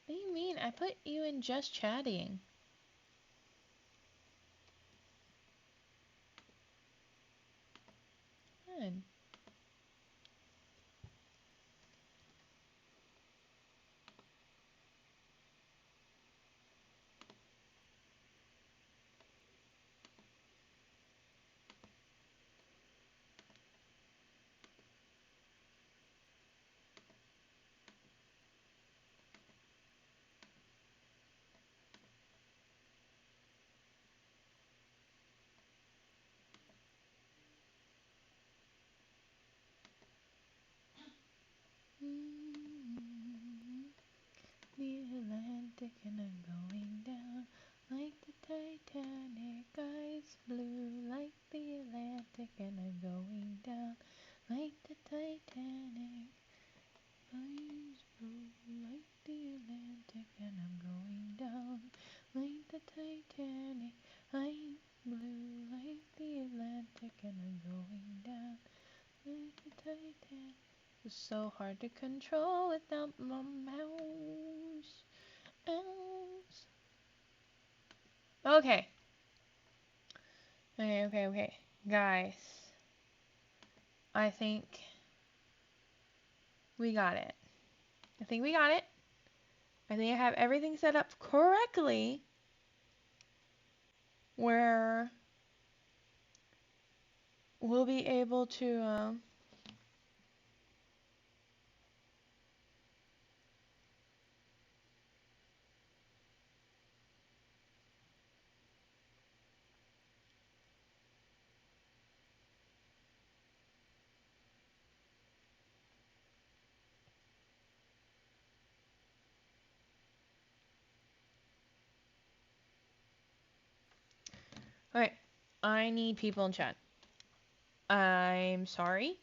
What do you mean? I put you in just chatting. Good. The Atlantic and I'm going down like the Titanic. Eyes blue like the Atlantic and I'm going down like the Titanic. Eyes blue like the Atlantic and I'm going down like the Titanic. Eyes blue like the Atlantic and I'm going down like the Titanic. It's so hard to control without my mouse. Okay. Okay. Guys, I think we got it. I think I have everything set up correctly where we'll be able to, okay, I need people in chat. I'm sorry,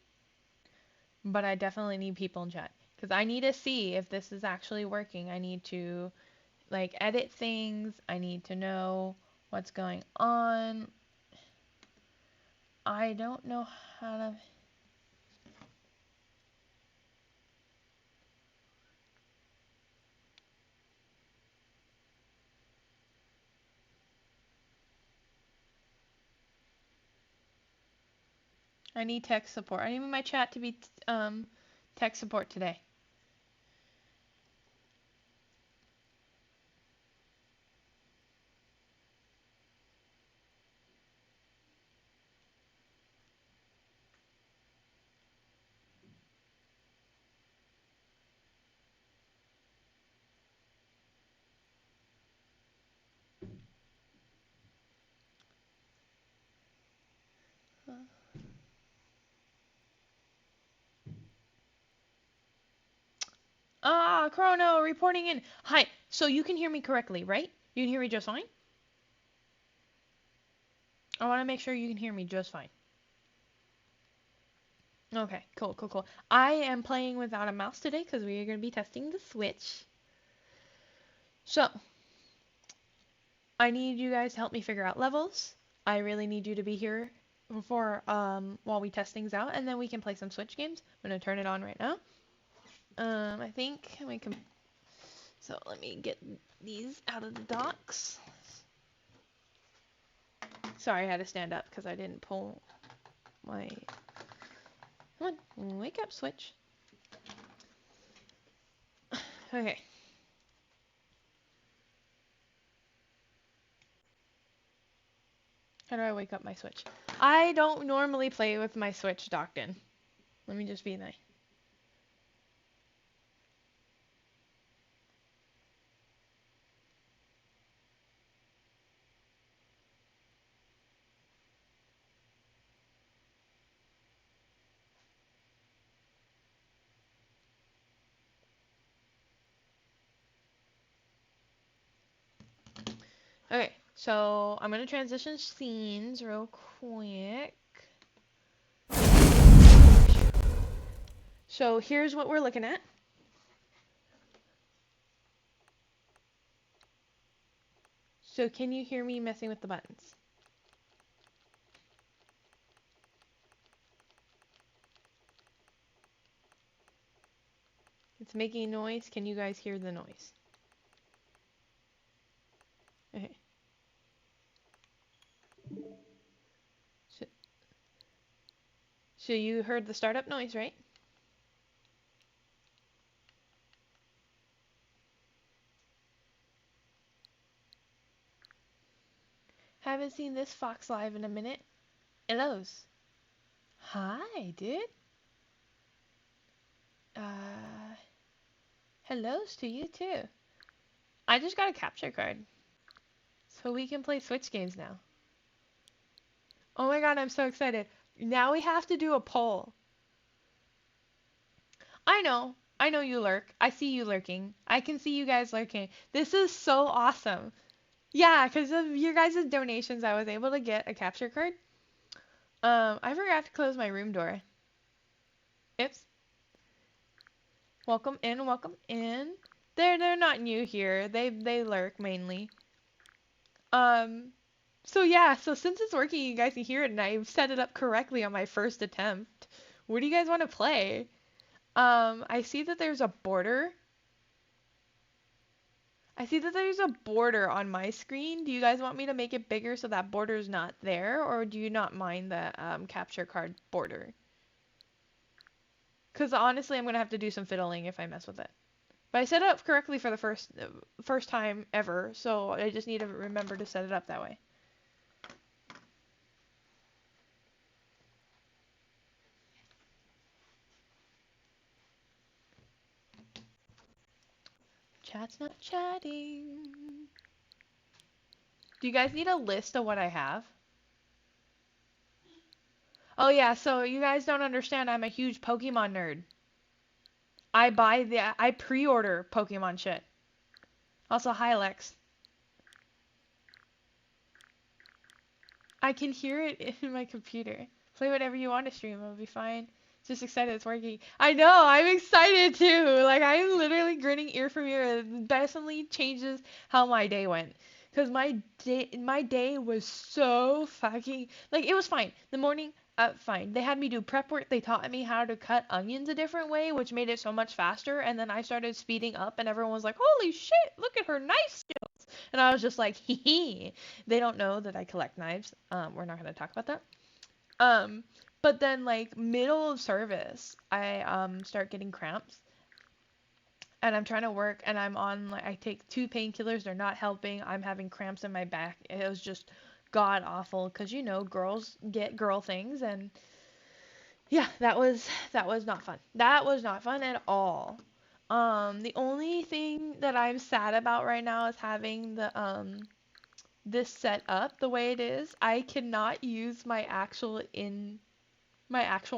but I definitely need people in chat. Because I need to see if this is actually working. I need to, like, edit things. I need to know what's going on. I don't know how to... I need tech support. I need my chat to be tech support today. Chrono reporting in. Hi. So you can hear me correctly, right? You can hear me just fine? I want to make sure you can hear me just fine. Okay, cool. I am playing without a mouse today because we are going to be testing the Switch. So, I need you guys to help me figure out levels. I really need you to be here for while we test things out, and then we can play some Switch games. I'm going to turn it on right now. I think we can... So let me get these out of the docks. Sorry, I had to stand up because I didn't pull my... Come on, wake up, Switch. Okay. How do I wake up my Switch? I don't normally play with my Switch docked in. Let me just be nice. Okay, so I'm going to transition scenes real quick. So here's what we're looking at. So can you hear me messing with the buttons? It's making noise. Can you guys hear the noise? Okay. So, so you heard the startup noise, right? Haven't seen this fox live in a minute. Hellos. Hi, dude. Uh, hellos to you too. I just got a capture card. So we can play Switch games now. Oh my god, I'm so excited. Now we have to do a poll. I know. I know you lurk. I see you lurking. I can see you guys lurking. This is so awesome. Yeah, because of your guys' donations, I was able to get a capture card. I forgot to close my room door. Oops. Welcome in, welcome in. They're not new here. They lurk mainly. Um, so yeah, so since it's working, you guys can hear it, and I've set it up correctly on my first attempt. What do you guys want to play? I see that there's a border. I see that there's a border on my screen. Do you guys want me to make it bigger so that border's not there, or do you not mind the capture card border? Because honestly, I'm gonna have to do some fiddling if I mess with it. But I set it up correctly for the first time ever, so I just need to remember to set it up that way. Chat's not chatting. Do you guys need a list of what I have? Oh yeah, so you guys don't understand, I'm a huge Pokemon nerd. I pre-order Pokemon shit. Also, hi Alex. I can hear it in my computer. Play whatever you want to stream, it'll be fine. Just excited it's working. I know, I'm excited too. Like I'm literally grinning ear from ear. It definitely changes how my day went. Cause my day was so fucking like it was fine. The morning, fine. They had me do prep work. They taught me how to cut onions a different way, which made it so much faster. And then I started speeding up, and everyone was like, "Holy shit! Look at her knife skills!" And I was just like, "Hee hee." They don't know that I collect knives. We're not gonna talk about that. Um, but then like middle of service, I start getting cramps, and I'm trying to work, and I'm on like I take two painkillers, they're not helping. I'm having cramps in my back. It was just god awful because you know girls get girl things, and yeah, that was not fun. That was not fun at all. The only thing that I'm sad about right now is having the this set up the way it is. I cannot use my actual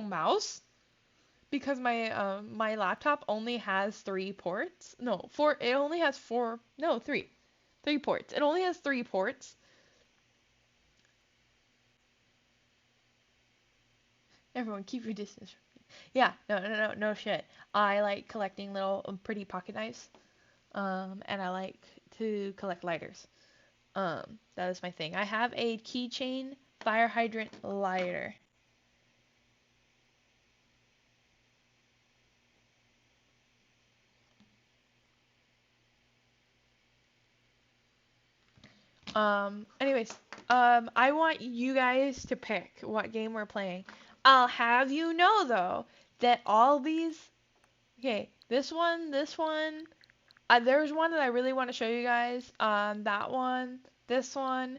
mouse because my laptop only has three ports. No, four. It only has four. No, three ports. It only has three ports. Everyone, keep your distance. Yeah, no shit. I like collecting little pretty pocket knives. And I like to collect lighters. That is my thing. I have a keychain fire hydrant lighter. Anyways, I want you guys to pick what game we're playing. I'll have you know though that all these, okay, this one, there's one that I really want to show you guys. That one, this one.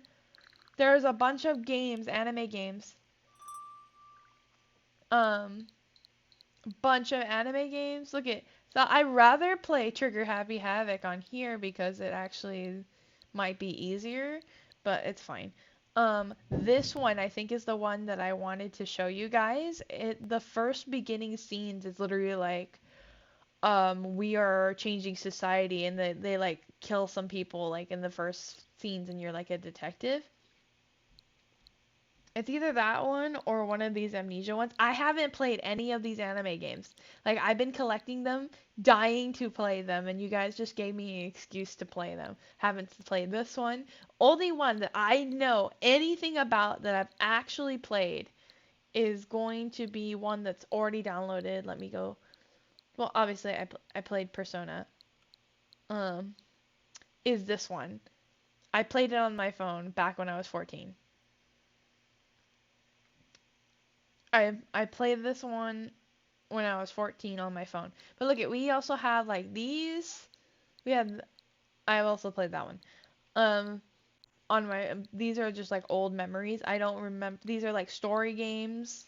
There's a bunch of games, anime games. Um, bunch of anime games. Look at, so I'd rather play Trigger Happy Havoc on here because it actually might be easier, but it's fine. This one I think is the one that I wanted to show you guys. The first beginning scenes is literally like, we are changing society, and they like kill some people like in the first scenes, and you're like a detective. It's either that one or one of these Amnesia ones. I haven't played any of these anime games. Like, I've been collecting them, dying to play them, and you guys just gave me an excuse to play them. Haven't played this one. Only one that I know anything about that I've actually played is going to be one that's already downloaded. Let me go. Well, obviously, I played Persona. Um, is this one. I played it on my phone back when I was 14. I played this one when I was 14 on my phone. But look at, we also have like these. We have, I've also played that one. Um, on my, these are just like old memories. I don't remember, these are like story games.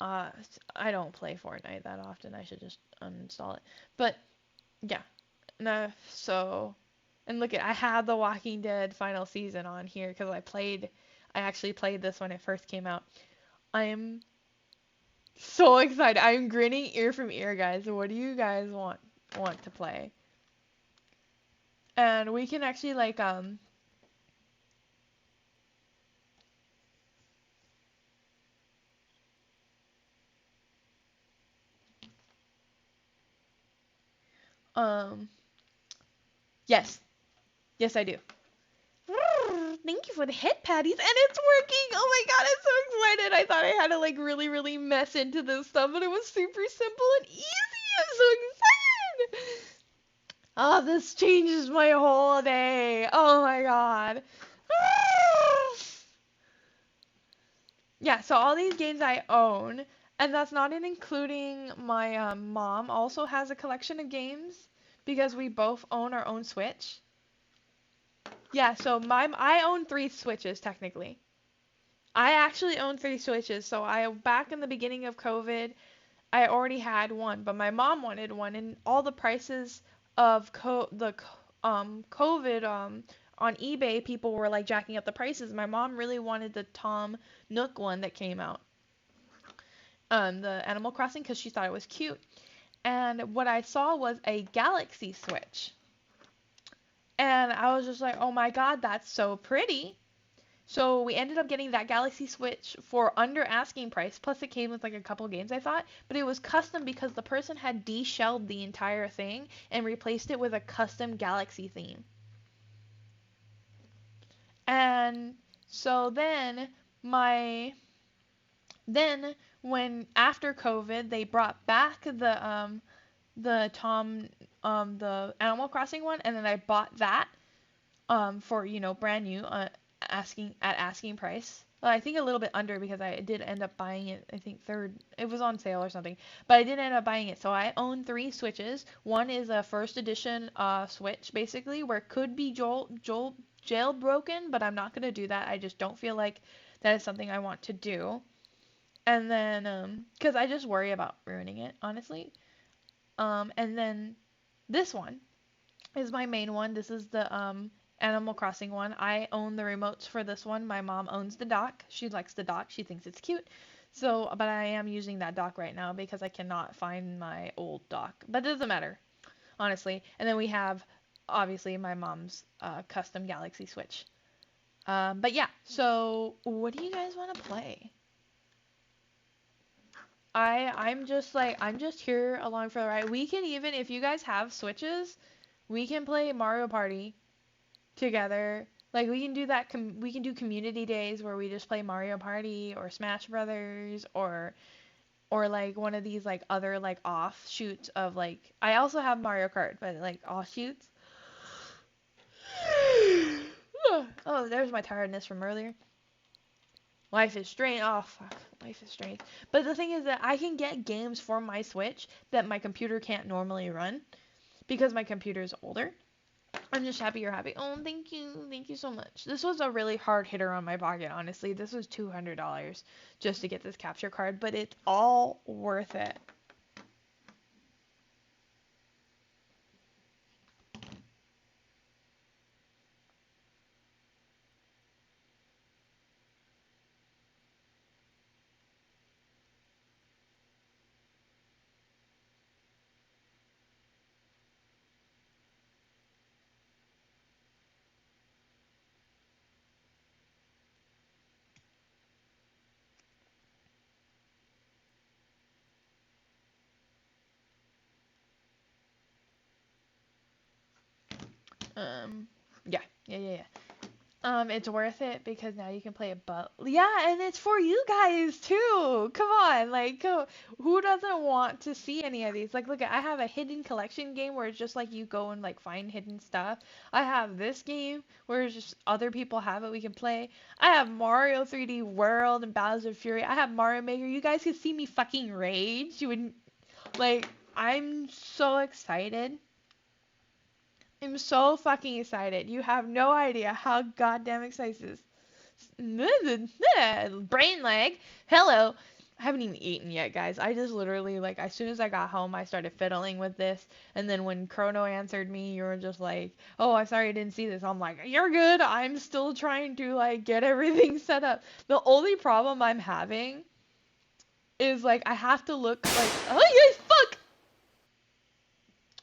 Uh, I don't play Fortnite that often. I should just uninstall it. But yeah, no, so, and look at, I had The Walking Dead final season on here because I actually played this when it first came out. I'm so excited. I'm grinning ear from ear, guys. What do you guys want to play? And we can actually like um yes. Yes, I do. Thank you for the head patties, and it's working. Oh my god, I'm so excited. I thought I had to like really mess into this stuff, but it was super simple and easy. I'm so excited. Oh, this changes my whole day. Oh my god. Yeah, so all these games I own, and that's not even including my mom also has a collection of games because we both own our own Switch. Yeah, so I own three Switches technically. I actually own three Switches. So I back in the beginning of COVID, I already had one, but my mom wanted one, and all the prices of COVID on eBay, people were like jacking up the prices. My mom really wanted the Tom Nook one that came out, the Animal Crossing, because she thought it was cute. And what I saw was a Galaxy Switch, and I was just like, oh my god, that's so pretty. So we ended up getting that Galaxy Switch for under asking price. Plus it came with like a couple games I thought, but it was custom because the person had deshelled the entire thing and replaced it with a custom Galaxy theme. And so my then when after COVID they brought back the the Animal Crossing one, and then I bought that for brand new, asking price. Well, I think a little bit under because I did end up buying it. I think third, it was on sale or something, but I did end up buying it. So I own three Switches. One is a first edition Switch, basically, where it could be jailbroken, but I'm not gonna do that. I just don't feel like that is something I want to do. And then because I just worry about ruining it, honestly. And then this one is my main one. This is the Animal Crossing one. I own the remotes for this one. My mom owns the dock. She likes the dock. She thinks it's cute. So, but I am using that dock right now because I cannot find my old dock. But it doesn't matter, honestly. And then we have obviously my mom's custom Galaxy Switch. But yeah, so what do you guys want to play? I'm just here along for the ride. We can even, if you guys have Switches, we can play Mario Party together. Like we can do that. We can do community days where we just play Mario Party or Smash Brothers or like one of these like other like offshoots of like I also have Mario Kart, but like offshoots. Oh, there's my tiredness from earlier. Life is strange. Oh fuck, life is strange. But the thing is that I can get games for my Switch that my computer can't normally run because my computer is older. I'm just happy you're happy. Oh, thank you. Thank you so much. This was a really hard hitter on my pocket, honestly. This was $200 just to get this capture card, but it's all worth it. Yeah, yeah, yeah, yeah. It's worth it because now you can play it, but yeah, and it's for you guys too. Come on, like, who doesn't want to see any of these? Like, look, I have a hidden collection game where it's just like you go and like find hidden stuff. I have this game where it's just other people have it, we can play. I have Mario 3D World and Bowser Fury. I have Mario Maker. You guys could see me fucking rage. You wouldn't like. I'm so excited. I'm so fucking excited. You have no idea how goddamn excited this. Brain lag. Hello. I haven't even eaten yet, guys. I just literally, like, as soon as I got home, I started fiddling with this. And then when Chrono answered me, you were just like, oh, I'm sorry I didn't see this. I'm like, you're good. I'm still trying to, like, get everything set up. The only problem I'm having is, like, I have to look like, oh, yes, fuck!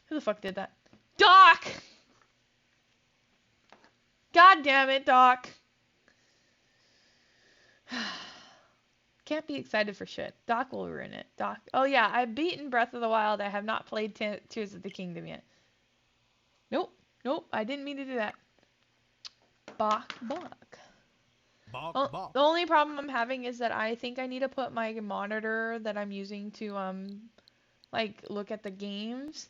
Who the fuck did that? Doc! God damn it, Doc. Can't be excited for shit. Doc will ruin it. Doc. Oh yeah, I've beaten Breath of the Wild. I have not played Tears of the Kingdom yet. Nope. Nope. I didn't mean to do that. Bok. Bok. Bok bok. The only problem I'm having is that I think I need to put my monitor that I'm using to like look at the games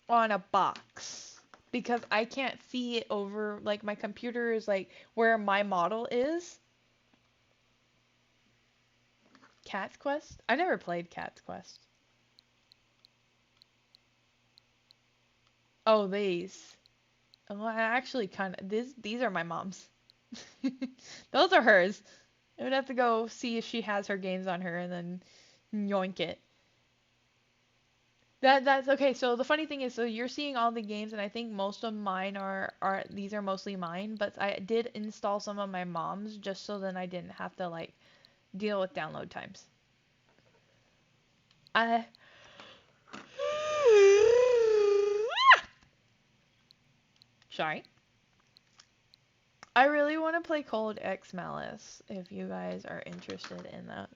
on a box because I can't see it over like my computer is like where my model is. Cat's Quest? I never played Cat's Quest. Oh, these. Oh, I actually kind of these are my mom's. Those are hers. I would have to go see if she has her games on her and then yoink it. That's okay. So the funny thing is, so you're seeing all the games, and I think most of mine are these are mostly mine, but I did install some of my mom's just so then I didn't have to like deal with download times. I sorry. I really want to play Cold X Malice if you guys are interested in that.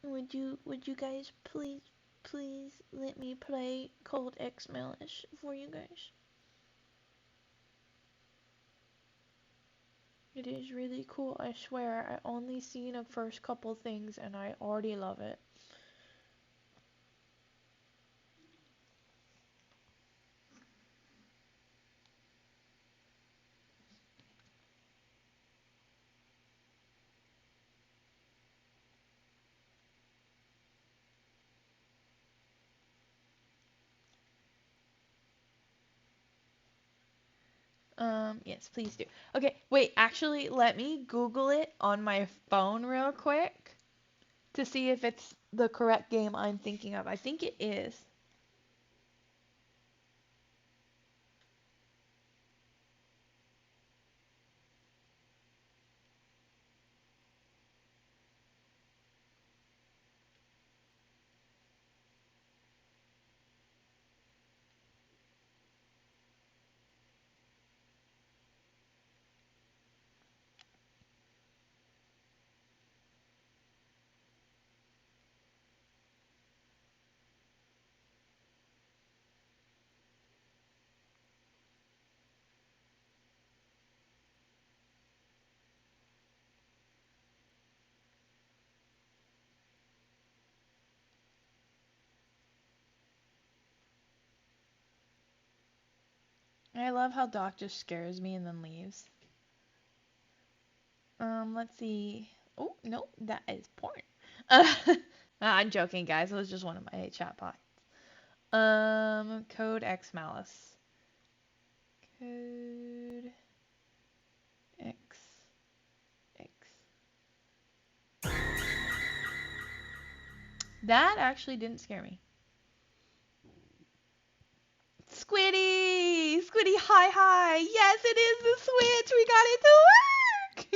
Would you guys please let me play Cold X Malice for you guys? It is really cool, I swear. I only seen the first couple things and I already love it. Yes, please do. Okay, wait, actually, let me Google it on my phone real quick to see if it's the correct game I'm thinking of. I think it is. I love how Doc just scares me and then leaves. Let's see. Oh, no, that is porn. I'm joking, guys. It was just one of my chat bots. Code X Malice. Code X X. That actually didn't scare me. Squiddy! Squiddy, hi hi! Yes, it is the Switch! We got it to work!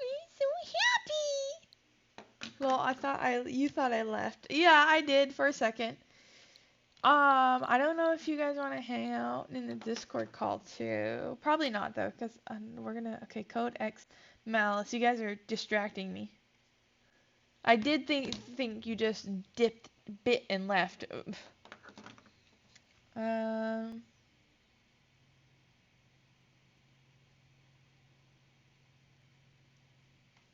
I'm so happy! I'm so happy! Well, you thought I left. Yeah, I did for a second. I don't know if you guys want to hang out in the Discord call too. Probably not though, because we're gonna. Okay, Code X Malice. You guys are distracting me. I did think you just dipped, bit, and left. Um.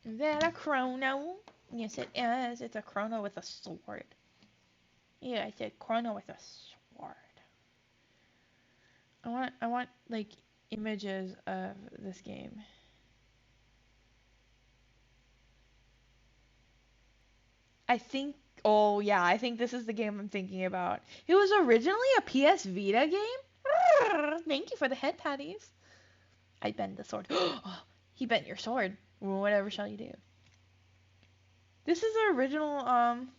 Is that a chrono? Yes, it is. It's a chrono with a sword. Yeah, I said chrono with a sword. I want like images of this game. I think. Oh yeah, I think this is the game I'm thinking about. It was originally a PS Vita game. Thank you for the head patties. I bend the sword. Oh, he bent your sword. Well, whatever shall you do? This is the original. Um.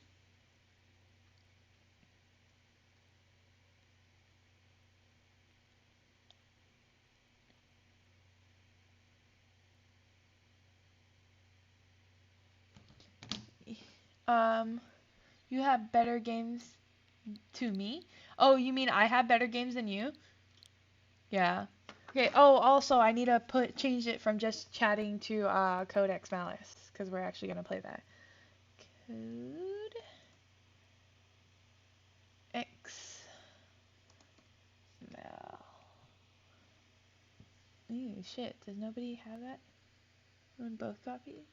You have better games to me. Oh, you mean I have better games than you? Yeah. Okay. Oh, also I need to change it from just chatting to Codex Malice because we're actually gonna play that. Code X Mal. Ooh, shit. Does nobody have that? Own both copies?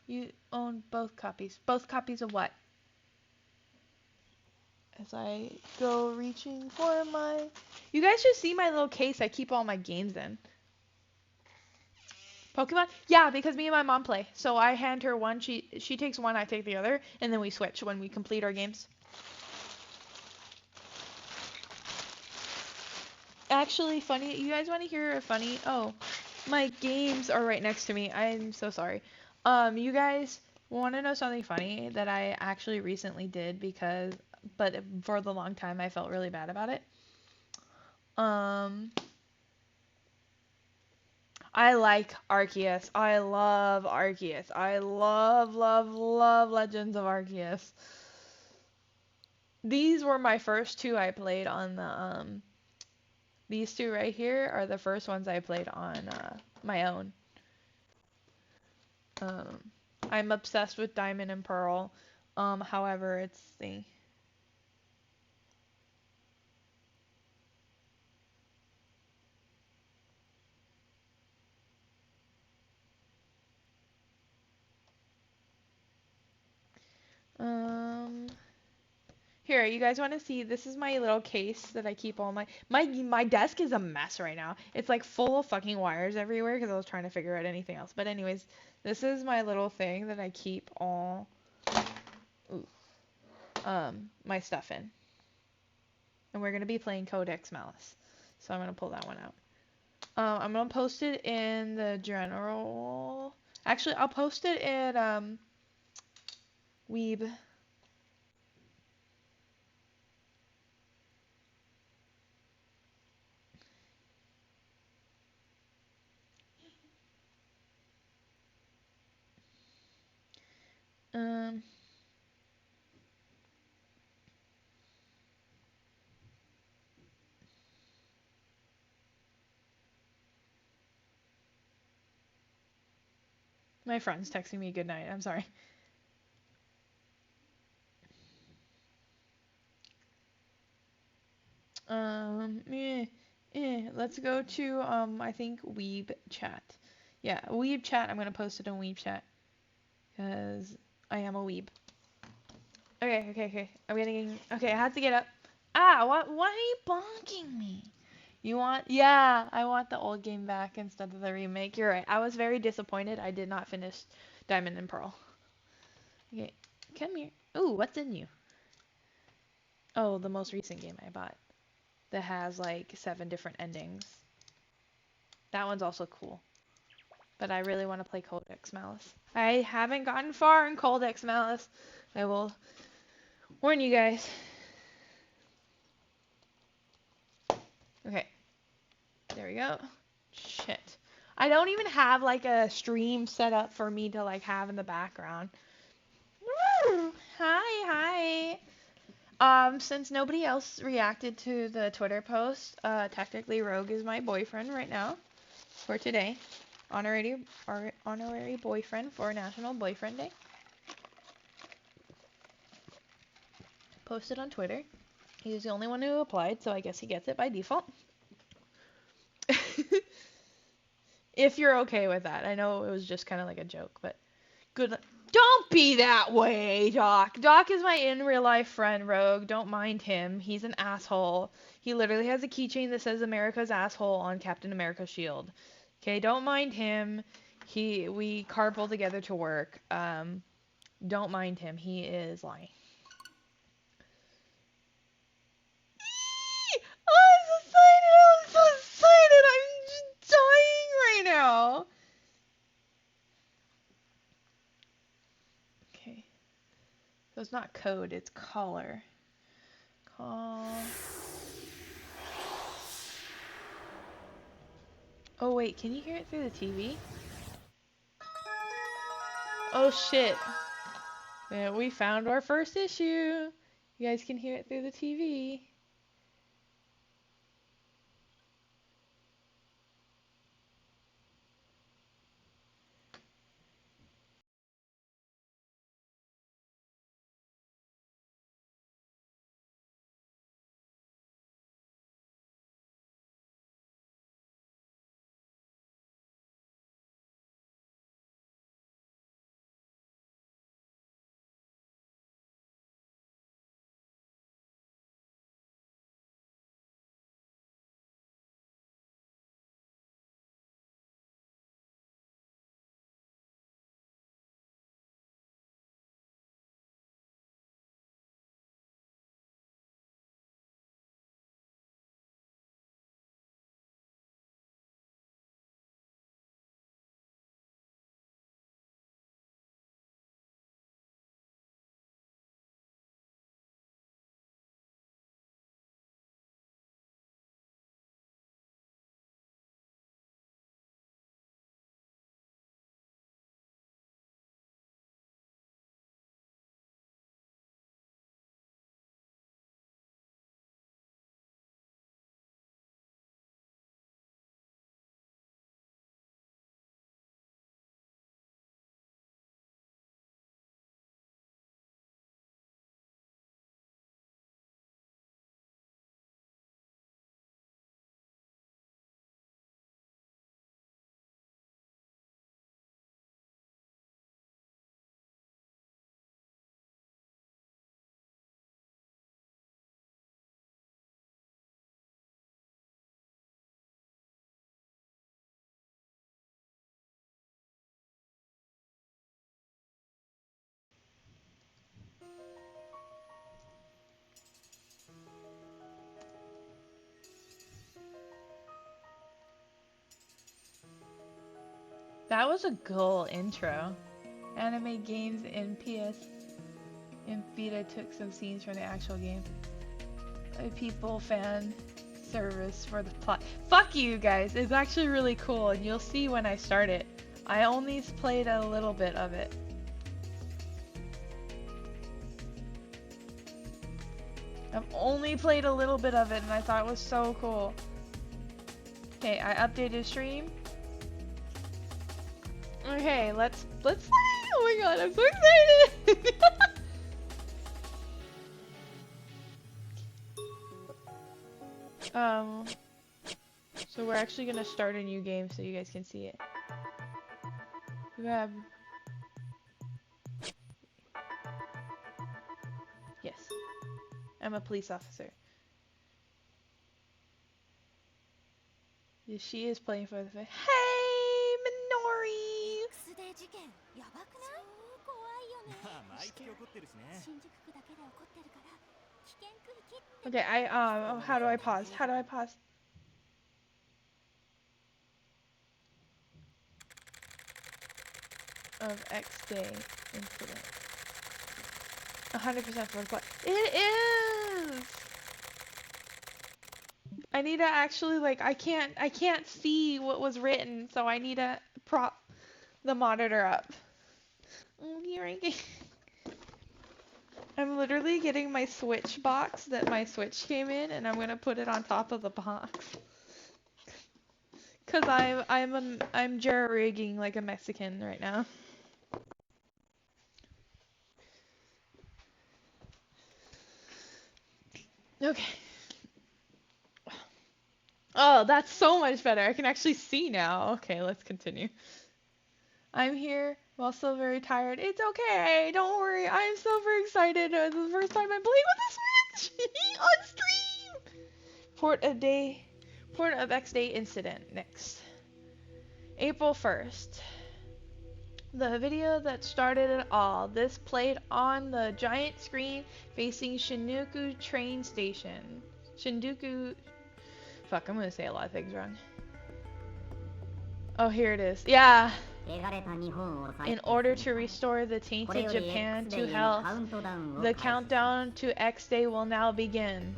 You own both copies. Both copies of what? As I go reaching for my. You guys should see my little case I keep all my games in. Pokemon? Yeah, because me and my mom play. So I hand her one, she takes one, I take the other, and then we switch when we complete our games. Actually, funny, you guys want to hear a funny? Oh, my games are right next to me. I'm so sorry. You guys want to know something funny that I actually recently did but for the long time I felt really bad about it. Um, I like Arceus. I love Arceus. I love, love, love Legends of Arceus. These were my first two I played on the these two right here are the first ones I played on my own. Um I'm obsessed with Diamond and Pearl. However, it's the um here, you guys want to see? This is my little case that I keep all my desk is a mess right now. It's like full of fucking wires everywhere because I was trying to figure out anything else. But anyways, this is my little thing that I keep all ooh, my stuff in. And we're gonna be playing Codex Malice. So I'm gonna pull that one out. I'm gonna post it in the general. Actually, I'll post it in Weeb. Um, my friend's texting me good night. I'm sorry. Let's go to I think Weeb chat. Yeah, Weeb chat. I'm gonna post it on Weeb chat because I am a Weeb. Okay. I'm getting. Okay, I have to get up. Ah, what? Why are you bonking me? You want? Yeah, I want the old game back instead of the remake. You're right. I was very disappointed. I did not finish Diamond and Pearl. Okay, come here. Ooh, what's in you? Oh, the most recent game I bought that has like 7 different endings. That one's also cool. But I really want to play Codex Malice. I haven't gotten far in Codex Malice. I will warn you guys. Okay, there we go. Shit. I don't even have like a stream set up for me to like have in the background. Hi. Since nobody else reacted to the Twitter post, technically Rogue is my boyfriend right now for today. Honorary boyfriend for National Boyfriend Day. Posted on Twitter. He was the only one who applied, so I guess he gets it by default. If you're okay with that. I know it was just kind of like a joke, but good. Don't be that way, Doc. Doc is my in real life friend, Rogue. Don't mind him. He's an asshole. He literally has a keychain that says America's asshole on Captain America's shield. Okay, don't mind him. We carpool together to work. Don't mind him. He is lying. I'm so excited. I'm just dying right now. Okay. So it's not code, it's color. Call. Oh wait, can you hear it through the TV? Oh shit. Yeah, we found our first issue. You guys can hear it through the TV. That was a cool intro. Anime games in PS and Vita took some scenes from the actual game. A people fan service for the plot. Fuck you guys. It's actually really cool and you'll see when I start it. I only played a little bit of it. I've only played a little bit of it and I thought it was so cool. Okay, I updated stream. Okay, let's play. Oh my god, I'm so excited. So we're actually gonna start a new game so you guys can see it. You have yes. I'm a police officer. Yes, she is playing for the Hey, Minori! Okay, how do I pause? How do I pause? Of X day incident. 100% for the plot. It is! I need to actually, like, I can't see what was written, so I need to prop the monitor up. Oh, here I go. I'm literally getting my Switch box that my Switch came in, and I'm gonna put it on top of the box. Cause I'm jerry rigging like a Mexican right now. Okay. Oh, that's so much better. I can actually see now. Okay, let's continue. I'm here. I'm also very tired. It's okay. Don't worry. I'm super excited. It's the first time I'm playing with the Switch on stream. Port of X Day incident next. April 1st. The video that started it all. This played on the giant screen facing Shinjuku train station. Shinjuku. Fuck, I'm gonna say a lot of things wrong. Oh, here it is. Yeah. In order to restore the tainted Japan to health, the countdown to X Day will now begin.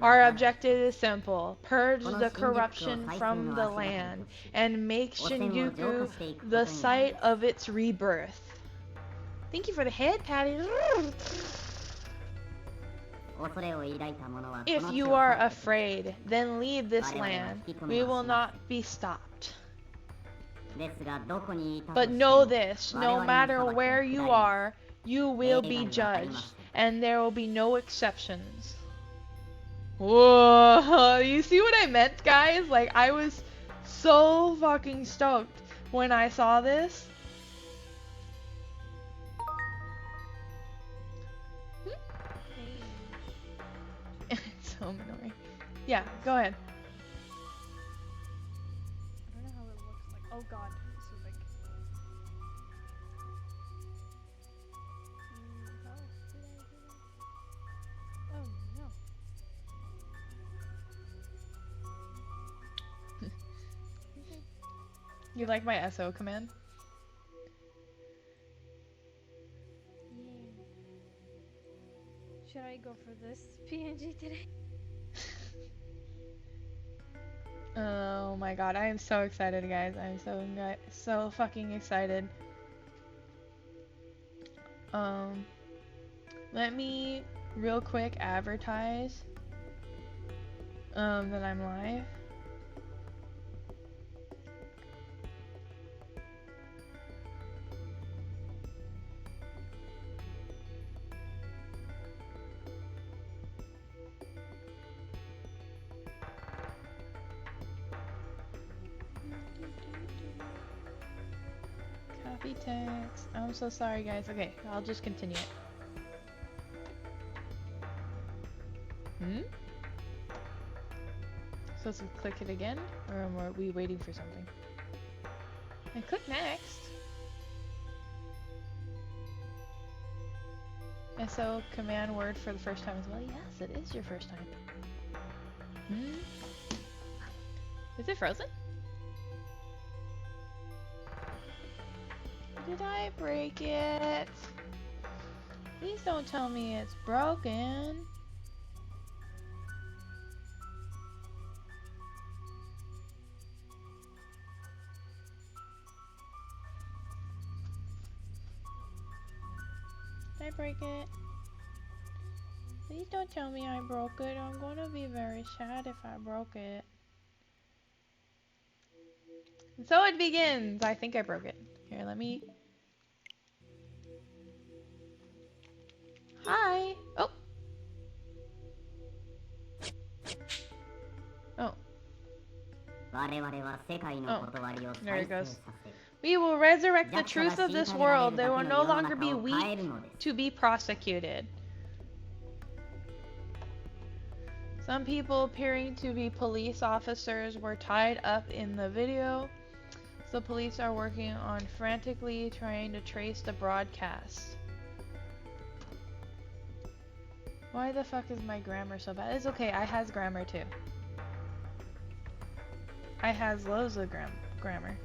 Our objective is simple: purge the corruption from the land and make Shinjuku the site of its rebirth. Thank you for the head, Patty. If you are afraid, then leave this land. We will not be stopped. But know this, no matter where you are, you will be judged, and there will be no exceptions. Whoa, you see what I meant, guys? Like, I was so fucking stoked when I saw this. It's so annoying. Yeah, go ahead. I don't know how it looks like. Oh god, this is like. How did I do that? Oh no. You like my SO command? Yeah. Should I go for this PNG today? Oh my god, I am so excited, guys. I'm so fucking excited. Let me real quick advertise that I'm live. Copy text. I'm so sorry, guys. Okay, I'll just continue it. Supposed to click it again? Or are we waiting for something? I click next. SO command word for the first time as well. Yes, it is your first time. Is it frozen? Did I break it? Please don't tell me it's broken. Did I break it? Please don't tell me I broke it. I'm gonna be very sad if I broke it. And so it begins. I think I broke it. Here, let me... Hi! Oh! Oh. Oh, there it goes. We will resurrect the truth of this world. There will no longer be weak to be prosecuted. Some people appearing to be police officers were tied up in the video. The police are working on frantically trying to trace the broadcast. Why the fuck is my grammar so bad? It's okay, I has grammar too. I has loads of grammar.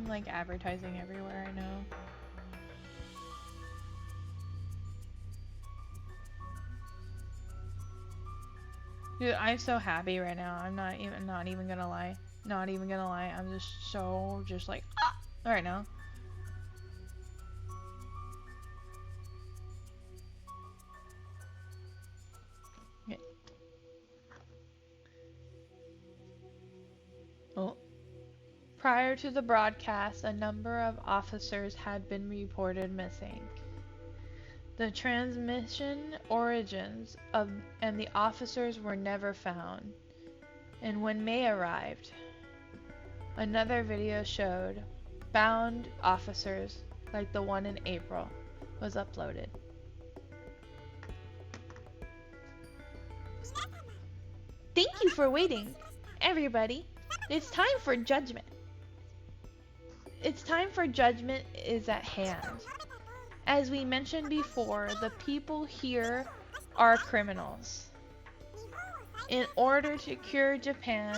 like advertising everywhere, I know. Dude, I'm so happy right now. I'm not even gonna lie. Not even gonna lie. I'm just like right now. Yeah. Oh. Prior to the broadcast, a number of officers had been reported missing. The transmission origins of and the officers were never found. And when May arrived, another video showed bound officers like the one in April was uploaded. Thank you for waiting, everybody. It's time for judgment. It's time for judgment is at hand. As we mentioned before, the people here are criminals. In order to cure Japan,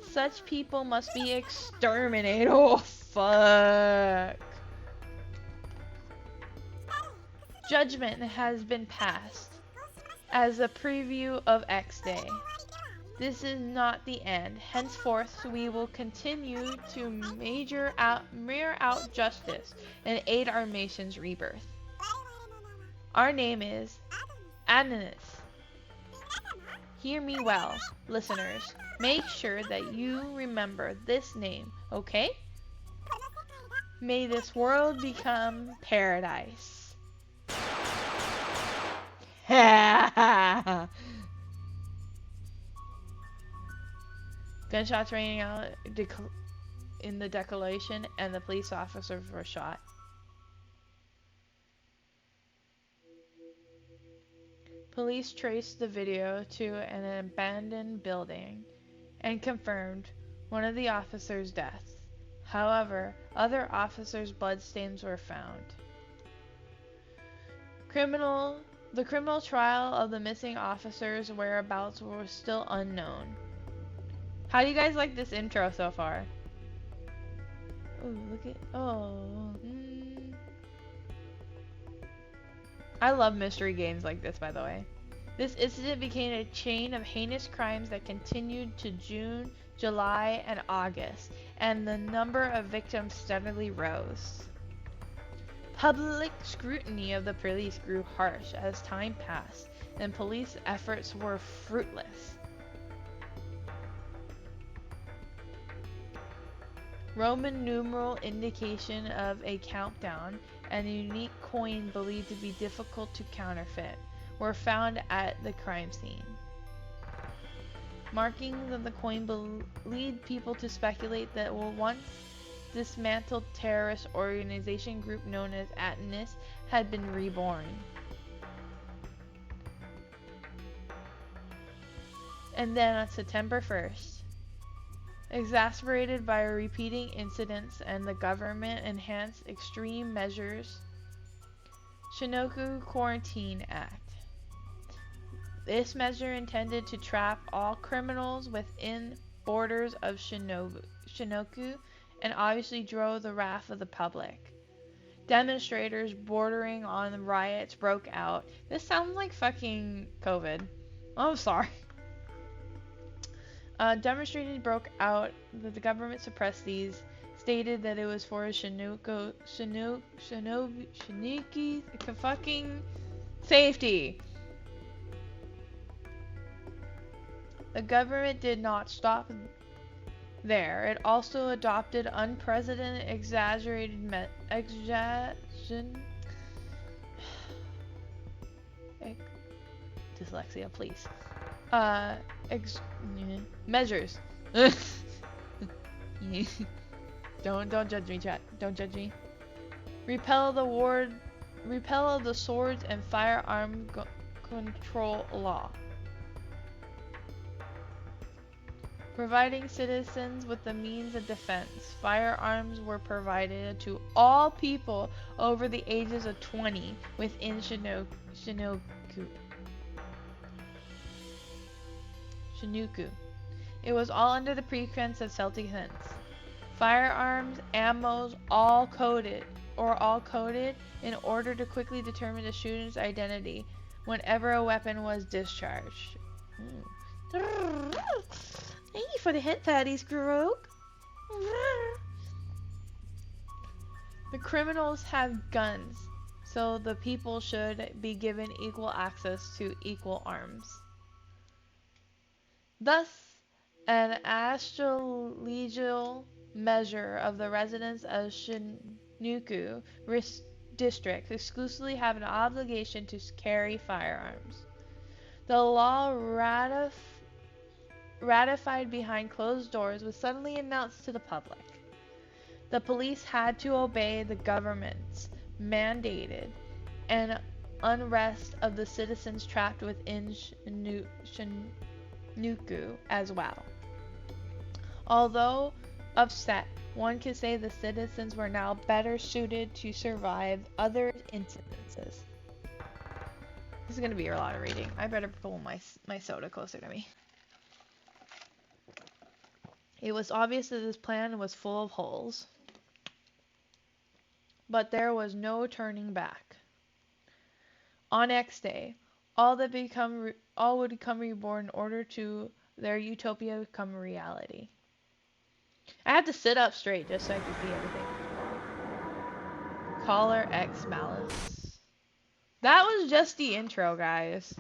such people must be exterminated. Oh, fuck. Judgment has been passed as a preview of X Day. This is not the end. Henceforth, we will continue to mirror out justice and aid our nation's rebirth. Our name is Adonis. Hear me well, listeners. Make sure that you remember this name, okay? May this world become paradise. Gunshots raining out in the desolation, and the police officers were shot. Police traced the video to an abandoned building and confirmed one of the officers' deaths. However, other officers' bloodstains were found. The criminal trial of the missing officers' whereabouts was still unknown. How do you guys like this intro so far? Oh, look at I love mystery games like this, by the way. This incident became a chain of heinous crimes that continued to June, July, and August, and the number of victims steadily rose. Public scrutiny of the police grew harsh as time passed, and police efforts were fruitless. Roman numeral indication of a countdown and a unique coin believed to be difficult to counterfeit were found at the crime scene. Markings of the coin lead people to speculate that a once dismantled terrorist organization group known as Adonis had been reborn. And then on September 1st, exasperated by repeating incidents and the government enhanced extreme measures, Shinoku Quarantine Act. This measure intended to trap all criminals within borders of Shinoku and obviously drove the wrath of the public. Demonstrators bordering on riots broke out. This sounds like fucking COVID. I'm sorry. Demonstrations broke out, but the government suppressed these, stated that it was for Shiniki's fucking safety. The government did not stop there. It also adopted unprecedented exaggerated dyslexia, please. Measures. Don't judge me, chat. Don't judge me. Repeal the swords and firearm control law. Providing citizens with the means of defense. Firearms were provided to all people over the ages of 20 within Shinoku. It was all under the pretense of self-defense. Firearms, ammos, all coded in order to quickly determine the shooter's identity whenever a weapon was discharged. Thank you for the hint, Patty Scrooge. The criminals have guns, so the people should be given equal access to equal arms. Thus, an astrological measure of the residents of Shinjuku district exclusively have an obligation to carry firearms. The law ratified behind closed doors was suddenly announced to the public. The police had to obey the government's mandated and unrest of the citizens trapped within Shinjuku as well. Although upset, one could say the citizens were now better suited to survive other incidences. This is going to be a lot of reading. I better pull my soda closer to me. It was obvious that this plan was full of holes, but there was no turning back. On X Day, all would become reborn in order to their utopia become reality. I have to sit up straight just so I can see everything. Caller X Malice. That was just the intro, guys.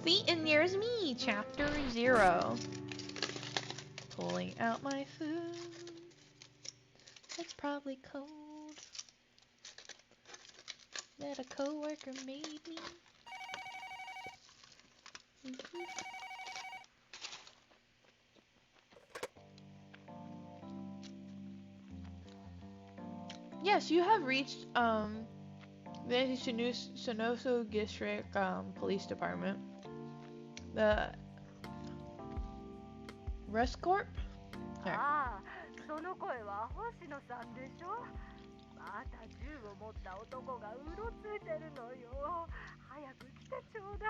See, and there's me, chapter 0. Pulling out my food. It's probably cold. That a coworker made me. Yes, you have reached the Shinosu District Police Department. The Rest Corp? Here. ああ、その声は星野さんでしょ。また銃を持った男がうろついてるのよ。早く来てちょうだい。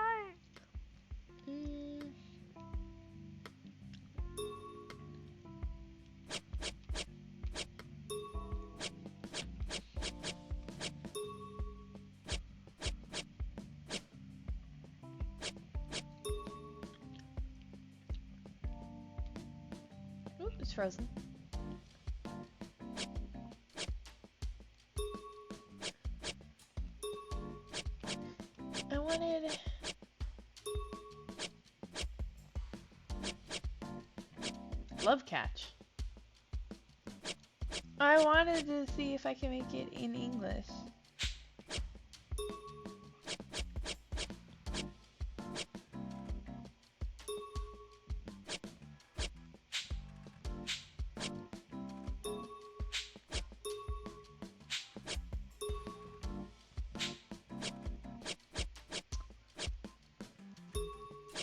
Oop, it's frozen. I wanted... Love catch. I wanted to see if I can make it in English.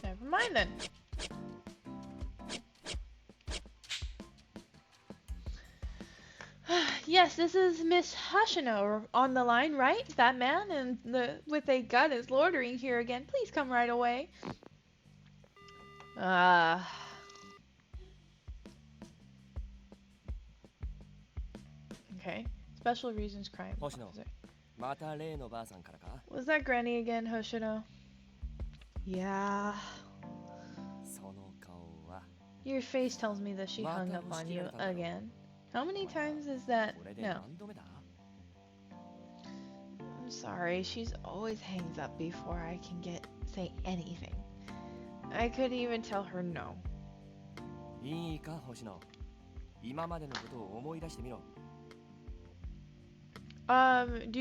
Never mind then. Yes, this is Miss Hoshino on the line, right? That man with a gun is loitering here again. Please come right away. Okay. Special reasons crime officer. Was that Granny again, Hoshino? Yeah. Your face tells me that she hung up on you again. How many times is that? No. I'm sorry, she's always hangs up before I can say anything. I couldn't even tell her no. Do you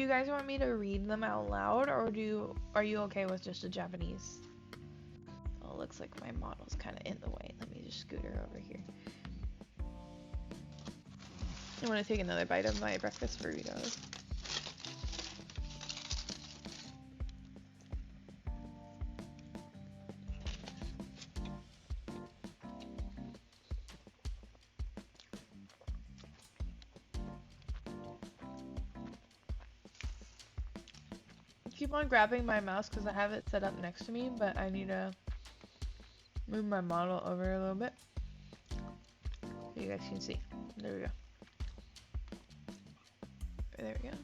guys want me to read them out loud, or are you okay with just the Japanese? Oh, looks like my model's kind of in the way. Let me just scoot her over here. I want to take another bite of my breakfast burritos. I keep on grabbing my mouse because I have it set up next to me, but I need to move my model over a little bit. you guys can see. There we go. There we go.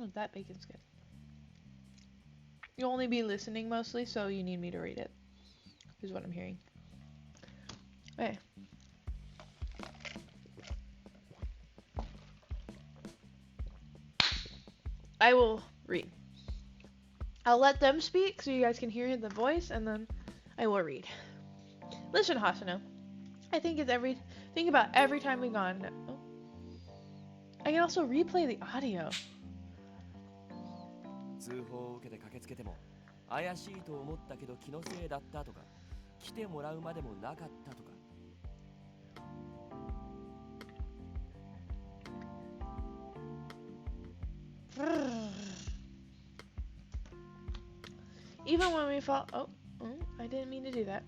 Oh, that bacon's good. You'll only be listening mostly, so you need me to read it, is what I'm hearing. Okay. I will read. I'll let them speak so you guys can hear the voice, and then I will read. Listen, Hasano. Think about every time we've gone. Oh. I can also replay the audio. 通報を受けて駆けつけても怪しいと思ったけど気のせいだったとか来てもらうまでもなかったとか Even when we I didn't mean to do that.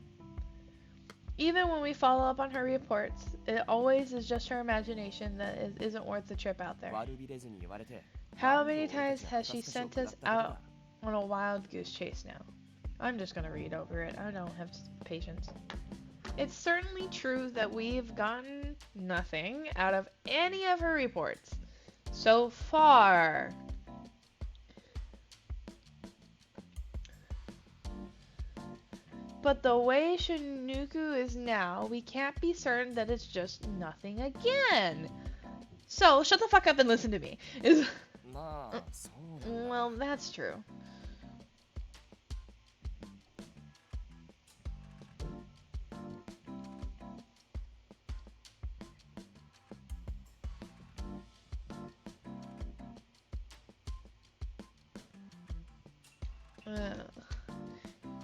Even when we follow up on her reports, it always is just her imagination that it isn't worth the trip out there. How many times has she sent us out on a wild goose chase now? I'm just gonna read over it. I don't have patience. It's certainly true that we've gotten nothing out of any of her reports so far. But the way Shinuku is now, we can't be certain that it's just nothing again. So, shut the fuck up and listen to me. Well, that's true.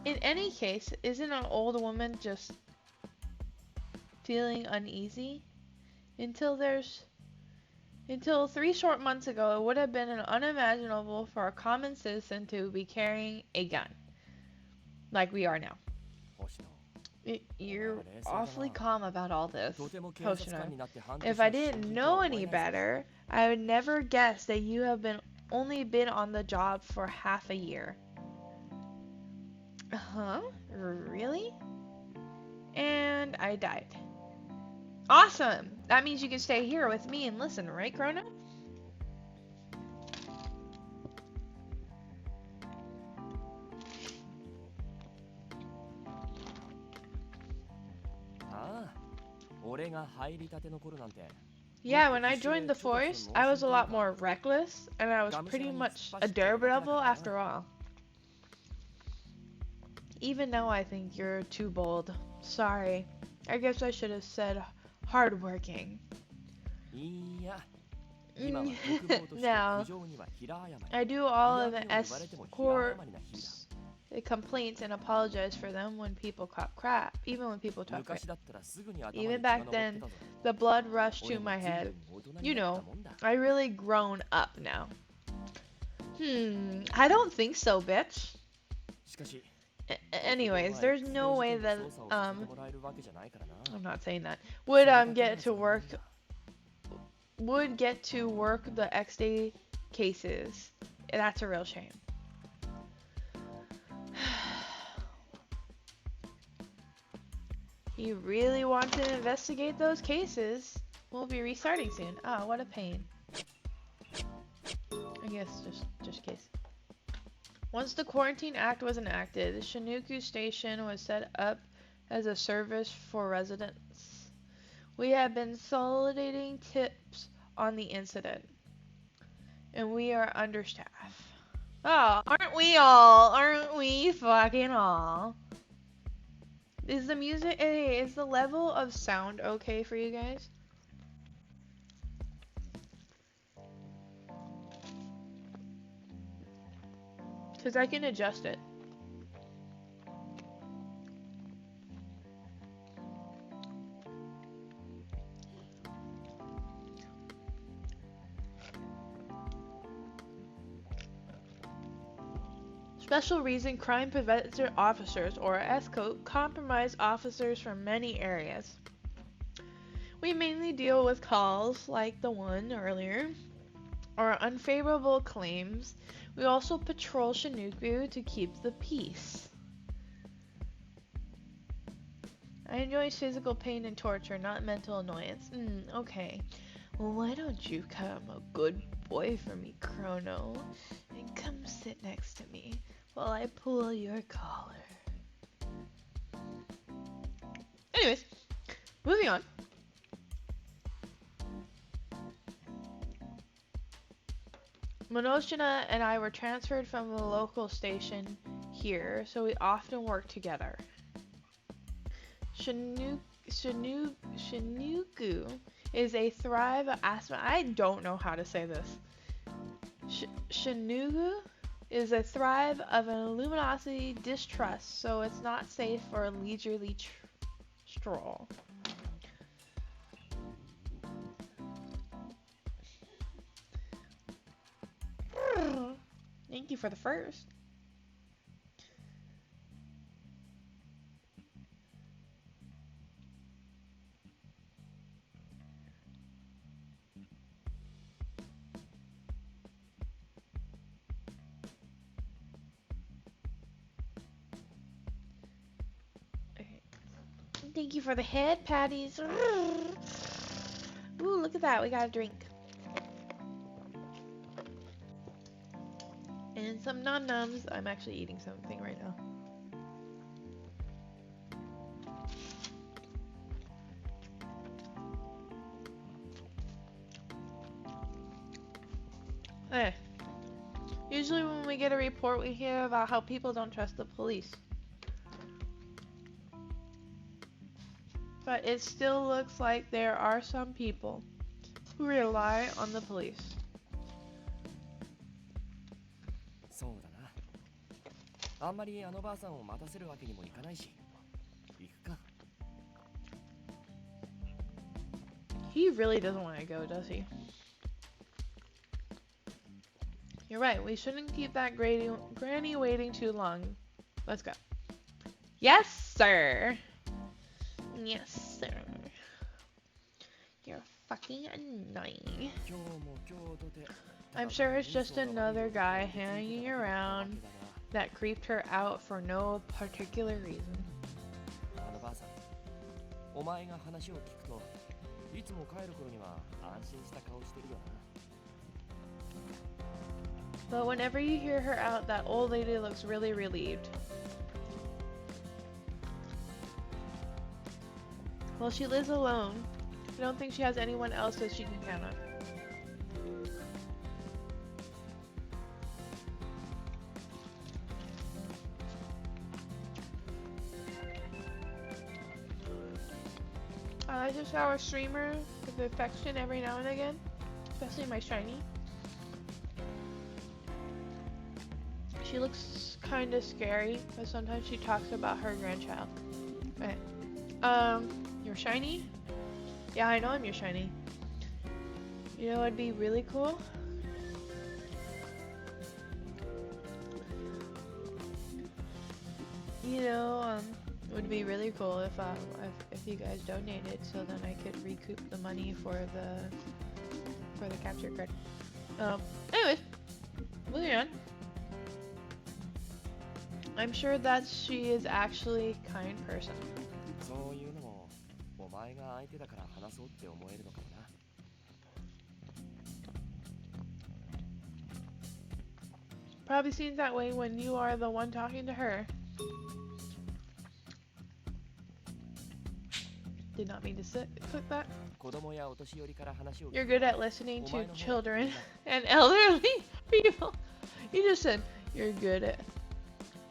In any case, isn't an old woman just feeling uneasy? Until 3 short months ago, it would have been unimaginable for a common citizen to be carrying a gun. Like we are now. You're awfully calm about all this, Hoshino. If I didn't know any better, I would never guess that you have only been on the job for half a year. Huh? Really? And I died. Awesome! That means you can stay here with me and listen, right, Chrono? Yeah, when I joined the force, I was a lot more reckless, and I was pretty much a daredevil after all. Even now I think you're too bold. Sorry. I guess I should have said hardworking. Now, I do all of the escort complaints and apologize for them when people talk crap, even when people talk crap. Even back then, the blood rushed to my head. You know, I really grown up now. I don't think so, bitch. Anyways, there's no way that, I'm not saying that, would get to work the X-Day cases. That's a real shame. You really want to investigate those cases? We'll be restarting soon. Oh, what a pain. I guess just in case. Once the Quarantine Act was enacted, the Shinuku Station was set up as a service for residents. We have been soliciting tips on the incident, and we are understaffed. Oh, aren't we all? Aren't we fucking all? Is the music, hey, is the level of sound okay for you guys? Because I can adjust it. Special reason crime prevention officers, or ESCO, compromise officers from many areas. We mainly deal with calls like the one earlier, or unfavorable claims. We also patrol Shinuku to keep the peace. I enjoy physical pain and torture, not mental annoyance. Okay. Well, why don't you come a good boy for me, Chrono, and come sit next to me while I pull your collar. Anyways, moving on. Monoshina and I were transferred from the local station here, so we often work together. Shinuku is a thrive asthma. I don't know how to say this. Shinuku is a thrive of an luminosity distrust, so it's not safe for a leisurely stroll. Thank you for the first. Okay. Thank you for the head patties. Ooh, look at that. We got a drink. And some num-nums. I'm actually eating something right now. Usually when we get a report, we hear about how people don't trust the police. But it still looks like there are some people who rely on the police. そうだな。あんまりあのばあさんを待たせるわけにもいかないし。行くか。He really doesn't want to go, does he? You're right, we shouldn't keep that granny waiting too long. Let's go. Yes, sir! Yes, sir. You're fucking annoying. I'm sure it's just another guy hanging around that creeped her out for no particular reason. あのばあさん、お前が話を聞くと、いつも帰る頃には安心した顔してるよな。 But whenever you hear her out, that old lady looks really relieved. Well, she lives alone. I don't think she has anyone else that she can count on. I like to shower streamer with affection every now and again, especially my shiny. She looks kind of scary, but sometimes she talks about her grandchild. Okay. You're shiny? Yeah, I know I'm your shiny. You know what'd be really cool? You know, it would be really cool if you guys donated, so then I could recoup the money for the capture card. Anyways, moving on. I'm sure that she is actually a kind person. そういうのもお前が相手だから話そうって思えるのかもな。 Probably seems that way when you are the one talking to her. Did not mean to click that. 子供やお年寄りから話を聞く You're good at listening to children and elderly people. You just said you're good at.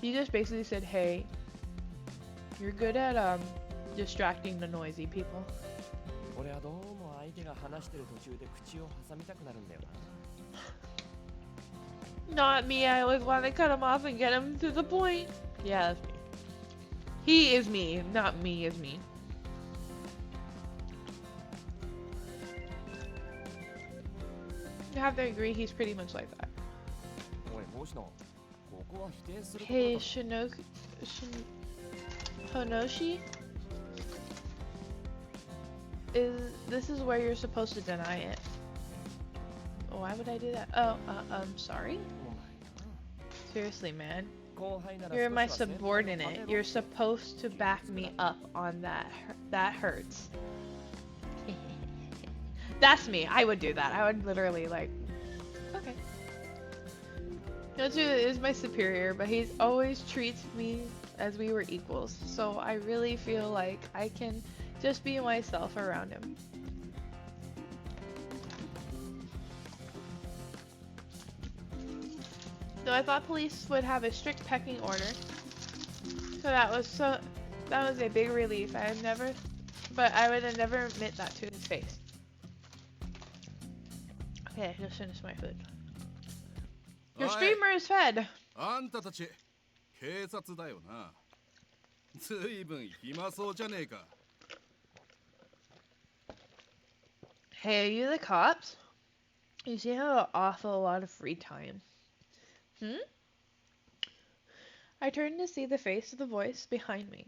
You just basically said, hey, you're good at distracting the noisy people. 俺はどうも相手が話してる途中で口を挟みたくなるんだよな。 Not me, I always want to cut him off and get him to the point. Yeah, that's me. He is me, not me is me. I have to agree, he's pretty much like that. おい、帽子のここは否定するところ Hey, だ。 Honoshi? This is where you're supposed to deny it. Why would I do that? Oh, I'm sorry? お前 Seriously, man. 後輩なら You're 少 my しは先輩を立て subordinate. ろ You're って supposed to back me up on that. That hurts. That's me. I would do that. I would literally like, okay. Yoju is my superior, but he's always treats me as we were equals. So I really feel like I can just be myself around him. So I thought police would have a strict pecking order. That was a big relief. But I would have never admit that to his face. Okay, I just finished my food. Your streamer is fed. あんたたち警察だよな。ずいぶん暇そうじゃねえか。 Hey, are you the cops? You seem to have an awful lot of free time. I turned to see the face of the voice behind me.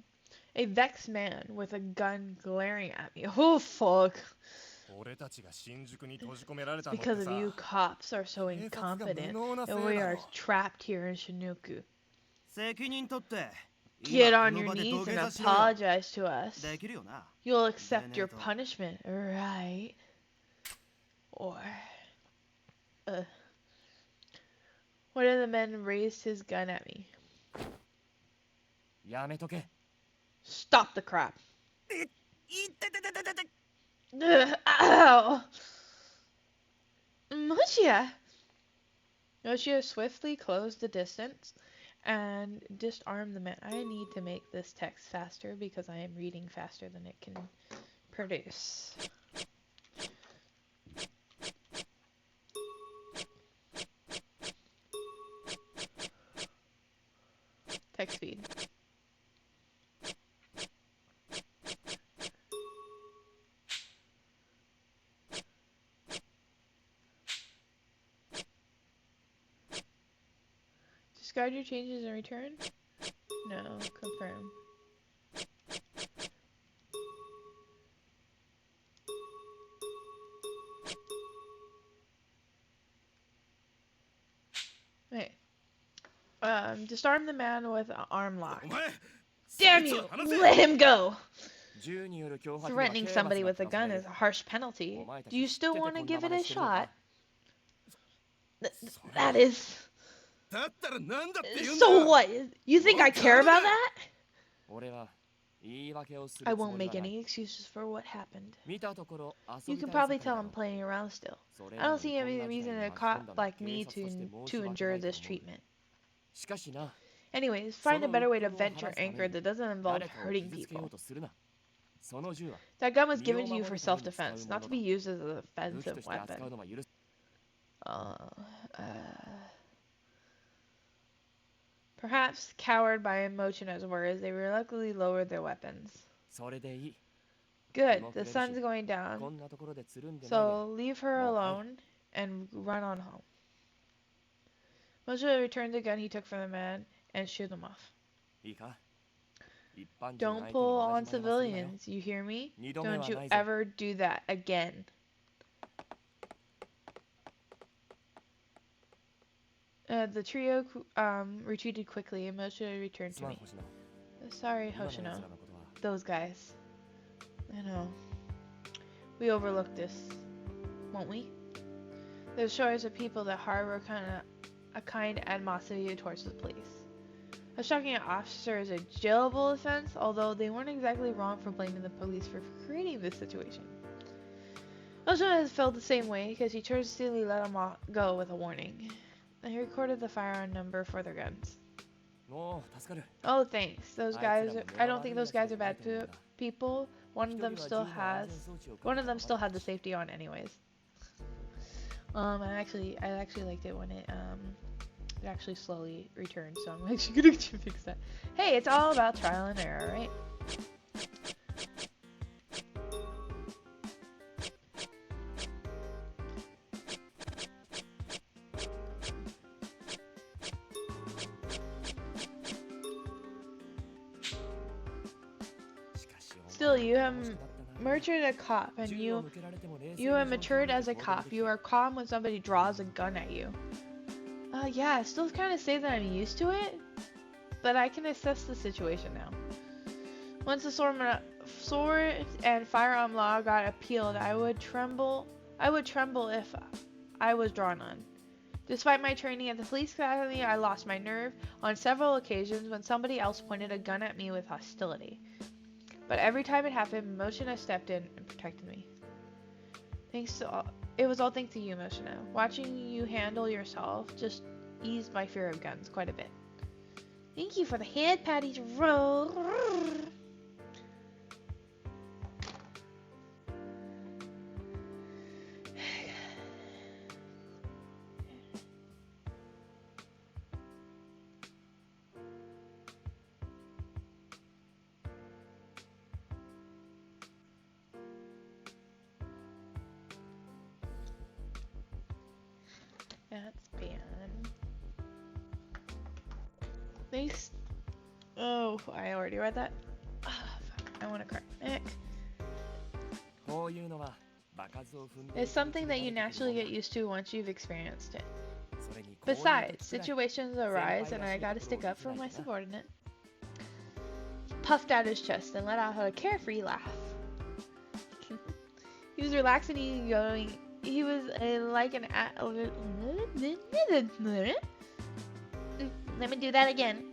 A vexed man with a gun glaring at me. Oh, fuck. 俺たちが新宿に閉じ込められた It's のって because さ of you cops are so 警察が無 incompetent 能なせい and we だ are ろ。 trapped here in Shinuku. 責任取って Get 今 on この your 場で knees 土 and 下座しろよ apologize to us. できるよな You'll accept your Veneto. punishment, right? Or, one of the men raised his gun at me. やめとけ。 Stop the crap. いってててててて Ow! Moshia! Moshia swiftly closed the distance and disarmed the man. I need to make this text faster because I am reading faster than it can produce. Text speed. Discard your changes and return? No, confirm. Okay. Disarm the man with an arm lock. お前 Damn そいつ you! を離せ Let him go! 銃による脅迫は Threatening 刑罰 somebody が with a 下さ gun れ is る a harsh penalty. お前たち Do you 知って still て want こ to んな give it 真 a 似してるの shot? か。 That is... だったらなんだって言うんだ So what? You think I care about that? 俺は言い訳をする I つも won't りは make ない。 any excuses for what happened. 見たところ遊 You び can たい probably 盛りだ tell ろ I'm playing around still. それ I な don't のに see こん any な事態 reason に a 巻き込 cop んだのは like 警 me 察として to 申し訳 endure ないと this 思う。 treatment. しかしな、 Anyways, そ find a の better 鬱 way to 憤を vent 晴 your らすため anger に that doesn't involve 誰かを hurting 傷つけよう people. とするな。その銃は That gun was 身を given to you 守 for るために使う self-defense, も not の to だ。 be used as a 武器と offensive して扱う weapon. のは許す。 Perhaps cowed by Mochina's words, they reluctantly lowered their weapons. それでいい。 Good, the sun's going こ down, んなところでつるんでないで。 so leave her もう帰る。 alone and run on home. Mochina returned the gun he took from the man and shooed him off. いいか。一般人 Don't 相手に pull 同 on じ真似はするなよ。 civilians, you hear me? 二度目 Don't は you ないぞ。 ever do that again. The trio retreated quickly and Mochina returned す to まん me. 星野。 Sorry, 今の奴 Hoshino. らのことは Those guys. I know. We overlooked this, won't we? There's shores of people that harbor a kind animosity towards the police. Shocking an officer is a jailable offense, although they weren't exactly wrong for blaming the police for creating this situation. Oshima has felt the same way because he courteously let him go with a warning. And he recorded the firearm number for their guns. もう助かる。 Oh, thanks. Those あい guys. つらも I 目 don't の think 悪い those 奴ら guys じ are ゃない bad と思うんだ。 people. One of them 一人 still は銃の安 has. 全装置をか One け of た them still まま had the safety on, anyways. I actually liked it when it actually slowly returned. So I'm actually gonna fix that. Hey, it's all about trial and error, right? you have matured a cop, and you have matured as a cop. You are calm when somebody draws a gun at you. Yeah, I still kind of say that I'm used to it, but I can assess the situation now. Once the sword and firearm law got appealed, I would tremble if I was drawn on. Despite my training at the police academy, I lost my nerve on several occasions when somebody else pointed a gun at me with hostility. But every time it happened, Moshina stepped in and protected me. It was all thanks to you, Moshina. Watching you handle yourself just eased my fear of guns quite a bit. Thank you for the head patties. Roll. That's bad. Thanks. Oh, I already read that. Oh, fuck. I want to crack my neck. It's something that you naturally get used to once you've experienced it. Besides, situations arise and I gotta stick up for my subordinate. He puffed out his chest and let out a carefree laugh. He was relaxed and easygoing. He was like an let me do that again.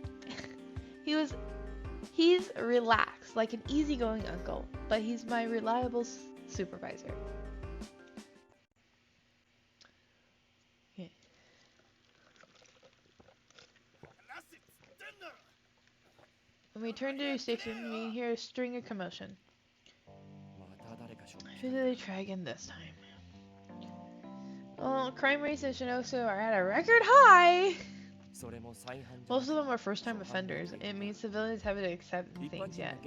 He's relaxed, like an easygoing uncle, but he's my reliable supervisor. Okay. When we return to your station, we hear a string of commotion. Who did they try again this time? Well, crime rates in Shinosu are at a record high! Most of them are first-time offenders. It means civilians haven't accepted things yet.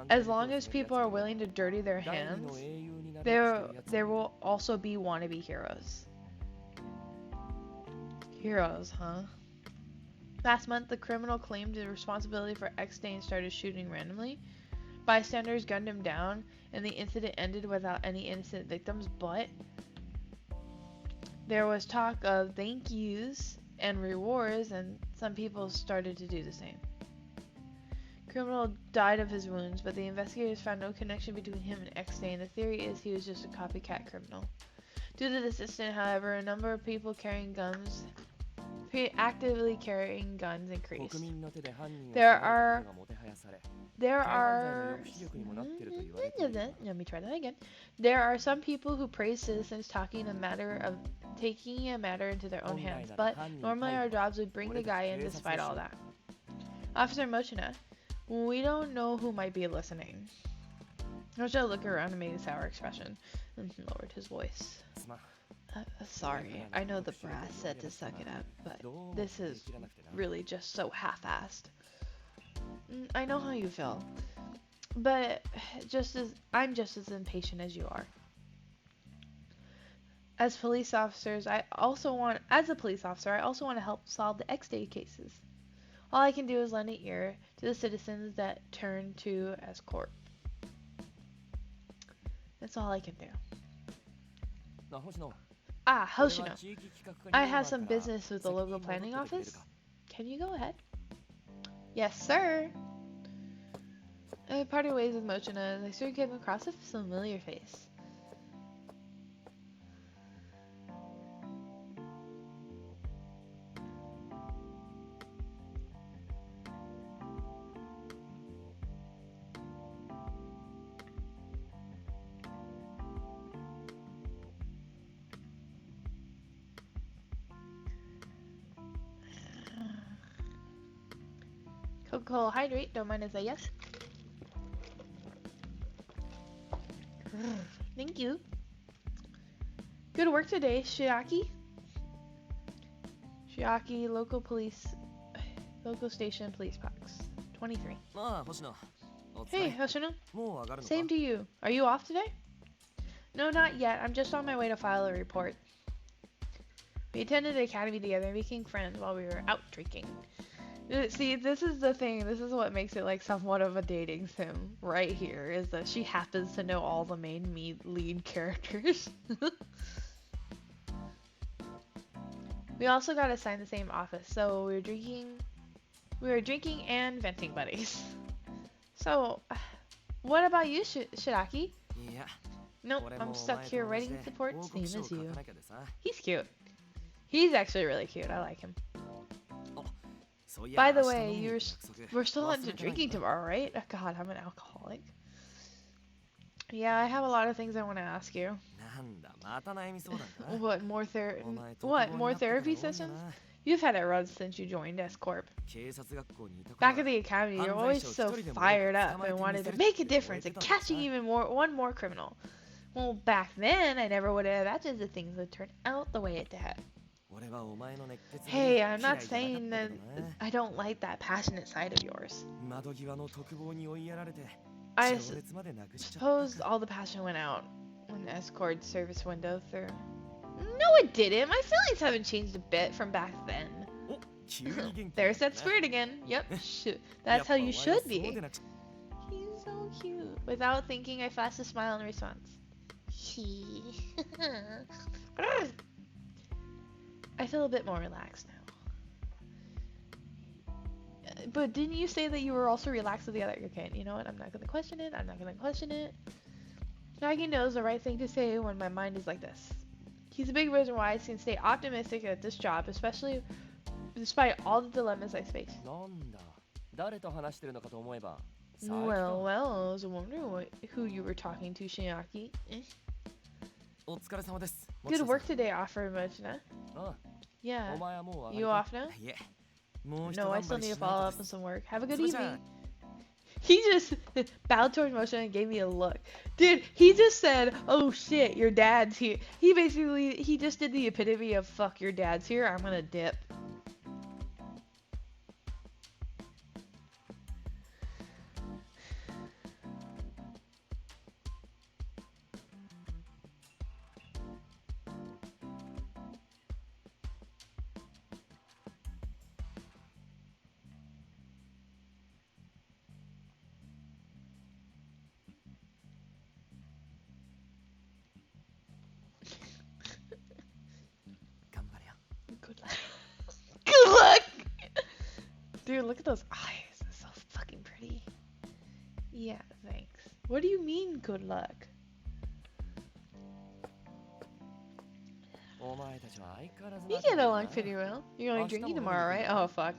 As long as people are willing to dirty their hands, there will also be wannabe heroes. Heroes, huh? Last month, the criminal claimed the responsibility for X-Day and started shooting randomly. Bystanders gunned him down, and the incident ended without any innocent victims, but there was talk of thank yous and rewards, and some people started to do the same. Criminal died of his wounds, but the investigators found no connection between him and X-Day, and the theory is he was just a copycat criminal. Due to this incident, however, a number of people actively carrying guns increased. Let me try that again. There are some people who praise citizens taking a matter into their own hands, but normally our jobs would bring the guy in despite all that. Officer Mochina, we don't know who might be listening. Mochina looked around and made a sour expression and lowered his voice. Sorry, I know the brass said to suck it up, but this is really just so half-assed. I know how you feel, but I'm just as impatient as you are. As a police officer, I also want to help solve the X-Day cases. All I can do is lend an ear to the citizens that turn to as court. That's all I can do. Hoshino. I have some business with the local planning office. Can you go ahead? Yes, sir. I parted ways with Mochina and I soon came across a familiar face. Coca-Cola hydrate, don't mind if I say yes. Thank you. Good work today, Shiaki. Shiaki, local station police box. 23. Hey, Hoshino. Same to you. Are you off today? No, not yet. I'm just on my way to file a report. We attended the academy together and became friends while we were out drinking. See, this is the thing. This is what makes it like somewhat of a dating sim right here, is that she happens to know all the main lead characters. We also got assigned the same office, so we were drinking and venting buddies. So, what about you, Shiraki? いや Nope, 俺 I'm もお stuck 前 here と同じ writing で support, 報 same 告書を as 書 you. かなきゃでさ He's cute. He's actually really cute. I like him. そうい By や the 明日 way, 飲みに you're 行く約束 we're still 忘 on れ to てない drinking よな tomorrow, right? Oh, God, I'm an alcoholic. Yeah, I have a lot of things I want to ask you. なんだまた悩み相談か What more ther お前 What 特 more 防になってから therapy 多いんだ sessions? な You've had it run since you joined S Corp. 警察学校にいた頃 Back は at the academy, you're 犯 always 罪者を so 一人でも多く fired 捕 up まえ and てみ wanted せ to る make a って言 difference われて and たんだ catching な even one more criminal. Well, back then, I never would have imagined the things would turn out the way it did. 俺はお前の熱血ぶり Hey, I'm 嫌い not じゃなか saying ったけ that どな I don't like that passionate side of yours. 窓際の特防に追いやられて I 情熱までなくしちゃった suppose か all the passion went out when the escort service window through. No, it didn't. My feelings haven't changed a bit from back then. お急に元気にな There's った that な spirit again. Yep. Shoot. や That's っぱ how お前 you は should そう be. でなくちゃ He's so cute. Without thinking, I flashed a smile in response. He. I feel a bit more relaxed now. But didn't you say that you were also relaxed with the other? Okay, you know what? I'm not gonna question it. I'm not gonna question it. Shaggy knows the right thing to say when my mind is like this. He's a big reason why I can stay optimistic at this job, especially despite all the dilemmas I face. なんだ誰と話してるのかと思えば佐伯か Well, I was wondering who you were talking to, Shinyaki. お疲れ様です Good work today, offer Mochina. あ Yeah. お前はもう上がり You か off now? いえもう一 No, I 頑 still 張り need し to ない follow と up で on す some work. Have a good それじゃ evening. He just bowed towards Motion and gave me a look. Dude, he just said, oh shit, your dad's here. He just did the epitome of fuck, your dad's here, I'm gonna dip. Good luck. Good luck! Dude, look at those eyes. They're so fucking pretty. Yeah, thanks. What do you mean, good luck? お前たちは相変わらず You 仲 get がいいな along pretty well. You're only drinking tomorrow, right? Oh, fuck.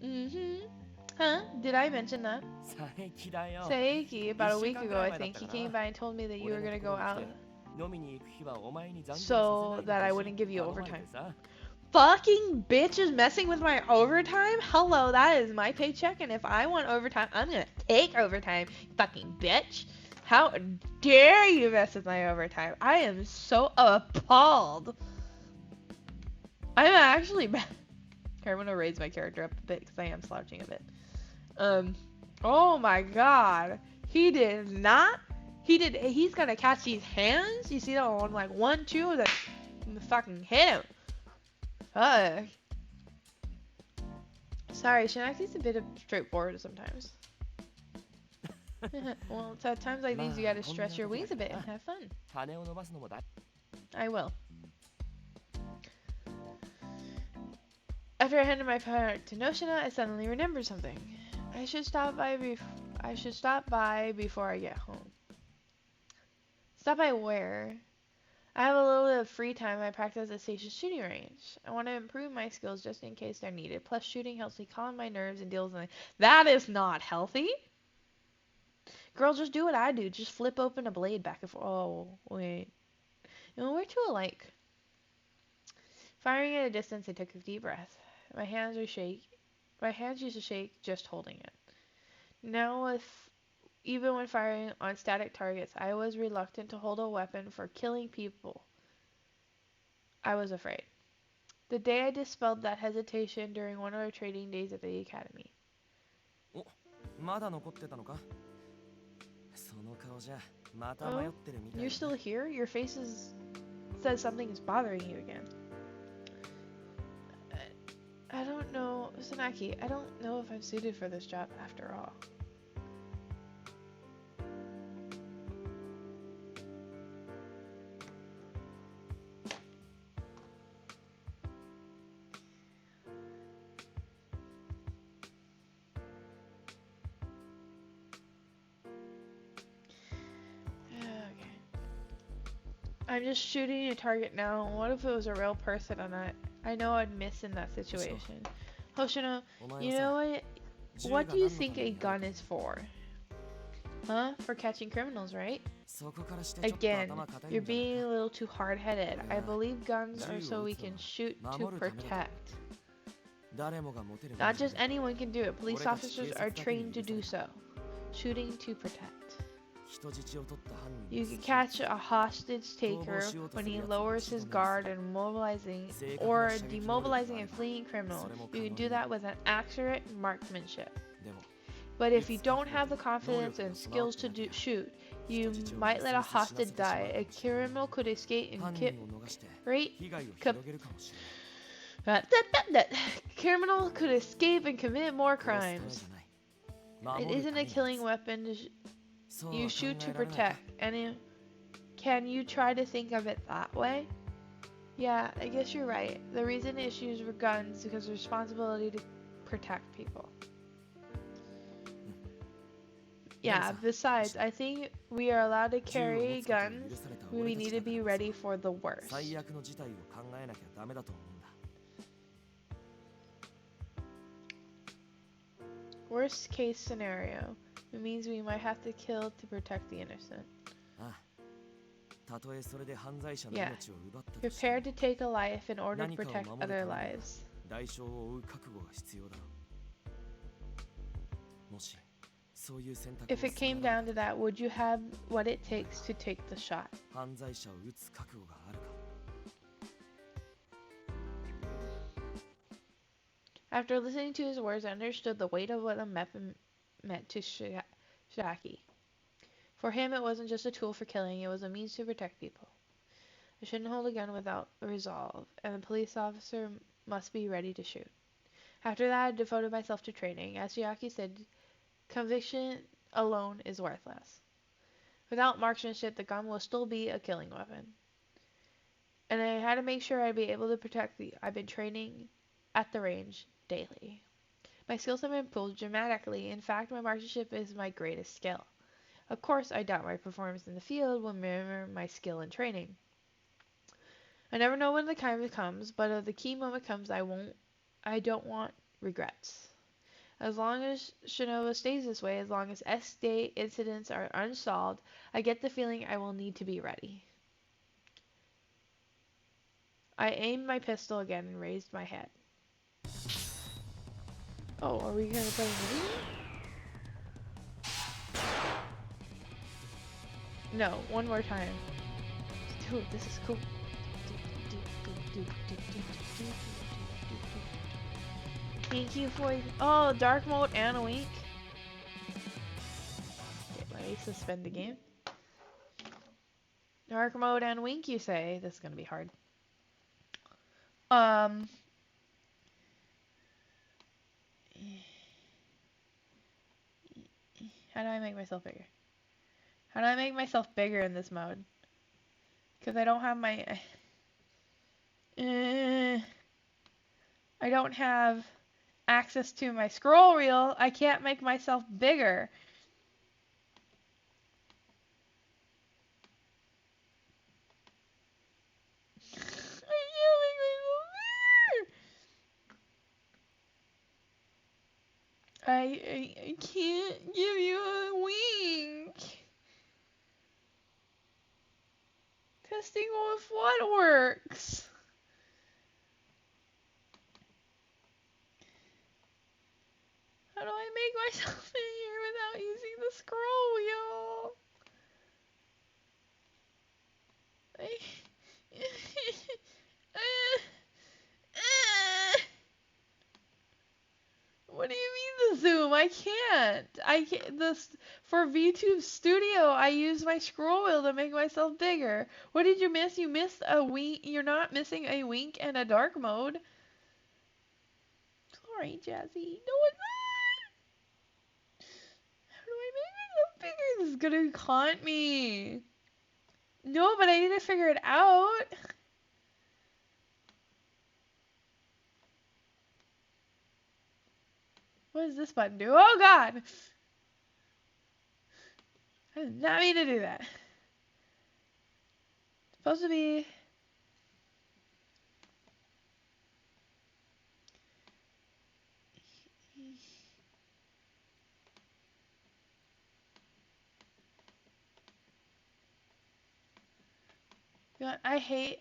Mm-hmm. Huh? Did I mention that? 佐伯だよ Saiki, about a week ago, I One think, he second. came by and told me that you were gonna go out 飲みに行く日はお前に残業 so させない that I でほしい wouldn't give you 頼まれて overtime. さ Fucking bitch is messing with my overtime? Hello, that is my paycheck, and if I want overtime, I'm gonna take overtime, fucking bitch. How dare you mess with my overtime? I am so appalled. I'm actually mad. Here, I'm gonna raise my character up a bit because I am slouching a bit. Oh my god. He did not. He's gonna catch these hands. You see that on like 1, 2, then fucking hit him. Fuck. Sorry, Shinaki's a bit of straightforward sometimes. Well, it's at times like these you gotta stretch your wings a bit and have fun. 羽を伸ばすのも大 I will. After I handed my part to Noshina, I suddenly remembered something. I should stop by before I get home. Stop by where? I have a little bit of free time. I practice at station shooting range. I want to improve my skills just in case they're needed. Plus, shooting helps me calm my nerves and deals with That is not healthy. Girl, just do what I do. Just flip open a blade back and forth. Oh, wait. No, we're too alike. Firing at a distance, I took a deep breath. My hands used to shake just holding it. Now, even when firing on static targets, I was reluctant to hold a weapon for killing people. I was afraid. The day I dispelled that hesitation during one of our training days at the academy. おまだ残ってたのかその顔じゃまた迷ってるみたい You're still here? Your face says something is bothering you again. I don't know, Sanaki, I don't know if I'm suited for this job after all. Okay. I'm just shooting a target now. What if it was a real person on that? I know I'd miss in that situation. Hoshino, お前 you は know さ what? 銃 What が do you 何のた think め a にある gun か is for? Huh? For catching criminals, right? そこからしてちょっと Again, 頭固い you're んじゃない being a か little too hard-headed. I Yeah. believe guns are銃 so を we 撃つの can は shoot to 守るためだと protect. 誰もが持てるもの Not じゃ just ない anyone can do it. Police 俺たち officers 警 are 察だけに trained to 許さ do れ so. Shooting to protect. 人質を取った犯人 You の can 素性 catch a hostage taker when he lowers his guard and mobilizing or demobilizing and fleeing criminals. You can do that with an accurate marksmanship. でも But if you don't have the confidence and skills to shoot, you might let a hostage die. A criminal could escape and 犯 kill. 人を逃して Right? 被害を広げるかもしれない Criminal could escape and commit more 殺すため crimes. じゃない It 守る isn't ため a に killing weapon. そうは You 考 shoot to えられないか protect. And can you try to think of it that way? Yeah, I guess you're right. The reason issues were guns is because the responsibility to protect people. Yeah, besides, I think we are allowed to 銃を持 carry つことを許 guns. された We 俺た need ち to だ be からこ ready そ for the worst. 最悪の事態を考えなきゃダメだと思うんだ Worst case scenario. It means we might have to kill to protect the innocent. ああたとえそれで犯罪者の Yeah. 命を奪ったとしても Prepare to take a life in order to 何かを protect 守るため other には lives. 代償を負う覚悟が必要だろうもしそういう選択を If it 迫 came られ down to that, would you have what it takes to take the shot? 犯罪者を撃つ覚悟があるか After listening to his words, I understood the weight of what the weapon meant to Shiraki. For him, it wasn't just a tool for killing, it was a means to protect people. I shouldn't hold a gun without resolve, and the police officer must be ready to shoot. After that, I devoted myself to training. As Shiraki said, conviction alone is worthless. Without marksmanship, the gun will still be a killing weapon. And I had to make sure I'd be able to protect I've been training at the range daily. My skills have improved dramatically. In fact, my marksmanship is my greatest skill. Of course, I doubt my performance in the field will mirror my skill in training. I never know when the time comes, but if the key moment comes, I don't want regrets. As long as Shinobu stays this way, as long as S-Day incidents are unsolved, I get the feeling I will need to be ready. I aimed my pistol again and raised my head. Oh, are we gonna play a movie? No, one more time. Dude, this is cool. Thank you for dark mode and a wink. Okay, let me suspend the game. Dark mode and wink, you say? This is gonna be hard. How do I make myself bigger? How do I make myself bigger in this mode? Because I don't have my... I don't have access to my scroll wheel. I can't make myself bigger. I can't make myself bigger. I can't give you a wink. Testing if what works. How do I make myself bigger without using the scroll wheel? What do you mean the zoom? I can't. I can't. For VTube Studio, I use my scroll wheel to make myself bigger. What did you miss? You missed a wink. You're not missing a wink and a dark mode. Alright, Jazzy. No, it's not! How do I make it so bigger? This is gonna haunt me. No, but I need to figure it out. What does this button do? Oh god! I did not mean to do that. It's supposed to be... You know what? I hate...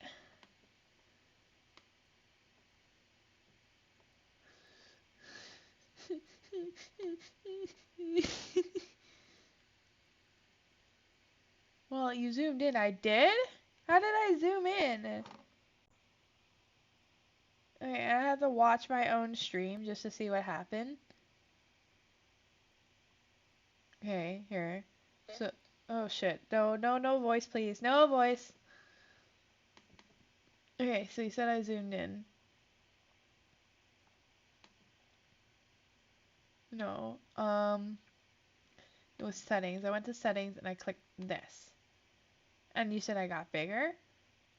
Well, you zoomed in. I did? How did I zoom in? Okay, I had to watch my own stream just to see what happened. Okay, here. So, oh shit. No, no, no voice, please. No voice. Okay, so you said I zoomed in. No. It was settings. I went to settings and I clicked this. And you said I got bigger?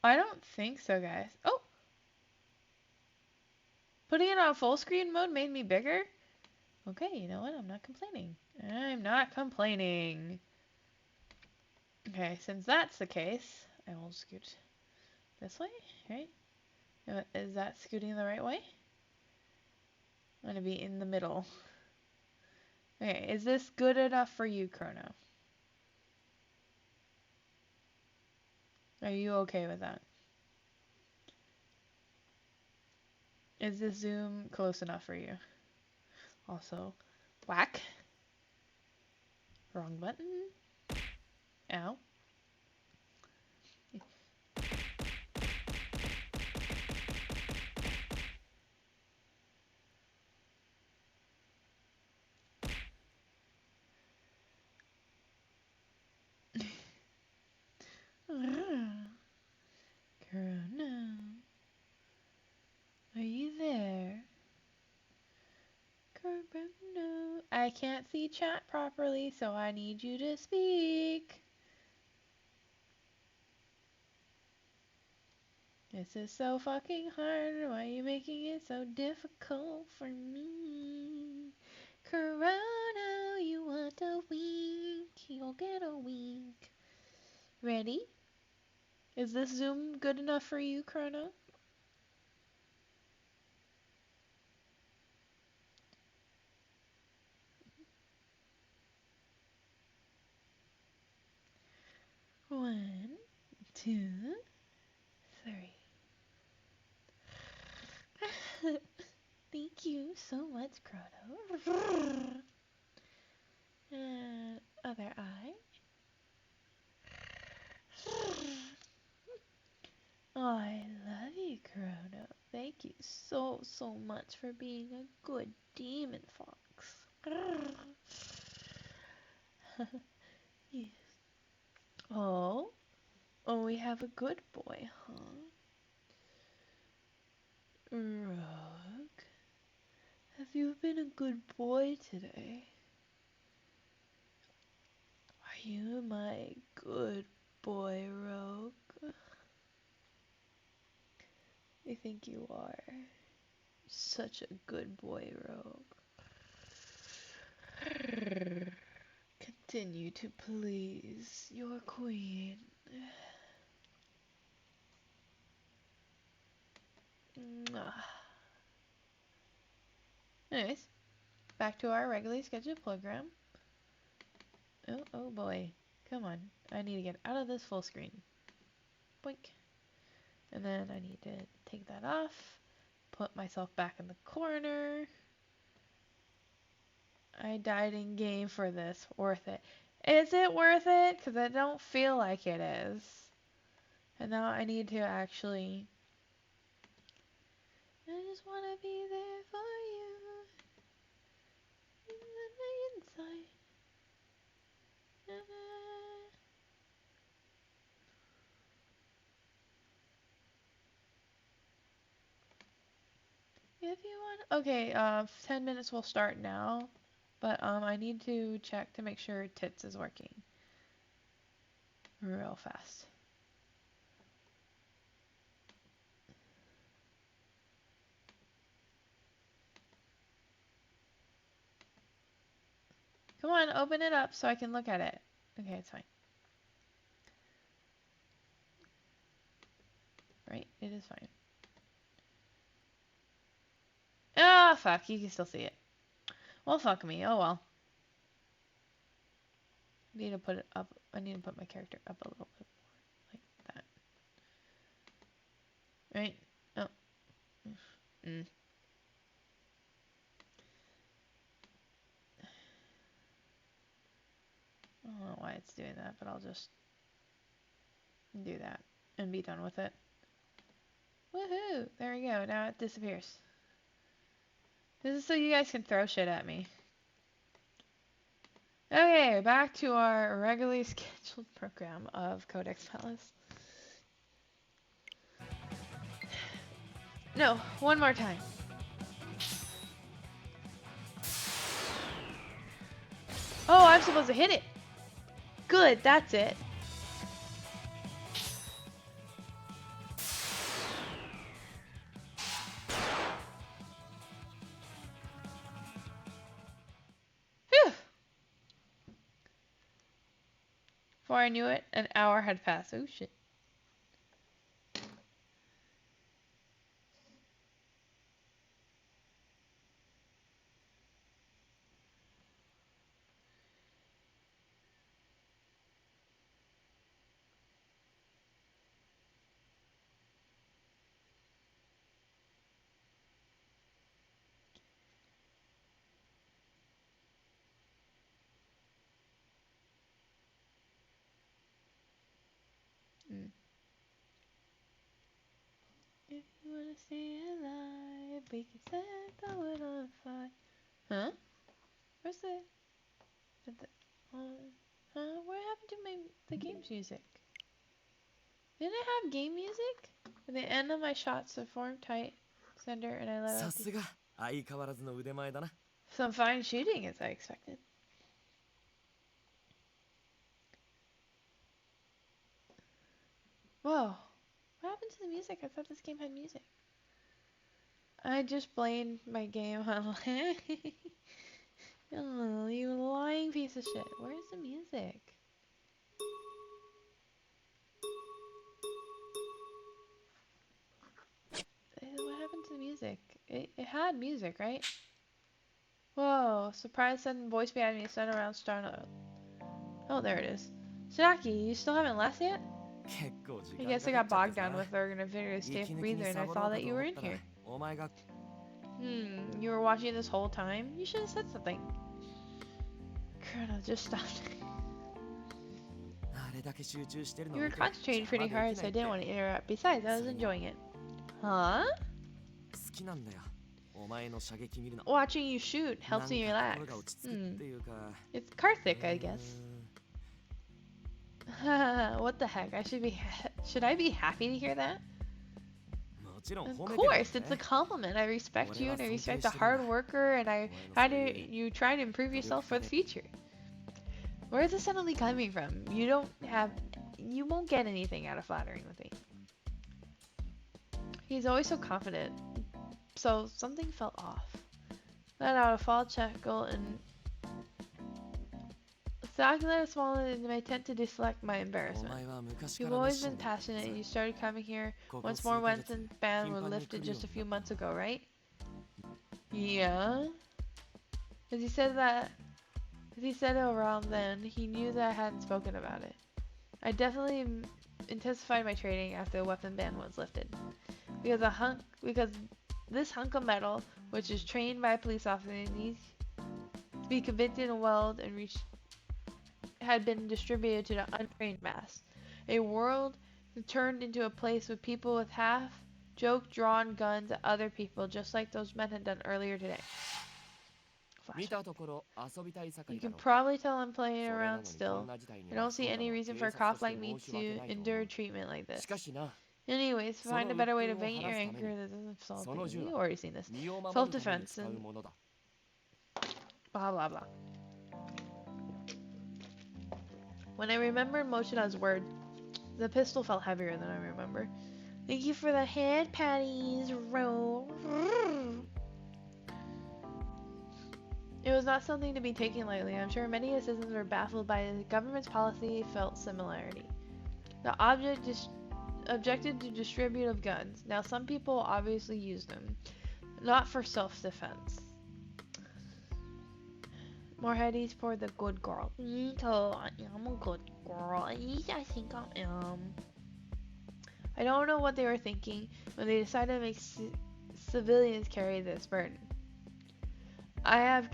I don't think so, guys. Oh! Putting it on full screen mode made me bigger? Okay, you know what? I'm not complaining. I'm not complaining. Okay, since that's the case, I will scoot this way, right? Is that scooting the right way? I'm gonna be in the middle. Okay, is this good enough for you, Chrono? Are you okay with that? Is this zoom close enough for you? Also, whack. Wrong button. Ow. Chrono. Are you there? Chrono. I can't see chat properly, so I need you to speak. This is so fucking hard. Why are you making it so difficult for me? Corona, you want a wink? You'll get a wink. Ready? Is this zoom good enough for you, Chrono? One, two, three. Thank you so much, Chrono. And other eye. Oh, I love you, Chrono. Thank you so, so much for being a good demon fox. Yes. Oh, oh, we have a good boy, huh? Rogue, have you been a good boy today? Are you my good boy, Rogue? I think you are. Such a good boy, Rogue. Continue to please your queen. Mwah. Anyways, back to our regularly scheduled program. Oh, oh boy. Come on. I need to get out of this full screen. Boink. And then I need to take that off. Put myself back in the corner. I died in game for this. Worth it. Is it worth it? Because I don't feel like it is. And now I need to actually... I just want to be there for you. On the inside. If you want, okay, 10 minutes will start now, but I need to check to make sure tits is working real fast. Come on, open it up so I can look at it. Okay, it's fine. Right, it is fine. Ah, fuck, you can still see it. Well, fuck me, oh well. Need to put it up, I need to put my character up a little bit more, like that. Right? Oh. Mm. I don't know why it's doing that, but I'll just do that and be done with it. Woohoo! There we go, now it disappears. This is so you guys can throw shit at me. Okay, back to our regularly scheduled program of Codex Malice. No, one more time. Oh, I'm supposed to hit it. Good, that's it. Phew. Before I knew it, an hour had passed. Oh shit. Mm. If you wanna stay alive, we can set the world on fire. Huh? Where's the what happened to the game's music? Didn't it have game music? At the end of my shots to form tight center and I let さ out すが相変わらずの腕前だな。 some fine shooting as I expected. Whoa. What happened to the music? I thought this game had music. I just blamed my game on oh, you lying piece of shit. Where's the music? What happened to the music? It had music, right? Whoa, surprise sudden voice behind me sent around Starno. Oh, there it is. Shinaki, you still haven't left yet? 結構時 I 間 guess か I か got っちゃって bogged down さ。 with organizing a 息 stiff 抜き breather に and サ I ボろ saw うか that と you 思 were っ in たら here. お前が You were watching this whole time? You should have said something. Colonel, just stop. あれだけ集中してるの You were 見て concentrating 邪魔 pretty でき hard, な so い I って didn't want to interrupt. Besides, I was enjoying it. Huh? 好きなんだよお前の射撃見るの Watching you shoot な helps ん me か relax. 心が落ち着くっていうか It's Karthik, I guess. What the heck? Should I be happy to hear that? もちろん Of 褒めてる course, it's a compliment. I respect you and I respect the 俺は尊敬してるんだ。 hard worker and you try to improve yourself for the future. Where is this suddenly coming from? You won't get anything out of flattering with me. He's always so confident. So something felt off. Let out a fall chuckle and Saki let a small in my attempt to deflect my お embarrassment. 前は昔か You've ら always 熱心 been だった passionate and you started coming here ここ once 数 more ヶ once 月 the ban 頻 were 繁に lifted 来るよ just a うに few なった months ago, right? Yeah. Because he said it around then, he knew that I hadn't spoken about it. I definitely intensified my training after the weapon ban was lifted. Because this hunk of metal, which is trained by a police officer, needs to be convicted and welded and had been distributed to the untrained mass. A world turned into a place with people with joke-drawn guns at other people, just like those men had done earlier today. 見たところ遊びたい盛 You りだ can ろ probably tell I'm playing それなの around にこ still. んな事態に I don't 巻き see 込んだ any のは reason 警 for a 察と cop して like me 申し訳 to ないと思 endure う treatment like this. しかしな Anyways, その find a 鬱 better way to 憤を vent 晴ら your すため anger に that doesn't solve その things. 銃 We've は already seen this. 身を守るために Self-defense 使う and ものだ。 blah blah blah. When I remembered Mochina's words, the pistol felt heavier than I remember. Thank you for the hand patties, Ro. It was not something to be taken lightly. I'm sure many citizens were baffled by the government's policy, felt similarity. The objected to distributive guns. Now, some people obviously use them, not for self-defense. More headies for the good girl. I am a good girl. I think I am. I don't know what they were thinking when they decided to make civilians carry this burden. I have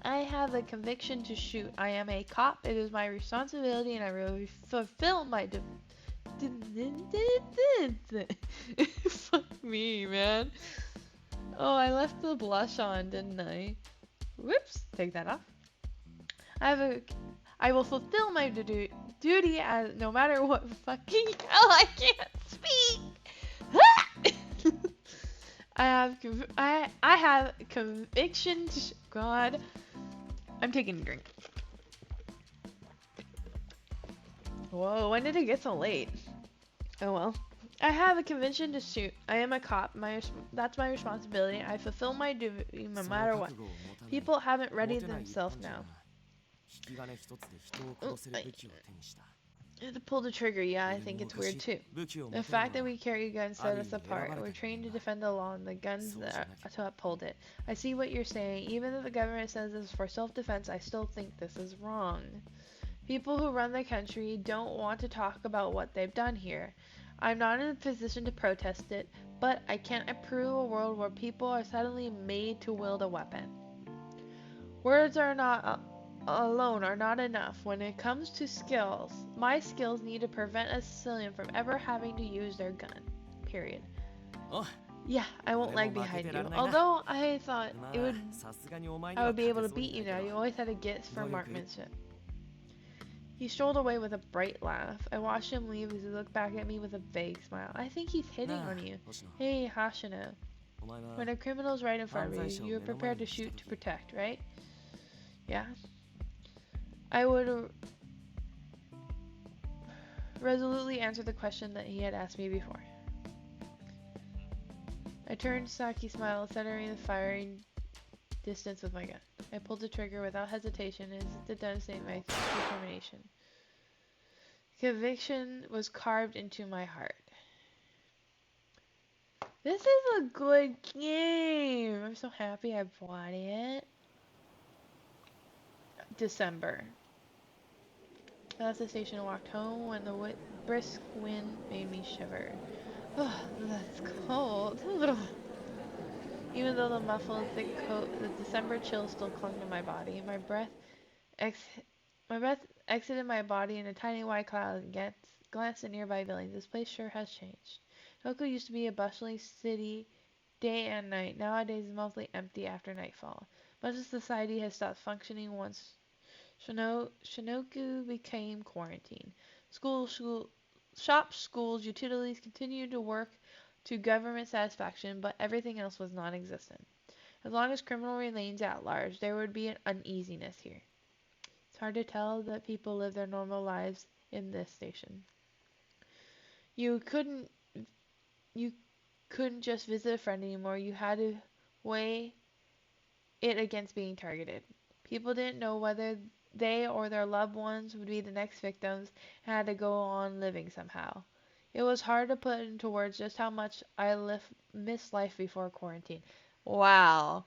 I have the conviction to shoot. I am a cop. It is my responsibility, and I will fulfill my. Fuck me, man. Oh, I left the blush on, didn't I? Whoops. Take that off. I will fulfill my duty as no matter what fucking hell I can't speak. I have conviction. God, I'm taking a drink. Whoa, when did it get so late? Oh well. I have a conviction to shoot. I am a cop. That's my responsibility. I fulfill my duty no matter what. People haven't readied themselves now. 引き金一つで人を殺せる武器を手にした。 To pull the trigger, yeah, I think it's weird too. The fact that we carry guns set us apart. We're trained to defend the law and the guns that to uphold it. I see what you're saying. Even if the government says this is for self-defense, I still think this is wrong. People who run the country don't want to talk about what they've done here. I'm not in a position to protest it, but I can't approve a world where people are suddenly made to wield a weapon. Words are not alone are not enough. When it comes to skills, my skills need to prevent a civilian from ever having to use their gun. Period. Oh. Yeah, I won't lag behind you. Although I thought I would be able to beat you now. You always had a gift for marksmanship. He strolled away with a bright laugh. I watched him leave as he looked back at me with a vague smile. I think he's hitting on you. Hey, Hashino. When a criminal's right in front of you, you're prepared to shoot to protect, right? Yeah. I would resolutely answer the question that he had asked me before. I turned Saki smiled, centering the firing distance with my gun. I pulled the trigger without hesitation and to demonstrate my determination. Conviction was carved into my heart. This is a good game. I'm so happy I bought it. December. I left the station and walked home when the brisk wind made me shiver. Oh, that's cold. Even though the muffled, thick coat, the December chill still clung to my body. My breath exited my body in a tiny white cloud and glanced at nearby buildings. This place sure has changed. Tokyo used to be a bustling city day and night. Nowadays it's mostly empty after nightfall. Much of society has stopped functioning once Shinoku became quarantine. Shops, schools, utilities continued to work to government satisfaction, but everything else was non-existent. As long as criminal remains at large, there would be an uneasiness here. It's hard to tell that people live their normal lives in this station. You couldn't just visit a friend anymore. You had to weigh it against being targeted. People didn't know whether they or their loved ones would be the next victims and had to go on living somehow. It was hard to put into words just how much I missed life before quarantine. Wow.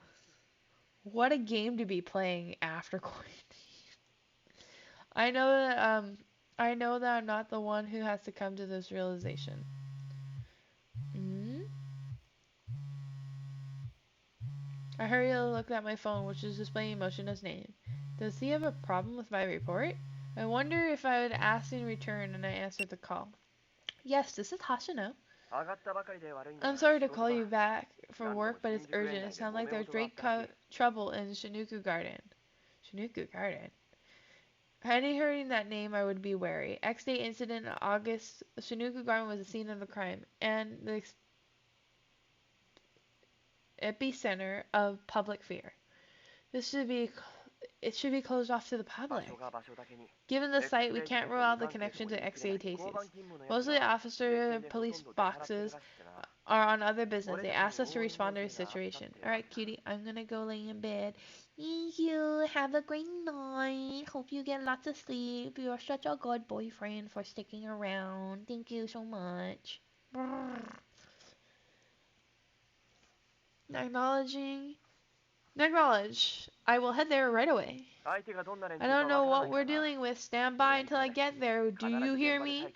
What a game to be playing after quarantine. I know that I'm not the one who has to come to this realization. I hurriedly looked at my phone, which was displaying Moshina's name. Does he have a problem with my report? I wonder if I would ask in return, and I answered the call. Yes, this is Hashino. I'm sorry to call you back for work, but it's urgent. It sounds like there's great trouble in Shinuku Garden. Shinuku Garden? Any hearing that name, I would be wary. X-Day incident in August. Shinuku Garden was the scene of the crime and the epicenter of public fear. It should be closed off to the public. Given the site, we can't rule out the connection to XA cases. Mostly officer police boxes are on other business. They asked us to respond to the situation. Alright, cutie, I'm gonna go lay in bed. Thank you. Have a great night. Hope you get lots of sleep. You're such a good boyfriend for sticking around. Thank you so much. Acknowledging. Acknowledge. I will head there right away. I don't know what we're dealing with. Stand by until I get there. Do you hear me?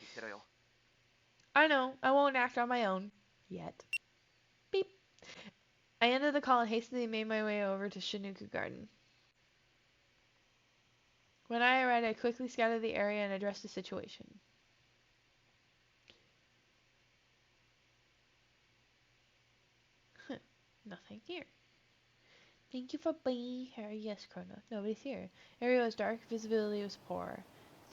I know. I won't act on my own. Yet. Beep. I ended the call and hastily made my way over to Shinuku Garden. When I arrived, I quickly scouted the area and addressed the situation. Nothing here. Thank you for being here. Yes, Chrono. Nobody's here. Area was dark. Visibility was poor.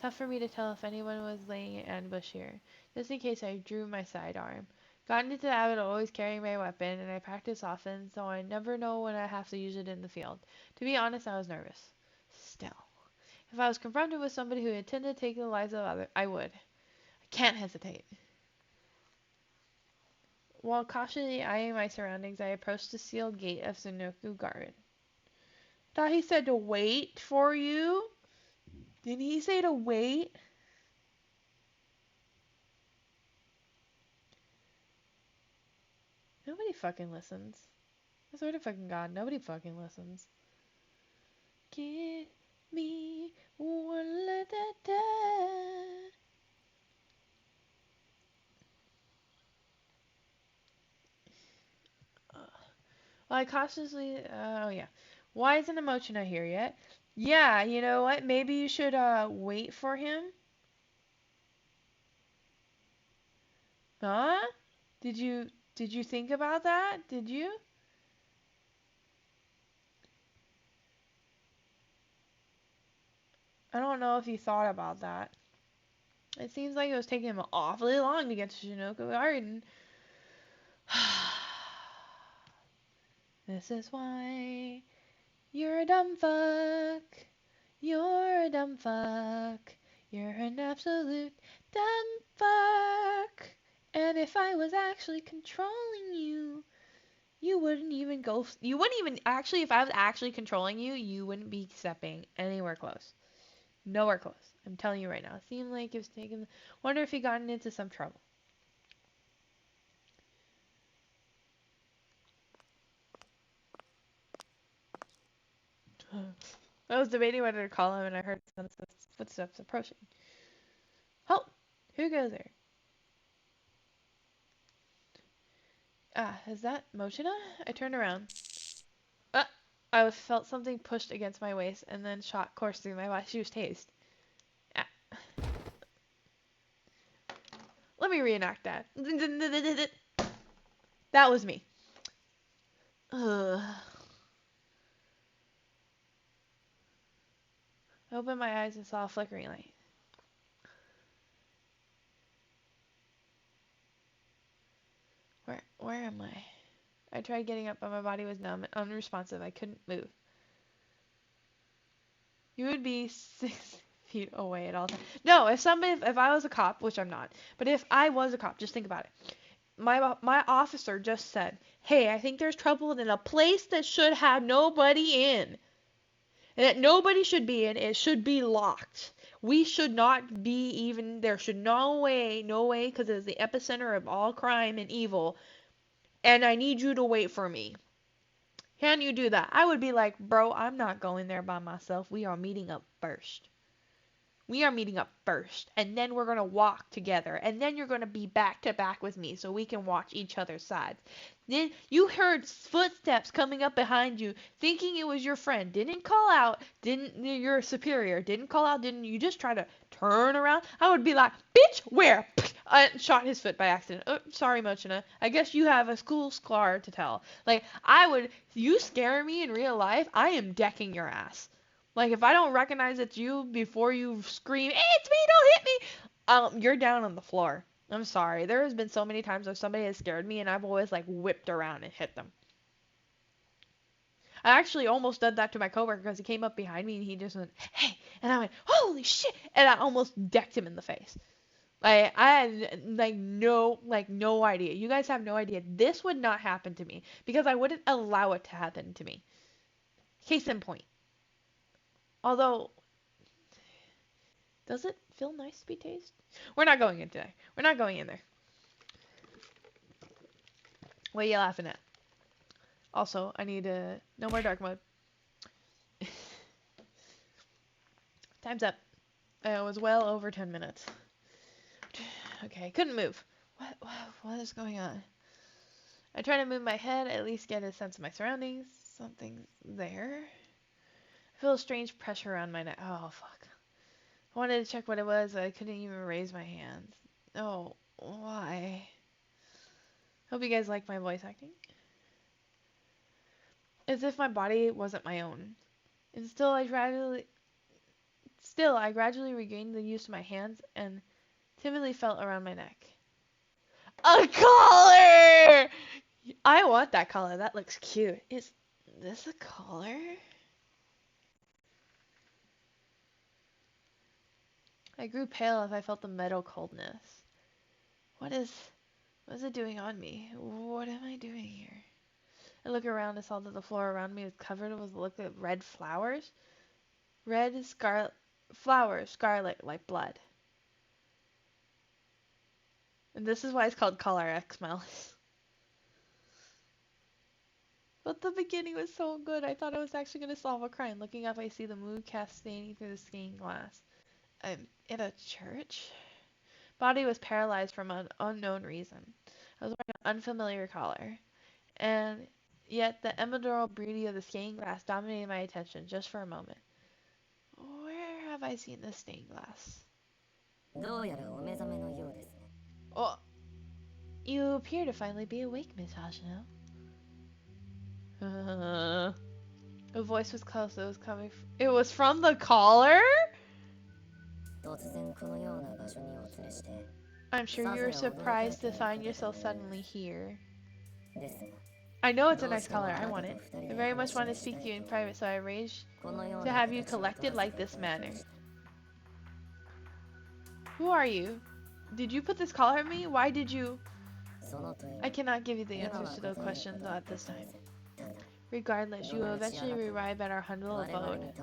Tough for me to tell if anyone was laying an ambush here. Just in case, I drew my sidearm. Got into the habit of always carrying my weapon, and I practice often, so I never know when I have to use it in the field. To be honest, I was nervous. Still, if I was confronted with somebody who intended to take the lives of others, I would. I can't hesitate. While cautiously eyeing my surroundings, I approached the sealed gate of Sunoku Garden. Thought he said to wait for you? Didn't he say to wait? Nobody fucking listens. I swear to fucking God, nobody fucking listens. Give me one let that die. Well, I cautiously, oh yeah. Why isn't Emochina here yet? Yeah, you know what? Maybe you should wait for him. Huh? Did you think about that? Did you? I don't know if you thought about that. It seems like it was taking him awfully long to get to Shinoku Garden. This is why you're a dumb fuck. You're a dumb fuck. You're an absolute dumb fuck. And if I was actually controlling you, you wouldn't even go. You wouldn't even actually. If I was actually controlling you, you wouldn't be stepping anywhere close. Nowhere close. I'm telling you right now. It seemed like it was taking. Wonder if he gotten into some trouble. I was debating whether to call him, and I heard some footsteps approaching. Halt! Who goes there? Ah, is that Mochina? I turned around. I felt something pushed against my waist, and then shot course through my body. She was tased. Ah. Let me reenact that. That was me. Ugh. I opened my eyes and saw a flickering light. Where am I? I tried getting up, but my body was numb and unresponsive. I couldn't move. You would be 6 feet away at all times. No, if I was a cop, which I'm not, but if I was a cop, just think about it. My officer just said, "Hey, I think there's trouble in a place that should have nobody in, and that nobody should be in. It should be locked. We should not be even. There should no way, because it's the epicenter of all crime and evil. And I need you to wait for me. Can you do that?" I would be like, "Bro, I'm not going there by myself. We are meeting up first. We are meeting up first, and then we're going to walk together, and then you're going to be back to back with me so we can watch each other's sides." Then you heard footsteps coming up behind you, thinking it was your friend. Didn't call out, didn't your superior, didn't call out, didn't you just try to turn around? I would be like, "Bitch, where?" I shot his foot by accident. Oh, sorry, Mochina. I guess you have a school scar to tell. Like, you scare me in real life, I am decking your ass. Like, if I don't recognize it's you before you scream, hey, it's me, don't hit me, you're down on the floor. I'm sorry. There has been so many times where somebody has scared me and I've always, like, whipped around and hit them. I actually almost did that to my coworker because he came up behind me and he just went, hey, and I went, holy shit, and I almost decked him in the face. Like, I had, no idea. You guys have no idea. This would not happen to me because I wouldn't allow it to happen to me. Case in point. Although, does it feel nice to be tased? We're not going in today. We're not going in there. What are you laughing at? Also, I need no more dark mode. Time's up. It was well over 10 minutes. Okay, couldn't move. What is going on? I try to move my head, at least get a sense of my surroundings. Something's there. I feel a strange pressure around my neck. Oh, fuck. I wanted to check what it was, but I couldn't even raise my hands. Oh, why? Hope you guys like my voice acting. As if my body wasn't my own. And still, I gradually regained the use of my hands and timidly felt around my neck. A collar! I want that collar. That looks cute. Is this a collar? I grew pale as I felt the metal coldness. What is it doing on me? What am I doing here? I look around and saw that the floor around me was covered with liquid red flowers. Red scarlet flowers, scarlet like blood. And this is why it's called Color X Malice. But the beginning was so good. I thought I was actually going to solve a crime. Looking up, I see the moon cast staining through the stained glass. I'm in a church? Body was paralyzed from an unknown reason. I was wearing an unfamiliar collar. And yet the emerald beauty of the stained glass dominated my attention just for a moment. Where have I seen this stained glass? Oh, you appear to finally be awake, Miss Hoshino. The voice was close. It was from the collar? I'm sure you're surprised to find yourself suddenly here. I know it's a nice collar. I want it. I very much want to speak to you in private, so I arranged to have you collected like this manner. Who are you? Did you put this collar on me? Why did you? I cannot give you the answers to those questions at this time. Regardless, you will eventually arrive at our humble abode.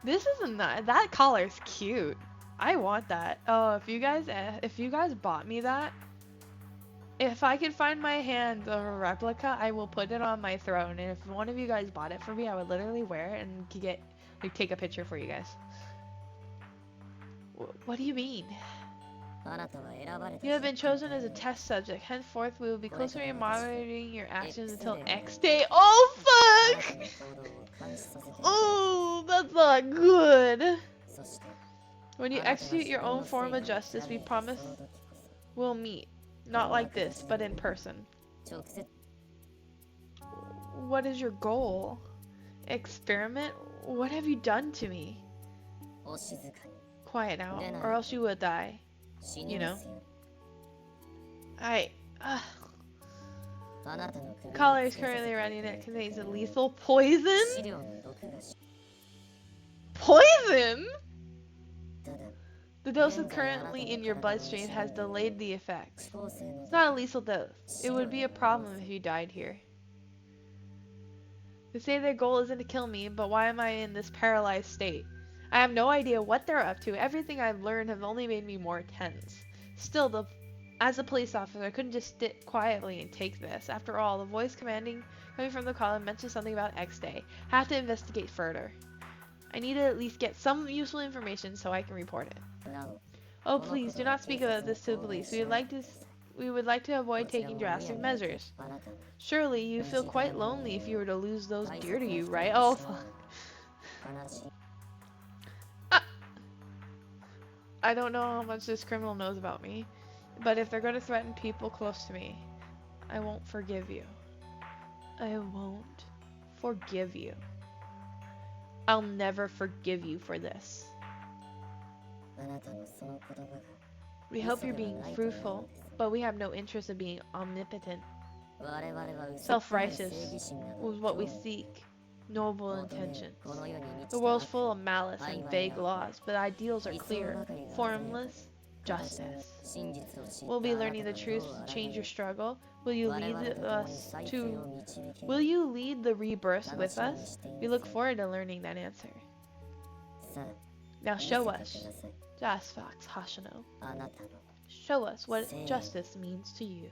This is that collar's cute. I want that. Oh, if you guys bought me that, if I could find my hand of a replica, I will put it on my throne. And if one of you guys bought it for me, I would literally wear it and take a picture for you guys. What do you mean? You have been chosen as a test subject. Henceforth, we will be closely monitoring your actions until X day. Oh, fuck! Oh, that's not good. When you execute your own form of justice, we promise we'll meet. Not like this, but in person. What is your goal? Experiment? What have you done to me? Quiet now, or else you will die. You know. Collar is currently around your neck. Contains a lethal poison? Poison? The dose is currently in your bloodstream has delayed the effects. It's not a lethal dose. It would be a problem if you died here. They say their goal isn't to kill me, but why am I in this paralyzed state? I have no idea what they're up to. Everything I've learned has only made me more tense. Still, as a police officer, I couldn't just sit quietly and take this. After all, the voice coming from the caller mentioned something about X Day. I have to investigate further. I need to at least get some useful information so I can report it. Oh, please, do not speak about this to the police. We would like to avoid taking drastic measures. Surely, you feel quite lonely if you were to lose those dear to you, right? Oh, fuck. I don't know how much this criminal knows about me, but if they're going to threaten people close to me, I won't forgive you. I won't forgive you. I'll never forgive you for this. あなたのその言葉が We hope you're being fruitful, but we have no interest in being omnipotent. 我々は嘘っぱなる Self-righteous 正義心など was what we seek. Noble 求める intentions. この世に満ち The た world's 悪 full of malice and vague laws, but ideals are 理想 clear, ばかりが溢れる formless 形 justice. 真実を知った We'll be あなた learning が the どう truth to 抗 change え your struggle. Will you 我 lead 々と共に us 再生 to を導き Will you lead the rebirth 楽 with しみ us? にしてい We ま look す forward to learning that answer. さあ Now 見せ show て us. ください Just Fox Hashino. あなたの Show us what Say. justice means to you.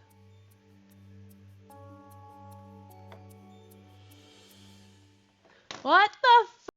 What the f-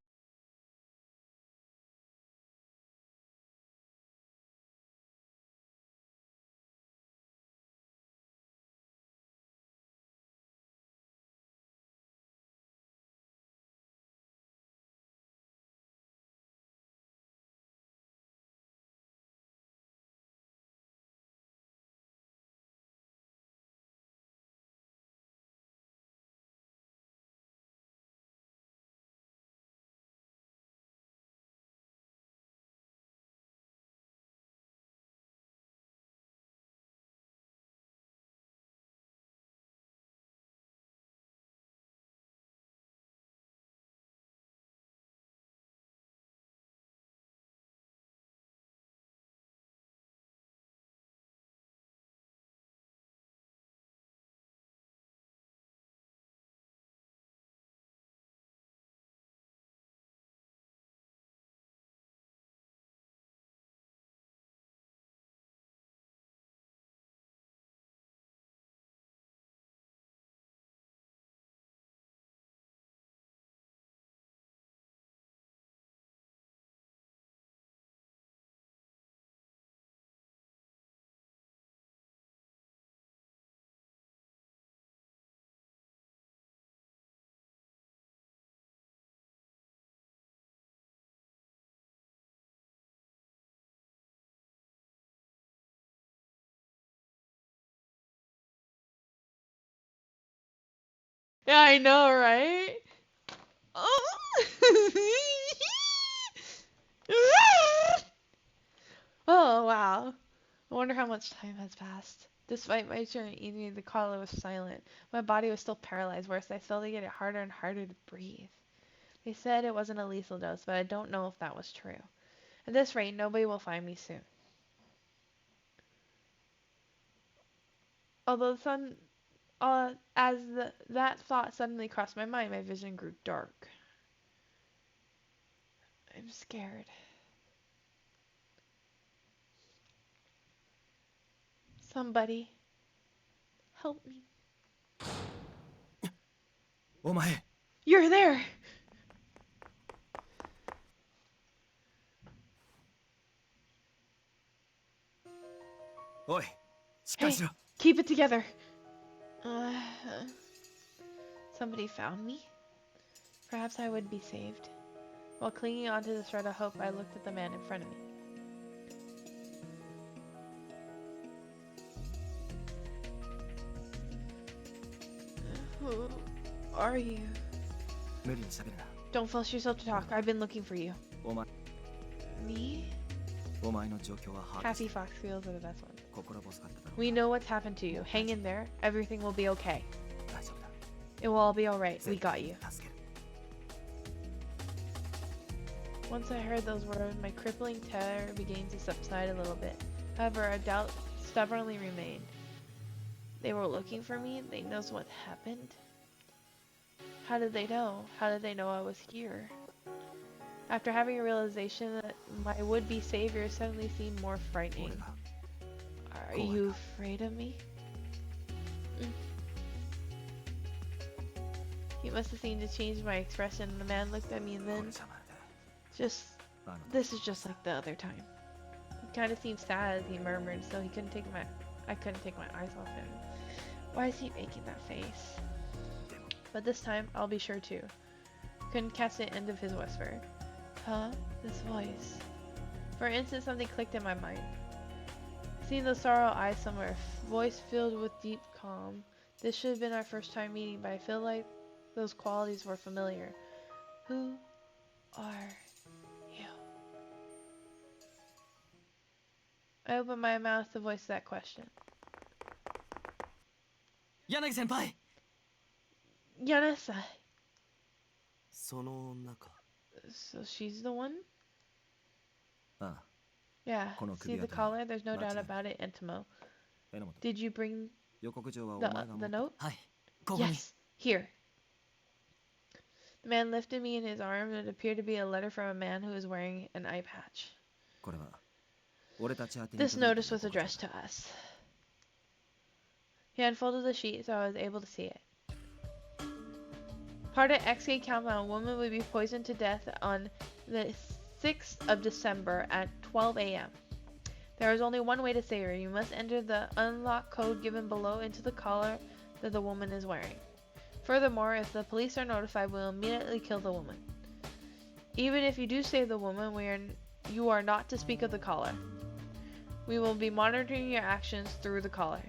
Yeah, I know, right? Oh, wow. I wonder how much time has passed. Despite my journey eating, the caller was silent. My body was still paralyzed. Worse, I slowly get it harder and harder to breathe. They said it wasn't a lethal dose, but I don't know if that was true. At this rate, nobody will find me soon. Although that thought suddenly crossed my mind, my vision grew dark. I'm scared. Somebody, help me. お前 You're there! おいしっかり Hey, しろ keep it together. Somebody found me? Perhaps I would be saved. While clinging onto the thread of hope, I looked at the man in front of me. Who are you? 無理に喋るな Don't force yourself to talk. I've been looking for you. お前 Me? お前の状況は把握し Happy て Fox feels are the best ones. 心細かっただろう We know what's happened to you. Hang in there. Everything will be okay. 大丈夫だ It will all be alright. 絶 We 対 got に you. 助ける Once I heard those words, my crippling terror began to subside a little bit. However, a doubt stubbornly remained. They were looking for me? They know what happened? How did they know? How did they know I was here? After having a realization that my would-be savior suddenly seemed more 俺 frightening. が Are you afraid of me? He must have seemed to change my expression. The man looked at me and これ then じゃまる just であの this is just like the other time. He kind of seemed sad as he murmured, so I couldn't take my eyes off him. Why is he making that face? でも But this time, I'll be sure to. Couldn't catch the end of his whisper. Huh? This voice. For an instant, something clicked in my mind. Seeing those sorrow eyes somewhere, voice filled with deep calm. This should have been our first time meeting, but I feel like those qualities were familiar. Who are you? I opened my mouth to voice that question. 柳先輩 Yanasa. その女か。 So she's the one? ああ、 Yeah. この See 首 the 跡に collar? There's no 間違い doubt ない。 about it, Entimo. 榎本、 Did you bring 予告状はお the 前が持 the ってた。 note? はいここに Yes. Here. The man lifted me in his arms. It appeared to be a letter from a man who was wearing an eye patch. これは俺たち宛てに This 届いた notice 予 was 告状 addressed だ。 to us. He unfolded the sheet so I was able to see it. Part of XK compound, a woman would be poisoned to death on the 6th of December at 12 a.m. There is only one way to save her. You must enter the unlock code given below into the collar that the woman is wearing. Furthermore, if the police are notified, we will immediately kill the woman. Even if you do save the woman, you are not to speak of the collar. We will be monitoring your actions through the collar.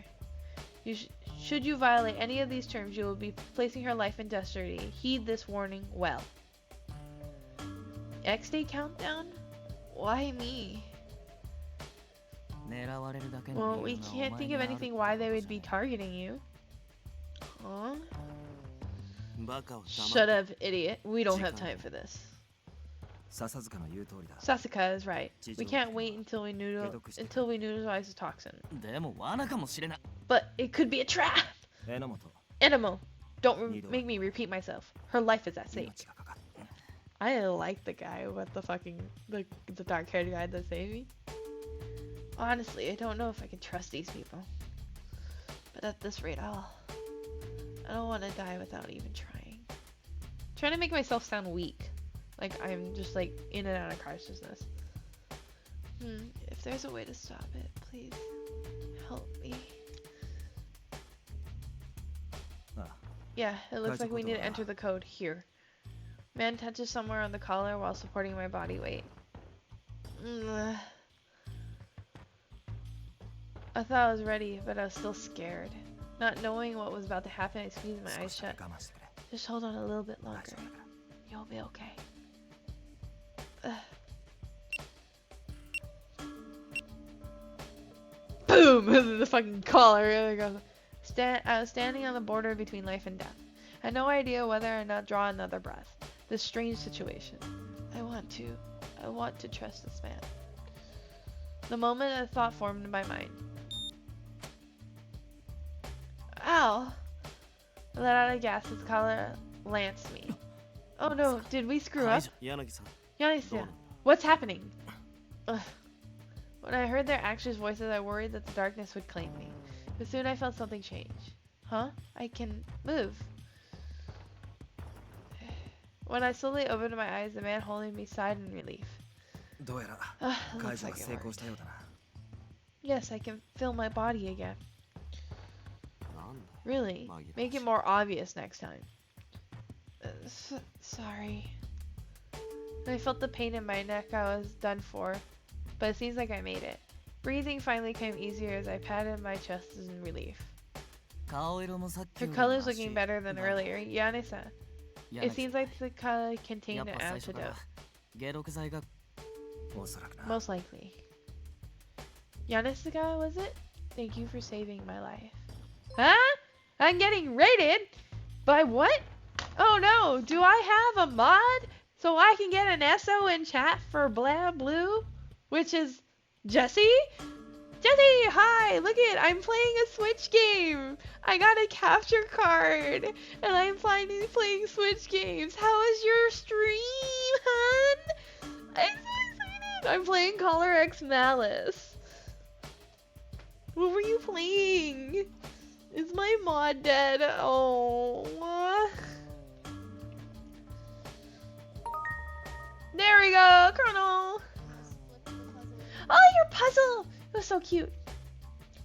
Should you violate any of these terms, you will be placing her life in jeopardy. Heed this warning well. X-Day countdown? Why me? 狙われるだけ Well, の we 理由が can't お前 think に of あるって anything こ why と they じゃ would be ない targeting you. Huh? バカを黙 Shut って up, idiot. We don't have time for this. 笹塚の言う通りだ。 Sasuke is right. We can't wait until we neutralize the toxin. でも罠かもしれない But it could be a trap! 榎本、 Enemo, don't make me repeat myself. Her life is at stake. 命がかかる。 I like the guy with the fucking the dark haired guy that saved me. Honestly, I don't know if I can trust these people. But at this rate, I don't want to die without even trying. Trying to make myself sound weak, like I'm just like in and out of consciousness. If there's a way to stop it, please help me. Yeah, it looks like we need to enter the code here. Man touches somewhere on the collar while supporting my body weight. I thought I was ready, but I was still scared. Not knowing what was about to happen, I squeezed my eyes 少しだ shut. け我慢してくれ。 Just hold on a little bit 大 longer. 丈夫だから。 You'll be okay. Boom! The fucking collar. There we go. I was standing on the border between life and death. I had no idea whether or not draw another breath. This strange situation. I want to trust this man. The moment a thought formed in my mind. Ow! I let out a gasp as the collar lanced me. Oh no, did we screw up? 柳さん、 Yanisa, what's happening? Ugh. When I heard their anxious voices, I worried that the darkness would claim me. But soon I felt something change. Huh? I can move. When I slowly opened my eyes, the man holding me sighed in relief. どうやら It 解 looks 除が like it 成功 worked. したようだな。 Yes, I can feel my body again. なんだ。 Really? Make it more obvious next time. Sorry. When I felt the pain in my neck, I was done for. But it seems like I made it. Breathing finally came easier as I patted my chest in relief. 顔色もさっき Her より color's マシ looking better than earlier. Yanisa, 柳 it seems like the color や contained っ an ぱ最初から antidote. 解毒剤がおそらくな。 Most likely. Yanisuka, was it? Thank you for saving my life. Huh? I'm getting raided? By what? Oh no, do I have a mod? So I can get an SO in chat for Blah Blue? Which is Jesse? Jesse, hi! Look it, I'm playing a Switch game! I got a capture card! And I'm playing Switch games! How is your stream, hun? I'm so excited! I'm playing Caller X Malice. What were you playing? Is my mod dead? Oh. There we go, Colonel. Oh, your puzzle! It was so cute.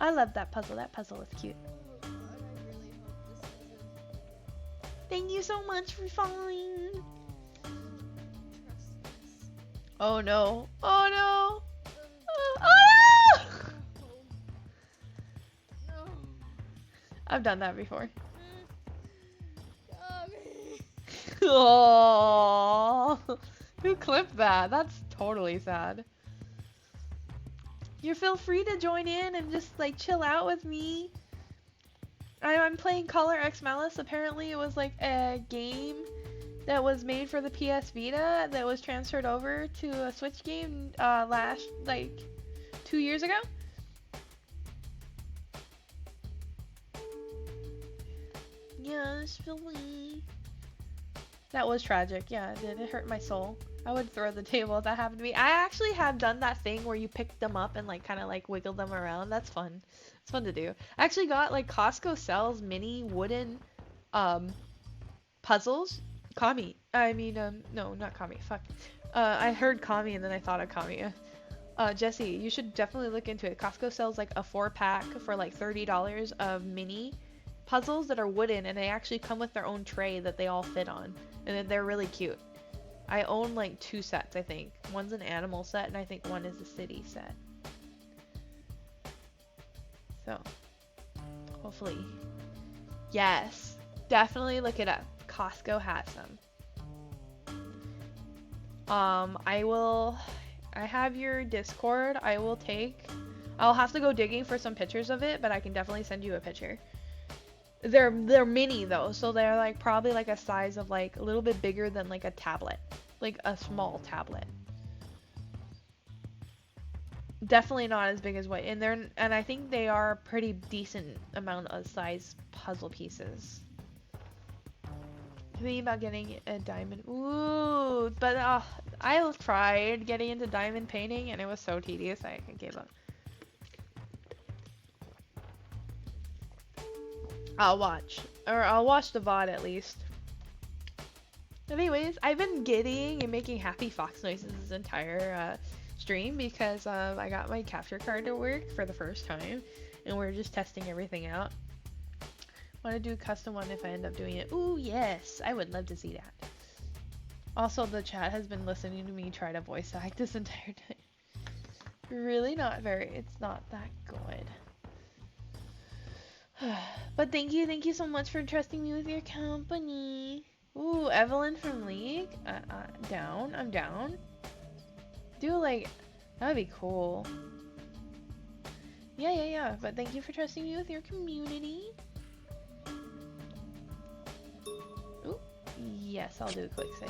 I love that puzzle. That puzzle was cute. Thank you so much for following. Oh no. Oh no. Oh no! I've done that before. Oh, Who clipped that? That's totally sad. You feel free to join in and just like chill out with me. I'm playing Color X Malice. Apparently it was like a game that was made for the PS Vita that was transferred over to a Switch game last like 2 years ago. Yes, Philly. That was tragic. Yeah, it did. It hurt my soul. I would throw the table if that happened to me. I actually have done that thing where you pick them up and like kind of like wiggle them around. That's fun. It's fun to do. I actually got like Costco sells mini wooden puzzles. Kami. I mean no, not Kami. Fuck. I heard Kami and then I thought of Kami. Jesse, you should definitely look into it. Costco sells like a 4-pack for like $30 of mini puzzles that are wooden, and they actually come with their own tray that they all fit on, and they're really cute. I own like 2 sets, I think. One's an animal set, and I think one is a city set. So, hopefully. Yes, definitely look it up. Costco has some. I have your Discord. I'll have to go digging for some pictures of it, but I can definitely send you a picture. They're mini though, so they're like probably like a size of like a little bit bigger than like a tablet, like a small tablet. Definitely not as big as what, and I think they are a pretty decent amount of size puzzle pieces. Thinking about getting a diamond. Ooh, but I tried getting into diamond painting and it was so tedious I gave up. I'll watch the VOD at least. Anyways, I've been getting and making happy fox noises this entire stream because I got my capture card to work for the first time and we're just testing everything out. Want to do a custom one if I end up doing it. Ooh, yes, I would love to see that. Also, the chat has been listening to me try to voice act this entire time. Really not very, it's not that good. But thank you so much for trusting me with your company. Ooh, Evelyn from League. I'm down. Do like, that would be cool. Yeah, but thank you for trusting me with your community. Ooh, yes, I'll do a quick save.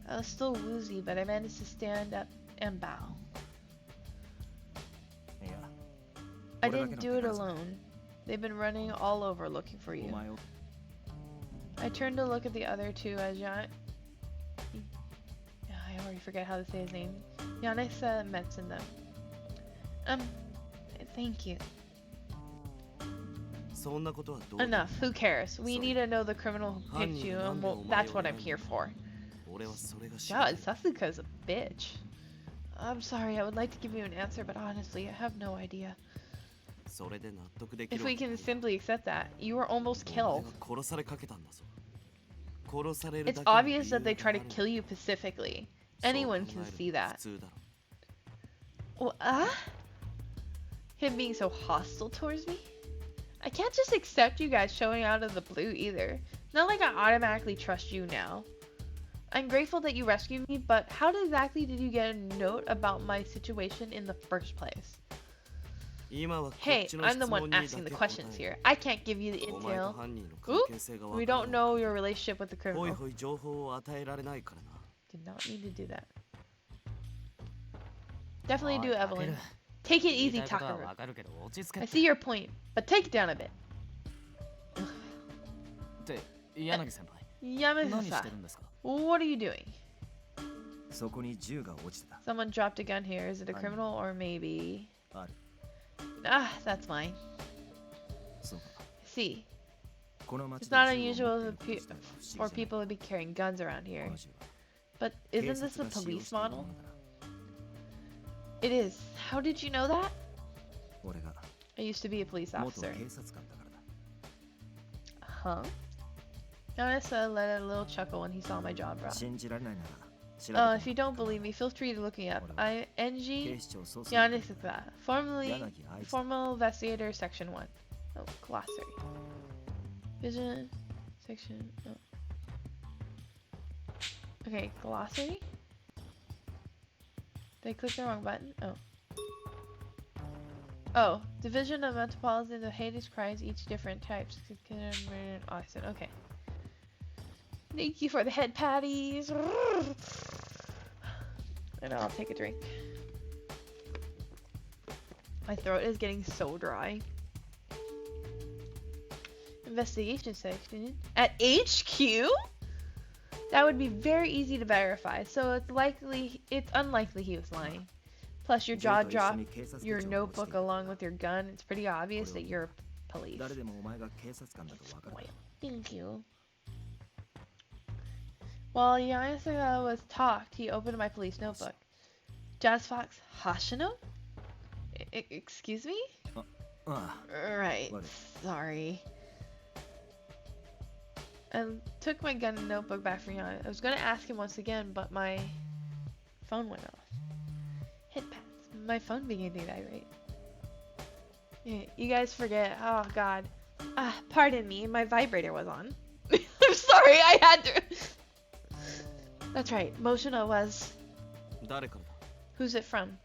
I was still woozy, but I managed to stand up and bow. I didn't do it alone. They've been running all over looking for you. I turned to look at the other two as I already forget how to say his name. Giannis mentioned them. Thank you. Enough, who cares? We need to know the criminal who picked you, and that's what I'm here for. God, Sasuke's a bitch. I'm sorry, I would like to give you an answer, but honestly, I have no idea. If we can simply accept that, you were almost killed. It's obvious that they try to kill you specifically. Anyone can see that. Him being so hostile towards me? I can't just accept you guys showing out of the blue either. Not like I automatically trust you now. I'm grateful that you rescued me, but how exactly did you get a note about my situation in the first place? Hey, I'm the one asking the questions here. I can't give you the intel. Ooh, we don't know your relationship with the criminal. Did not need to do that. Definitely do, Evelyn. Take it easy, Takaru. I see your point, but take it down a bit. Yamaza-san, what are you doing? Someone dropped a gun here. Is it a criminal or maybe... that's mine. See, it's not unusual for people to be carrying guns around here. But isn't this a police model? It is. How did you know that? I used to be a police officer. Huh? Giannis let a little chuckle when he saw my job, bro. If you don't believe me, feel free to look me up. I'm NG Yanisuka, formal investigator, section 1. Oh, glossary. Vision, section. Oh. Okay, glossary. Did I click the wrong button? Oh. Oh, division of metropolitan of Hades crimes, each different types. Austin. Okay. Thank you for the head patties. And I'll take a drink. My throat is getting so dry. Investigation section at HQ? That would be very easy to verify. So it's unlikely he was lying. Plus your jaw drop, your notebook along with your gun. It's pretty obvious that you're police. Thank you. While Yanisuga was talked, he opened my police notebook. Jazz Fox Hashino? Excuse me? Right. Sorry. I took my gun and notebook back from Yana. I was gonna ask him once again, but my phone went off. Hit pads. My phone began to irate. Yeah, you guys forget. Oh god. Pardon me. My vibrator was on. I'm sorry. I had to. That's right. Moshino was. Who's it from?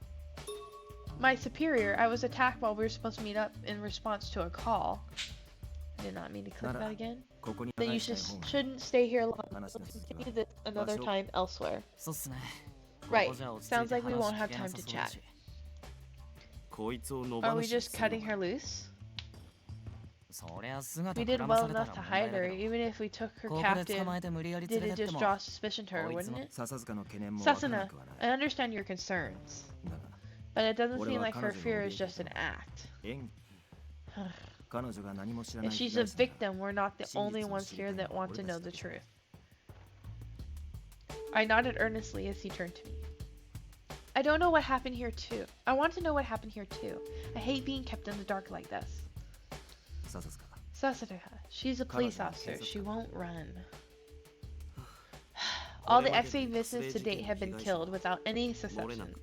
My superior. I was attacked while we were supposed to meet up in response to a call. I did not mean to click that again. Then you shouldn't stay here long. Let's continue this another time elsewhere. Right. Sounds like we won't have time to chat. Are we just cutting her loose? We did well enough to hide her, even if we took her captive. Did it just draw suspicion to her, wouldn't it? Sasuna, I understand your concerns. But it doesn't seem like her fear is just an act. If she's a victim, we're not the only ones here that want to know the truth. I nodded earnestly as he turned to me. I don't know what happened here too. I want to know what happened here too. I hate being kept in the dark like this. Sasasuka, she's a police officer. She won't run. All the XP victims to date have been killed without any suspicion.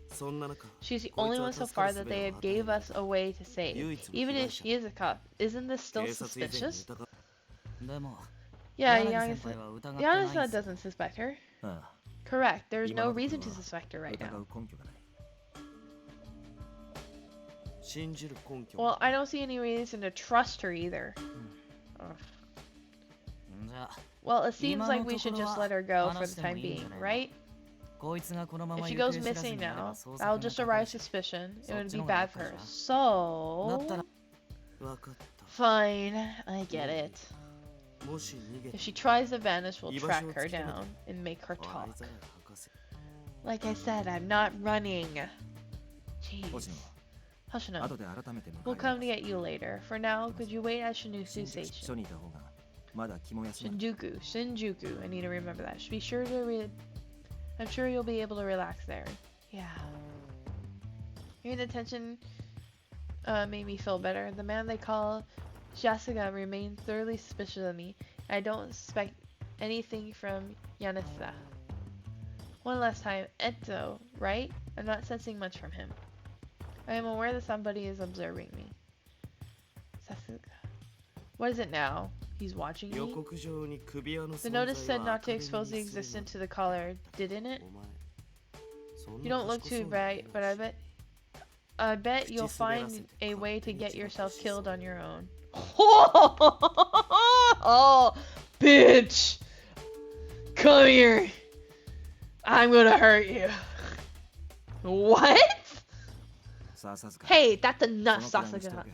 She's the only one so far that they have gave us a way to save. Even if she is a cop, isn't this still suspicious? Yeah, Yanasa doesn't suspect her. Correct, there is no reason to suspect her right now. Well, I don't see any reason to trust her either. Well, it seems like we should just let her go for the time being, right? If she goes missing now, that'll just arouse suspicion. It would be bad for her. So... Fine, I get it. If she tries to vanish, we'll track her down and make her talk. Like I said, I'm not running. Jeez. Hoshino, we'll come to get you later. For now, could you wait at Shinjuku Station? Shinjuku. I need to remember that. Be sure to I'm sure you'll be able to relax there. Yeah. Hearing the tension made me feel better. The man they call Jessica remained thoroughly suspicious of me. I don't suspect anything from Yanisa. One last time, Eto, right? I'm not sensing much from him. I am aware that somebody is observing me. Sasuke. What is it now? He's watching me? The notice said not to expose the existence to the caller, didn't it? You don't look too bright, but I bet you'll find a way to get yourself killed on your own. Oh, bitch! Come here! I'm gonna hurt you. What? Hey, that's enough, Sasuke.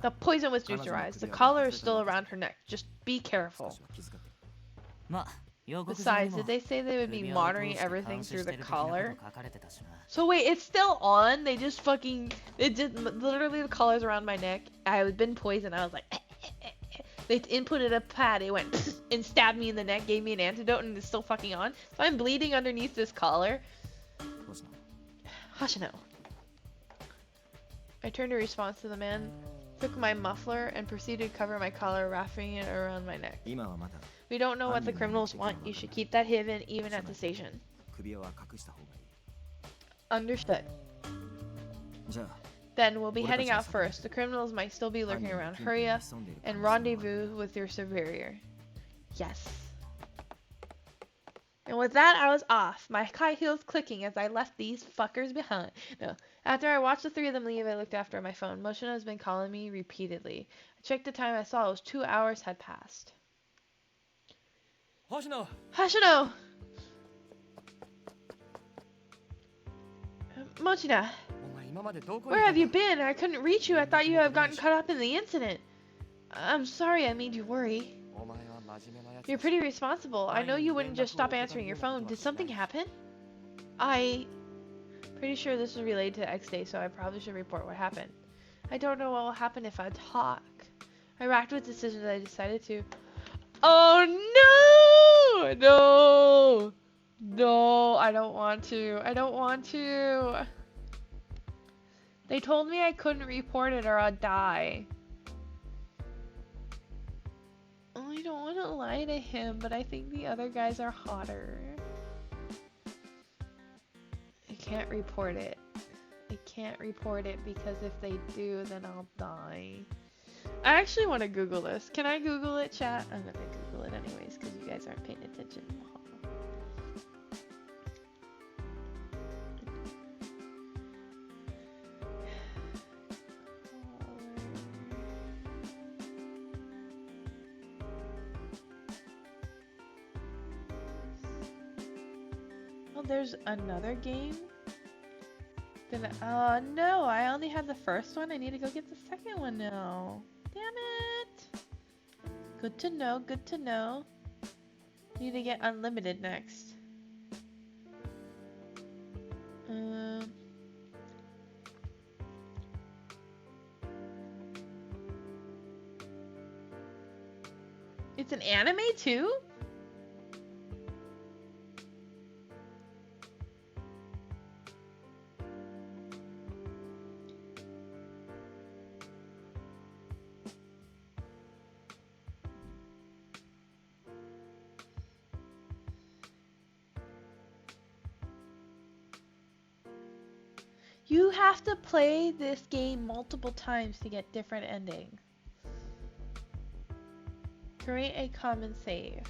The poison was neutralized. The collar is still around her neck. Just be careful. Besides, did they say they would be monitoring everything through the collar? So wait, it's still on? They just fucking... literally the collar's around my neck. I had been poisoned. I was like... They inputted a pad. It went and stabbed me in the neck, gave me an antidote, and it's still fucking on. So I'm bleeding underneath this collar. Hoshino. I turned a response to the man, took my muffler, and proceeded to cover my collar, wrapping it around my neck. We don't know what the criminals want. You should keep that hidden even at the station. Understood. Then we'll be heading out first. The criminals might still be lurking around. Hurry up and rendezvous with your superior. Yes. And with that, I was off, my high heels clicking as I left these fuckers behind. No. After I watched the three of them leave, I looked after my phone. Moshino has been calling me repeatedly. I checked the time. I saw it was 2 hours had passed. Hoshino! Hashino! Mochida, お前今までどこに where いた have ん you だ been? I couldn't reach you. I thought you had gotten caught up in the incident. I'm sorry I made you worry. お前は真面目なやつ You're だ pretty responsible. I know you wouldn't just stop answering your phone. Did something happen? Pretty sure this is related to X Day, so I probably should report what happened. I don't know what will happen if I talk. I racked with decisions I decided to. Oh no! No! No, I don't want to. I don't want to. They told me I couldn't report it or I'd die. Oh, I don't want to lie to him, but I think the other guys are hotter. I can't report it. I can't report it because if they do, then I'll die. I actually want to Google this. Can I Google it, chat? I'm gonna Google it anyways because you guys aren't paying attention. Oh, there's another game? Then, no, I only have the first one. I need to go get the second one now. Damn it! Good to know, good to know. Need to get unlimited next. It's an anime too? You have to play this game multiple times to get different endings. Create a common save.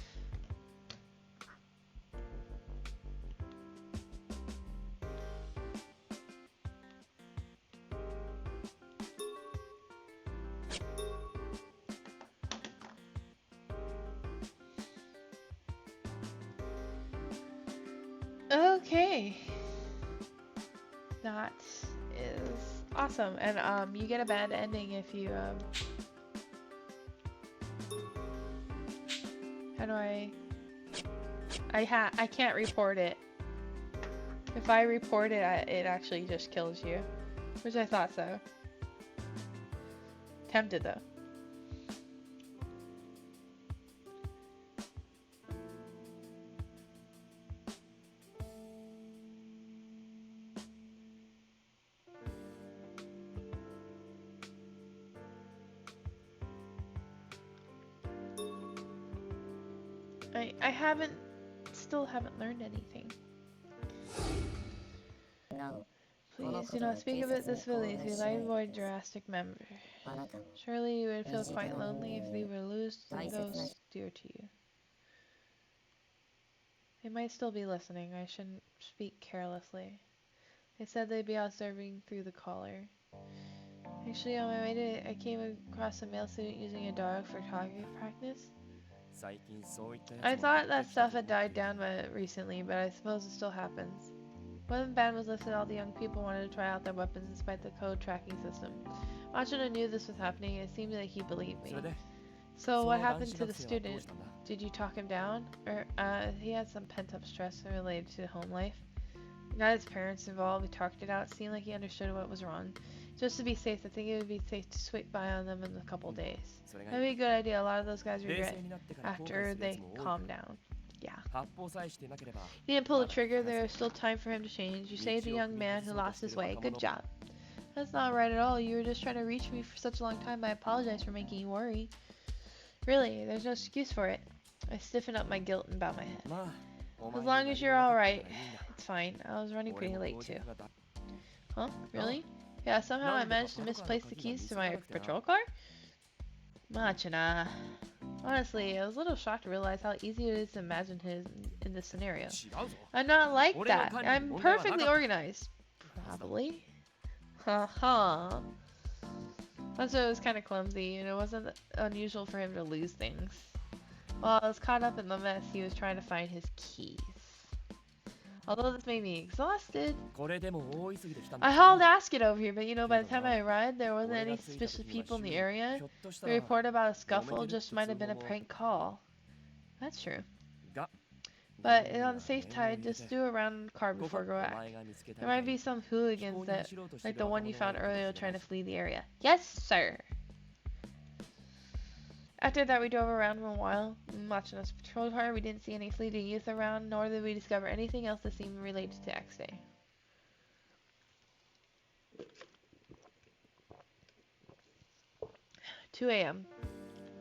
Okay. That is awesome. And you get a bad ending if you how do I can't report it. If I report it, it actually just kills you. Which I thought so. Tempted though. I still haven't learned anything. No. Please do not speak of it this way. If I avoid drastic memory. Surely you would feel quite lonely if you were lose those dear to you. They might still be listening. I shouldn't speak carelessly. They said they'd be observing through the collar. Actually, on my way I came across a male student using a dog for target practice. I thought that stuff had died down recently, but I suppose it still happens. When the ban was lifted, all the young people wanted to try out their weapons despite the code tracking system. Machida knew this was happening, and it seemed that he believed me. So what happened to the student? Did you talk him down? Or, he had some pent-up stress related to home life. Got his parents involved, we talked it out. It seemed like he understood what was wrong. Just to be safe, I think it would be safe to sweep by on them in a couple days. That'd be a good idea. A lot of those guys regret after they calm down. Yeah. He didn't pull the trigger. There is still time for him to change. You saved a young man who lost his way. Good job. That's not right at all. You were just trying to reach me for such a long time. I apologize for making you worry. Really, there's no excuse for it. I stiffened up my guilt and bowed my head. As long as you're alright, it's fine. I was running pretty late too. Huh? Really? Yeah, somehow I managed to misplace the keys to my patrol car? Machina. Honestly, I was a little shocked to realize how easy it is to imagine him in this scenario. 違うぞ I'm not like 俺の that. 管理に I'm 問題はなかった perfectly organized. Probably. Haha. Also, it was kind of clumsy, and it wasn't unusual for him to lose things. While I was caught up in the mess, he was trying to find his keys. Although this made me exhausted, これでも大急ぎで来たんだ I hauled ass it over here, but by the time I arrived, there wasn't any suspicious people in the area. ひょっとした The ら report about a scuffle just might have been a prank call. That's true. が But on the safe side, just do a round in the car ここ before go お back. 前が見つけた There み might たい be に some 非行 hooligans に that, 走ろうとして like る the one you 若者 found がいる earlier かもしれ trying な to い flee the area. Yes, sir! After that, we drove around for a while, watching us patrol car. We didn't see any fleeting youth around, nor did we discover anything else that seemed related to X Day. (2 a.m.)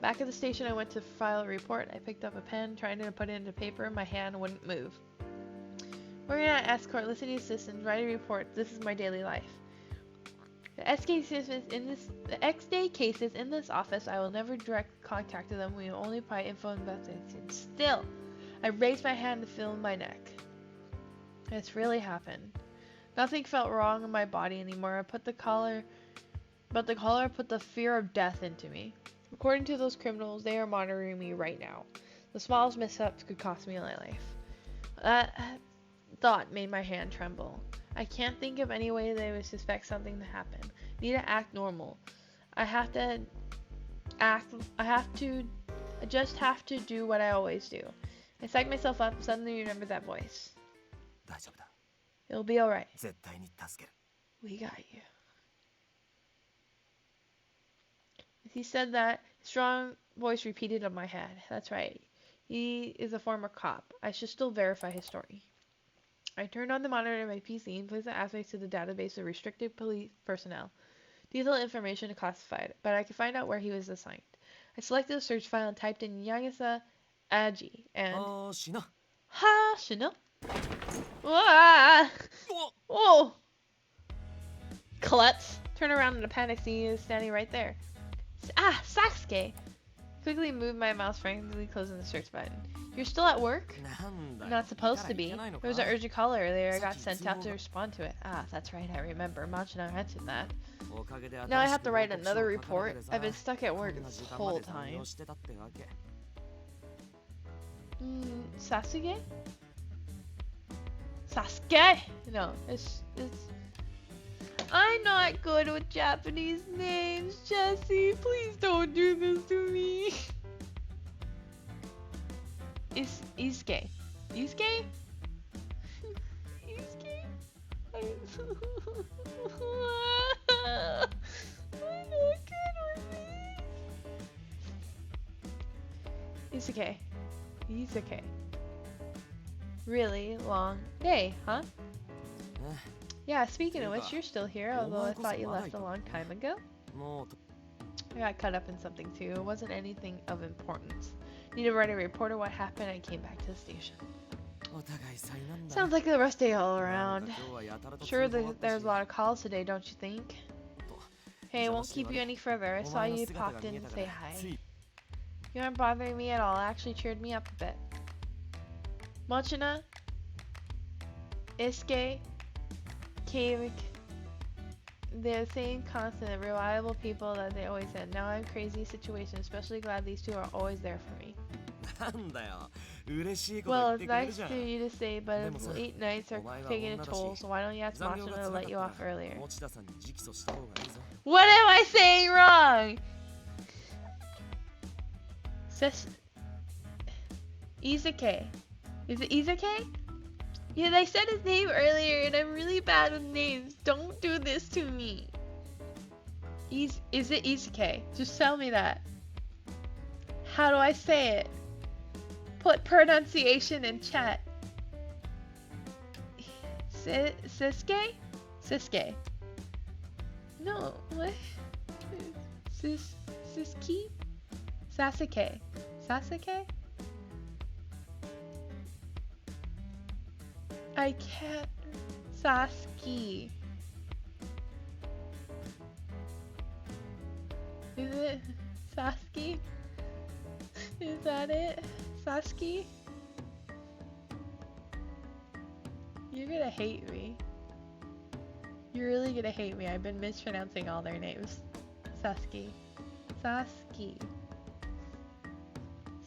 Back at the station, I went to file a report. I picked up a pen, trying to put it into paper. My hand wouldn't move. Working at escort, listening to assistants, writing reports. This is my daily life. The X-Day cases in this office, I will never direct contact to them. We will only provide info and investigations. Still, I raised my hand to feel my neck. This really happened. Nothing felt wrong in my body anymore. The collar put the fear of death into me. According to those criminals, they are monitoring me right now. The smallest mishaps could cost me my life. That thought made my hand tremble. I can't think of any way they would suspect something to happen. Need to act normal. I just have to do what I always do. I psyched myself up, suddenly remembered that voice. 大丈夫だ It'll be alright. 絶対に助ける We got you. As he said that, a strong voice repeated in my head. That's right. He is a former cop. I should still verify his story. I turned on the monitor of my PC and placed the access to the database of restricted police personnel. Detailed information classified, but I could find out where he was assigned. I selected a search file and typed in Yagisa Aji and... あーしな Ha! Shino? Wah! お Whoa! Klutz! Turn around in a panic, seeing he was standing right there. Sasuke! Quickly moved my mouse, frantically closing the search button. You're still at work? なんだよ Not supposed to be. 行かないのか There was an urgent call earlier. I got sent out to respond to it. Ah, that's right, I remember. Machina mentioned that. おかげで Now I 新し have く to write 報告書を another 書かれ report. てさ I've been stuck at こ work んな this 時間ま whole で残 time. 業してたってわけ Sasuke? Sasuke? No, it's... I'm not good with Japanese names, Jesse. Please don't do this to me. It's Isuke. Isuke? Isuke? I'm not good with these. Isuke. Isuke. Really long day, huh? Yeah, speaking of which, you're still here, although I thought you left a long time ago. もうと I got caught up in something too. It wasn't anything of importance. Need to write a report of what happened and came back to the station. お互い災難だ Sounds like a rough day all なん around. か今日はやたらと Sure, 通報あった there's し a lot of calls today, don't you think? Hey, I won't keep you any further. I お saw 前の you 姿が popped 見 in え to たか say ら hi. つい You aren't bothering me at all. It actually cheered me up a bit. Mochina, Isuke, Kavik, they're the same constant, reliable people that they always said. Now I'm in a crazy situation, especially glad these two are always there for me. なんだよ嬉しいこと Well, 言っ it's てくれる nice じゃん for you to say, but Demo sa, late nights are お前は taking a 女だし toll, so why don't you ask 残業 Machina が to 辛 let you か off ったら earlier? 持田さんに直訴した方がいいぞ What am I saying wrong? Izuke. Is it Izuke? Yeah, they said his name earlier and I'm really bad with names. Don't do this to me. Is it Izuke? Just tell me that. How do I say it? Put pronunciation in chat. Sisuke? Sisuke. No, what? Sisuke? Sasuke. Sasuke? I can't. Sasuke. Is it Sasuke? Is that it? Sasuke? You're gonna hate me. You're really gonna hate me. I've been mispronouncing all their names. Sasuke. Sasuke.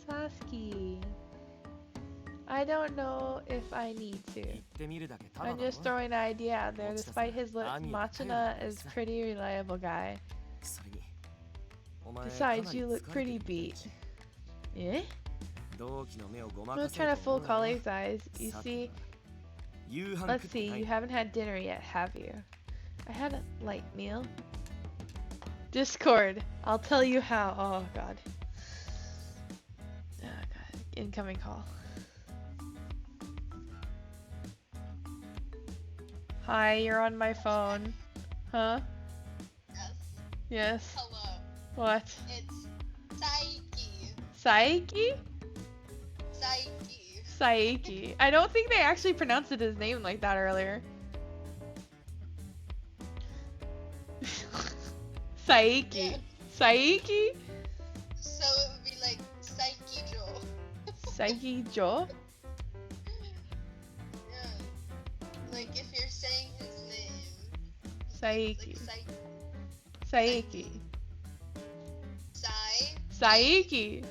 Sasuke. I don't know if I need to. 言ってみるだけただ I'm だろ just throwing an idea out there. Despite his looks, Machina is a pretty reliable guy. それにお前 Besides, you look pretty beat. Eh? 同期の目をご I'm まか not せる trying to と fool 思うな colleagues' eyes. You さて see, 夕飯 let's 食って see, な you い haven't had dinner yet, have you? I had a light meal. Discord. I'll tell you how. Oh god. Oh god. Incoming call. Hi, you're on my phone. Huh? Yes. Yes. Hello. What? It's Saiki. Saiki? Saiki. Saiki. I don't think they actually pronounced it his name like that earlier. Saiki. Yeah. Saiki? So it would be like Saiki Joe. Saiki Jo? Yeah. Like if you're saying his name. Saiki. Like Saiki. Sai. Saiki.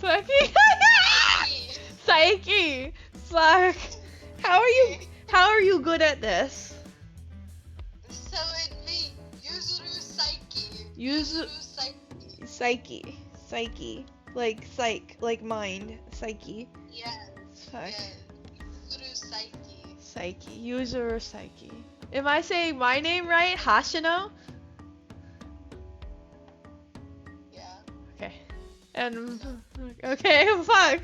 Saiki. Saiki. Saiki. Fuck. How are you good at this? So it'd be Yuzuru Saiki. Yuzu Saiki. Psyche. Psyche. Like psych, like mind. Psyche. Yes. Fuck. Yeah. Yuzuru Saiki. Psyche. User Psyche. Am I saying my name right? Hashino? Yeah. Okay. And okay, fuck.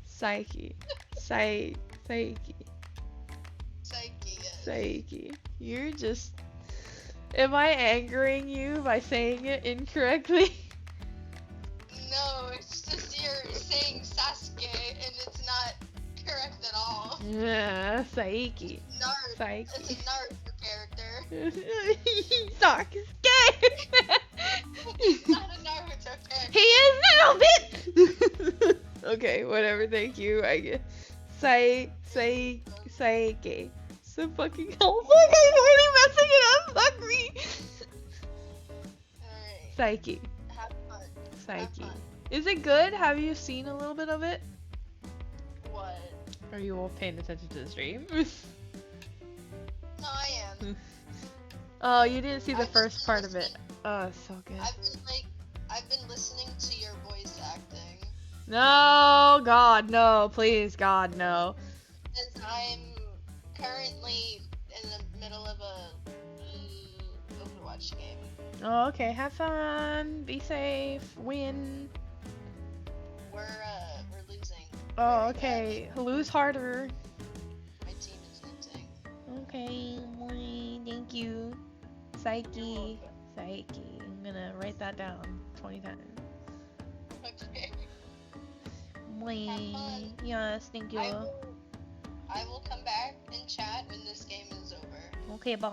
Psyche. Psyche. Saiki. Yes. Psyche. You're just. Am I angering you by saying it incorrectly? No, it's just you're saying Sasuke and it's not correct at all. Yeah, Psyche. Naruto. Psyche. It's a Naruto character. Sasuke! It's not a Naruto character. He is now, bitch! Okay, whatever, thank you, I guess. Psyche. So fucking hell. Fuck, I'm already messing it up, fuck me! Alright. Psyche. Have fun. Psyche. Have fun. Is it good? Have you seen a little bit of it? What? Are you all paying attention to the stream? No, I am. Oh, you didn't see the I've just first been part of it. listening. Oh, it's so good. I've been listening to your voice acting. No, God, no, please, God, no. Since I'm currently in the middle of a Overwatch game. Oh, okay, have fun, be safe, win. We're losing. Oh, very okay, lose harder. badly. My team is losing. Okay, boy, thank you. Psyche, Psyche. I'm gonna write that down 20 times. Okay. Boy, Have fun. yes, thank you. I will come back and chat when this game is over. Okay, bye.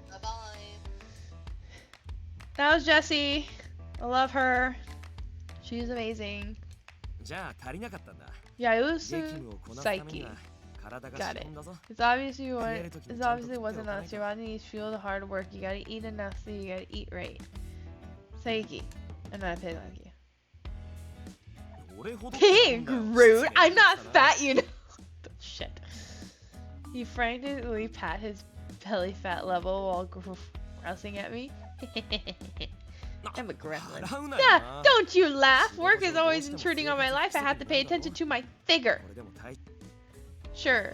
Bye bye. That was Jessie. I love her. She's amazing. じゃあ足りなかったんだ Yeah, it 激 was 務をこなすために Psyche. は体が Got 資 it. 本だぞ It's obviously wasn't enough. Your body needs fuel the hard work. You gotta eat enough, so you gotta eat right. Psyche. And I pay like you. 俺ほど Hey, rude. I'm not fat, you know. Shit. He frantically pat his belly fat level while grousing at me. I'm a gremlin. 笑うなよ Yeah, な don't you laugh. Work is always intruding on my life. I have to pay attention to my figure. これでも大 Sure.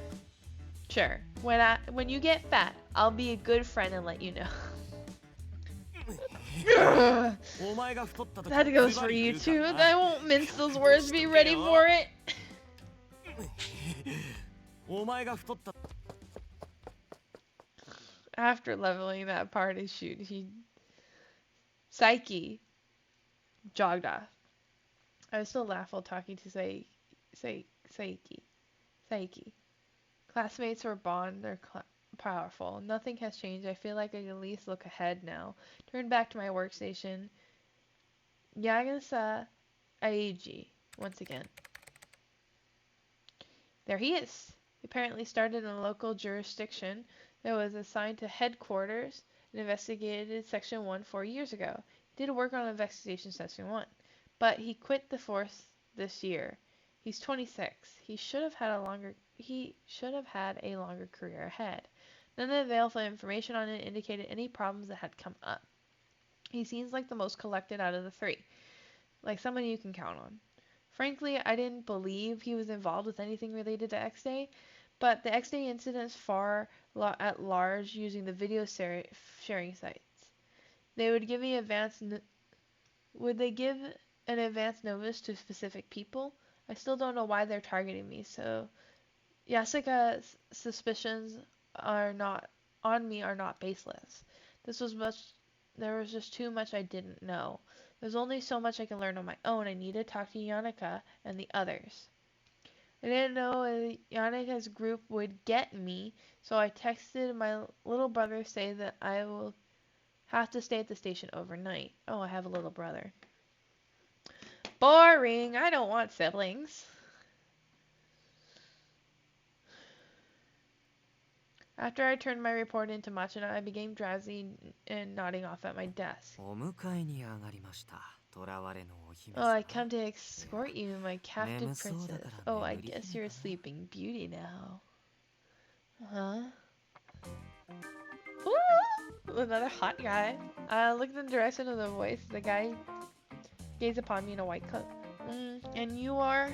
Sure. When you get fat, I'll be a good friend and let you know. お前が太った時 That goes for you too. I won't mince those words. Be ready for it. お前が太った After leveling that party shoot, Psyche jogged off. I still laugh while talking to Psyche. Classmates were bond. They're powerful. Nothing has changed. I feel like I can at least look ahead now. Turn back to my workstation. Yagasa Aiji, once again. There he is. He apparently started in a local jurisdiction that was assigned to headquarters and investigated Section 1 4 years ago. He did work on Investigation Section 1, but he quit the force this year. He's 26. He should have had a longer career ahead. None of the available information on it indicated any problems that had come up. He seems like the most collected out of the three, like someone you can count on. Frankly, I didn't believe he was involved with anything related to X-Day, but the X-Day incidents far at large using the video sharing sites. They would give me would they give an advance notice to specific people? I still don't know why they're targeting me, so Yasuka's suspicions are not baseless. There was just too much I didn't know. There's only so much I can learn on my own. I need to talk to Yannika and the others. I didn't know Yannika's group would get me, so I texted my little brother say that I will have to stay at the station overnight. Oh, I have a little brother. Boring! I don't want siblings. After I turned my report into Machina, I became drowsy and nodding off at my desk. Oh, I come to escort you, my captive princess. Oh, I guess you're a sleeping beauty now. Huh? Ooh, another hot guy. Look in the direction of the voice. The guy gazed upon me in a white coat. And you are?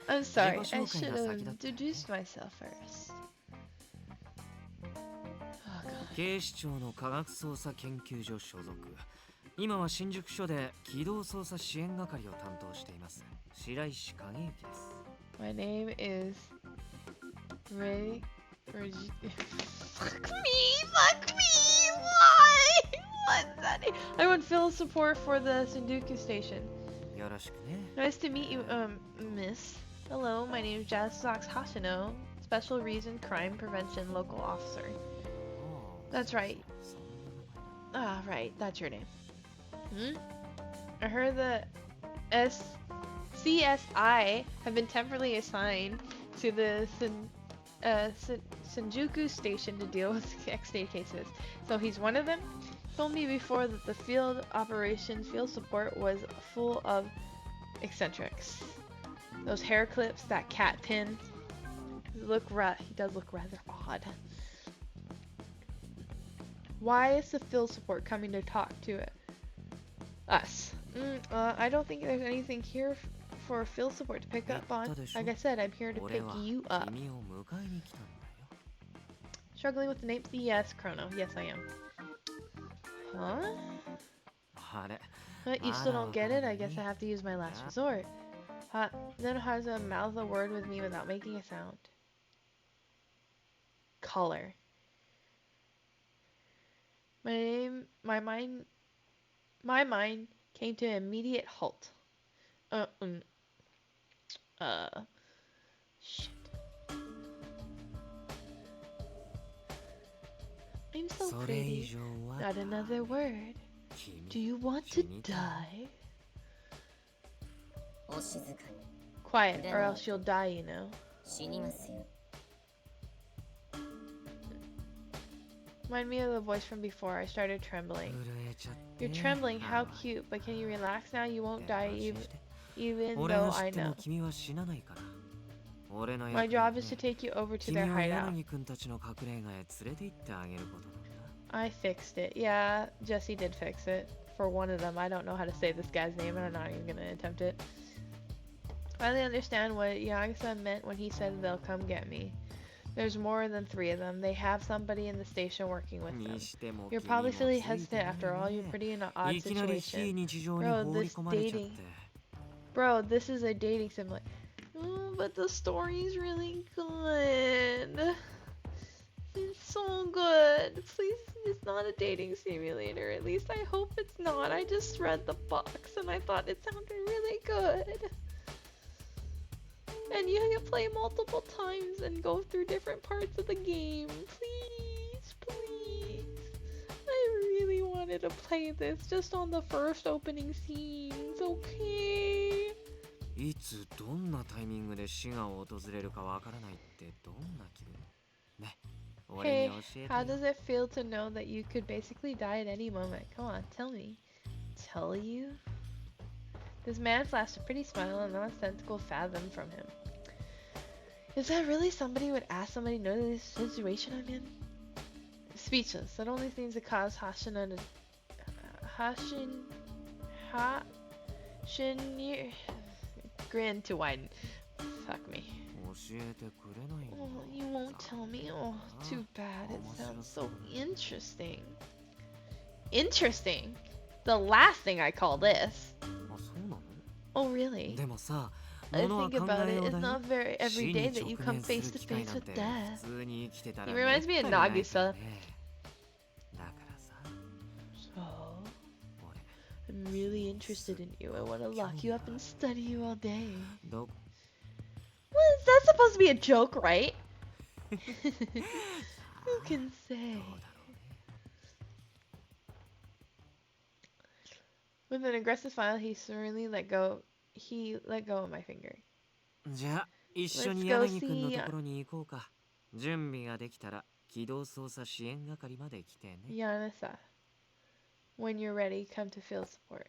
I'm sorry, I should have introduced myself first. Oh, God. 警視庁の科学捜査研究所所属。今は新宿署で機動捜査支援係を担当しています。白石景之です。My name is Ray. Fuck me! Why? What's that name? I want field support for the Shinjuku station. よろしくね。 Nice to meet you, miss. Hello, my name is Jasox Hashino, Special Reason Crime Prevention Local Officer. That's right. Ah, right, that's your name. I heard the CSI have been temporarily assigned to the Shinjuku station to deal with X-Day cases. So he's one of them? Told me before that the field support was full of eccentrics. Those hair clips, that cat pin. He does look rather odd. Why is the field support coming to talk to us? I don't think there's anything here for field support to pick up on. Like I said, I'm here to pick you up. Struggling with the name? Yes, Chrono. Yes, I am. Huh? But you still don't get it? I guess I have to use my last resort. Then how to mouth a word with me without making a sound? Color. My mind came to an immediate halt. Shit. I'm so pretty. Not another word. Do you want to die? Quiet, or else you'll die, you know. Remind me of the voice from before. I started trembling. You're trembling, how cute, but can you relax now? You won't die even though I know. My job is to take you over to their hideout. I fixed it. Yeah, Jesse did fix it. For one of them. I don't know how to say this guy's name and I'm not even gonna attempt it. Finally understand what Yagasa meant when he said they'll come get me. There's more than 3 of them. They have somebody in the station working with them. You're probably feeling hesitant after all. You're pretty in an odd situation. Bro, this is a dating simulator. But the story's really good. It's so good. Please, it's not a dating simulator. At least I hope it's not. I just read the box and I thought it sounded really good. And you can play multiple times and go through different parts of the game. Please, please. I really wanted to play this just on the first opening scenes, okay? いつどんなタイミングで死が訪れるかわからないってどんな気分ね、俺に Hey, 教えて how よ。 does it feel to know that you could basically die at any moment? Come on, tell me. Tell you? This man flashed a pretty smile and not a tentacle fathomed from him. Is that really somebody would ask somebody no to this situation I'm in? Speechless. That only seems to cause Hashina to... grin to widen. Fuck me. 教えてくれないの Oh, you won't tell me? Oh, too bad. It sounds so interesting. Interesting? The last thing I call this. あ、そうなの Oh, really? でもさ、 I ものは think 考 about え it. よう It's だよ。 not very every 死 day に that you 直 come 面す face る to 機会 face なん with て death. 普通に生きてたら He reminds me of めったにない Nagisa. からね。だからさ、 So, 俺 I'm really interested in you. I want to lock you up and study you all day. ど Well, is that supposed to be a joke, right? Who can say? どうだろうね。 With an aggressive smile, he serenely let go. He let go of my finger. じゃあ一緒に Let's go 柳くんの see- ところに行こうか。準備ができたら機動捜査支援係まで来てね。 Yanasa. When you're ready, come to field support.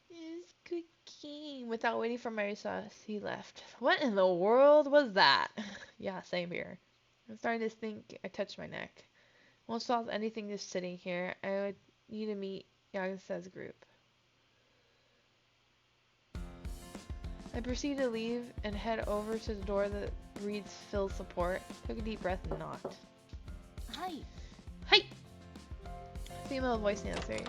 It's cooking. Without waiting for my response, he left. What in the world was that? Yeah, same here. I'm starting to think I touched my neck. Won't solve anything just sitting here. I would need to meet Yagasa's group. I proceed to leave and head over to the door that reads field support. Took a deep breath and knocked. はい Hi! Female voice answering.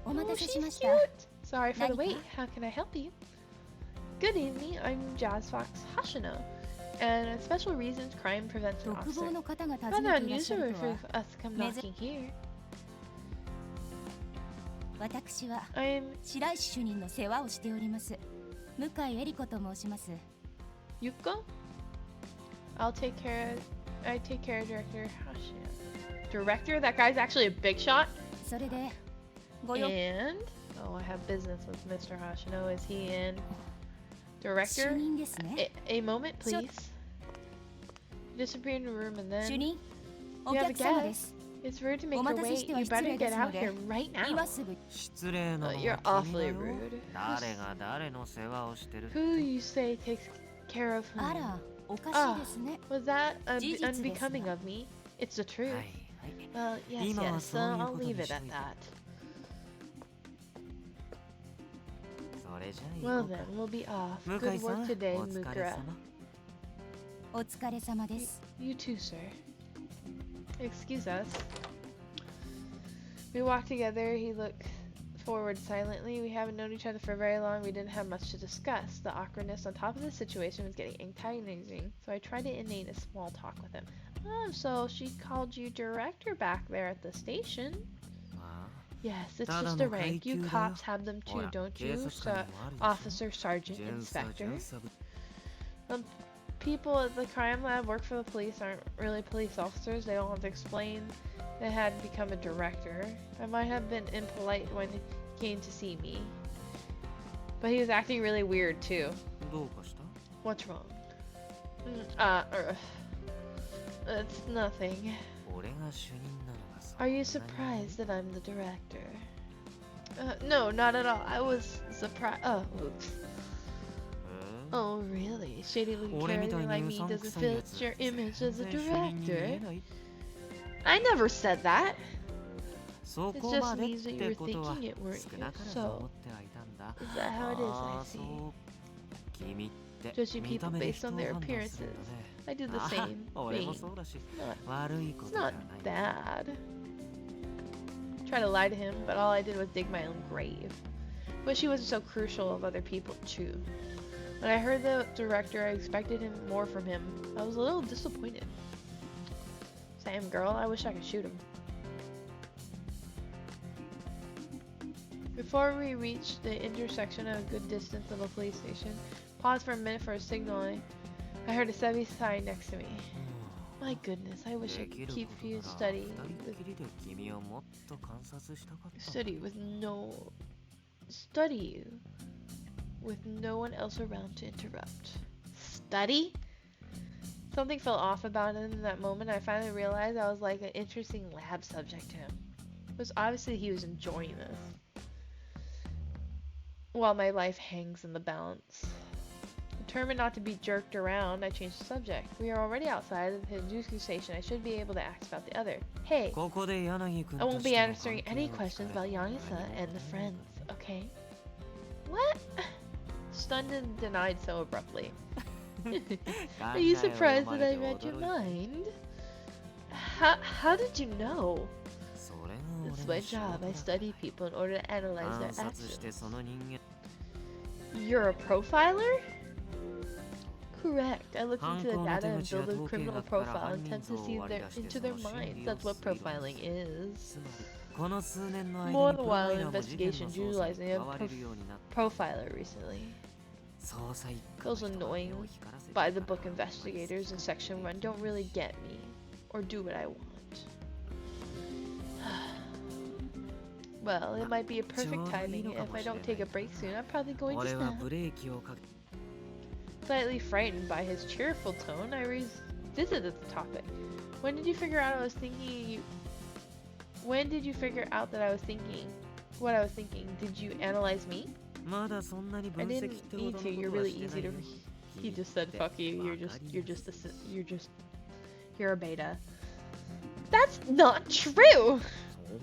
お待 Oh, たせ she's しました cute. Sorry for the 何か？ wait. How can I help you? Good evening. I'm Jazz Fox Hashino, and a special reasons crime prevention 独 officer. 房の方が訪 Rather ねていらっしゃ unusual ると for は us to come knocking here. 私は I'm 白石主任の世話をしております向井恵理子と申します Yuko. I take care of Director Hashino. Director? That guy's actually a big shot. それでご用 And oh, I have business with Mr. Hashino. Is he in? 主 Director? 任ですね A moment, please. You disappeared in the room and 主 then 任お you have a 客様 guest. です It's rude to make お her 待たせ wait. しては You 失礼 better で get すの out で here right now. 今すぐ失礼なのは You're 君だ awfully よ。 rude. 誰が誰の世話をしてるって Who you say takes care of あ whom? らおかしいですね Was that 事実ですが。 unbecoming of me? It's the はい truth. はい。 Well, yes, 今は yes. そういう I'll こと leave に it しと at いて。 that. それじゃあ Well 行こうか。 then, we'll be off. 向 Good 井さ work ん、 today, お疲れ Mukura. 様。お疲れ様です You too, sir. Excuse us. We walked together. He looked forward silently. We haven't known each other for very long. We didn't have much to discuss. The awkwardness on top of the situation was getting antagonizing, so I tried to initiate a small talk with him. Oh, so she called you director back there at the station? あ Yes, it's ただ just の a rank. You 階級だよ。 cops have them ほ too, ら、 don't 警 you? 察 So, 官にもあるでしょ。 officer, sergeant, 巡査、 inspector. 巡査部。 People at the crime lab work for the police aren't really police officers. They don't have to explain they had become a director. I might have been impolite when he came to see me. But he was acting really weird too. どうかした？ What's wrong? It's nothing. 俺が主任なのがさ。 Are you surprised that I'm the director? No, not at all. I was surprised. Oh, oops. え Oh, really? Shady looking 俺みたい character に like う me さんく doesn't さいや fit つ your image as a 全然主任に見え director. ない。 I never said that. そ It こ just までっ means that you て were ことは thinking it, weren't 少 you? なからず So, 思ってはいたんだ。 is that how it is? あ I あ、そ see. う。君って Judging 見た people 目で based 人 on を their 判断するん appearances. だね。 I do the あ same 俺も thing. そうだし、 Not, 悪いこ it's とでは not ない。 bad. Try to lie to him, but all I did was dig my own grave. Wish he wasn't so crucial of other people too. When I heard the director, I expected more from him. I was a little disappointed. Sam girl, I wish I could shoot him. Before we reached the intersection at a good distance of a police station, paused for a minute for a signal. I heard a heavy sigh next to me. My goodness, I wish I でき could る keep こと you なら study 二人っきりで君をもっと観察したかったんだ study with you with no one else around to interrupt. Study? Something felt off about him in that moment. I finally realized I was like an interesting lab subject to him. It was obviously he was enjoying this. While my life hangs in the balance. Determined not to be jerked around, I changed the subject. We are already outside of the Hinjuku station. I should be able to ask about the other. Hey, ここで柳君 I と won't し be ての answering 関係 any を聞 questions か about れても Yanisa 何も and the 答え friends, ない okay? What? Stunned and denied so abruptly. Are you surprised that I read your mind? How did you know? それが It's 俺 my の仕 job. 事 I だ study people in order to analyze 観 their 察して actions. その人間 You're a profiler? Correct. I look into the 犯行の data 手 and 口や build a 統計 criminal 学から profile 犯 and 人 attempt 像 to を see 割り出して into そ their の心 minds. 理を That's what 推論 profiling する is. つまりこの数年の間 More に than プロフ while ァイラーも事件の investigations 捜査に utilizing a 加われるようになった profiler recently. 捜査一課の Those 人が annoying 目を光らせて by the から book あんまり好き investigators in じゃない Section 1 don't really get me or do what I want. Well, it might be a perfect timing. If I don't take a break soon, I'm probably going to 俺は snap. ブレーキをかけ Slightly frightened by his cheerful tone, I revisited the topic. When did you figure out I was thinking? When did you figure out that I was thinking? What I was thinking? Did you analyze me? まだそんなに I 分析っ didn't てほ need ど to. のこ You're とは really してな easy い to. よ He just said, "Fuck you. You're a beta." That's not true.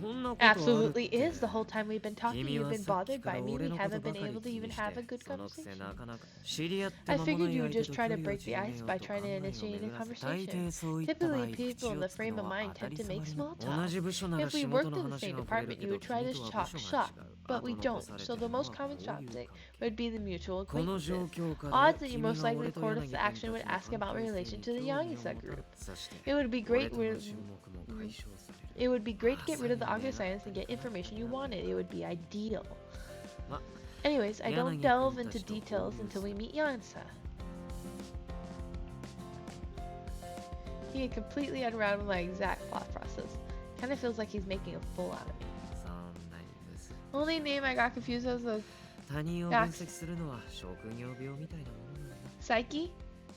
そんなことある Absolutely って is. The whole time we've been talking, 君 you've は been さっき bothered から by me. 俺 We のこと haven't ば been かり able to 気 even にし have a て good そのくせ conversation. なかなか知り合って I 間もな figured い you 相 would 手 just と try 距 to 離を break the 縮め ice よう by と trying 考 to えを initiate 巡 a らせ大 conversation. 抵そういった場合 Typically, 口 people in を the つく frame の of は mind 当た tend り to 障 make り small な talk. 同じ部署なら If we 仕 worked 事の in the 話 same が触れる department, け you ど would try 君 to とは部 talk 署が違 shop, う but 後 we 残 don't. され So て the るのは most こ common う shop いう stick 関係 would be the mutual この acquaintances. 状況下 Odds で that you 君 most は likely 俺と record 柳 this 君 action た would ちの ask 関 about 係性 relation に to the 興味を Yagisa 持 group. たさして It would be 俺 great. との注目も解消される It would be great to get rid of the まさに August science and get 狙っていた information you wanted. It would be ideal. ま Anyways, I don't 柳 delve 君 into たちと details 交流 until す we る meet Yansa. He had completely unraveled my exact thought process. Kind of feels like he's making a fool out of me. そんなにブス Only name I got confused with was 他人を分析するのは職業病みたいなものなんだ Psyche.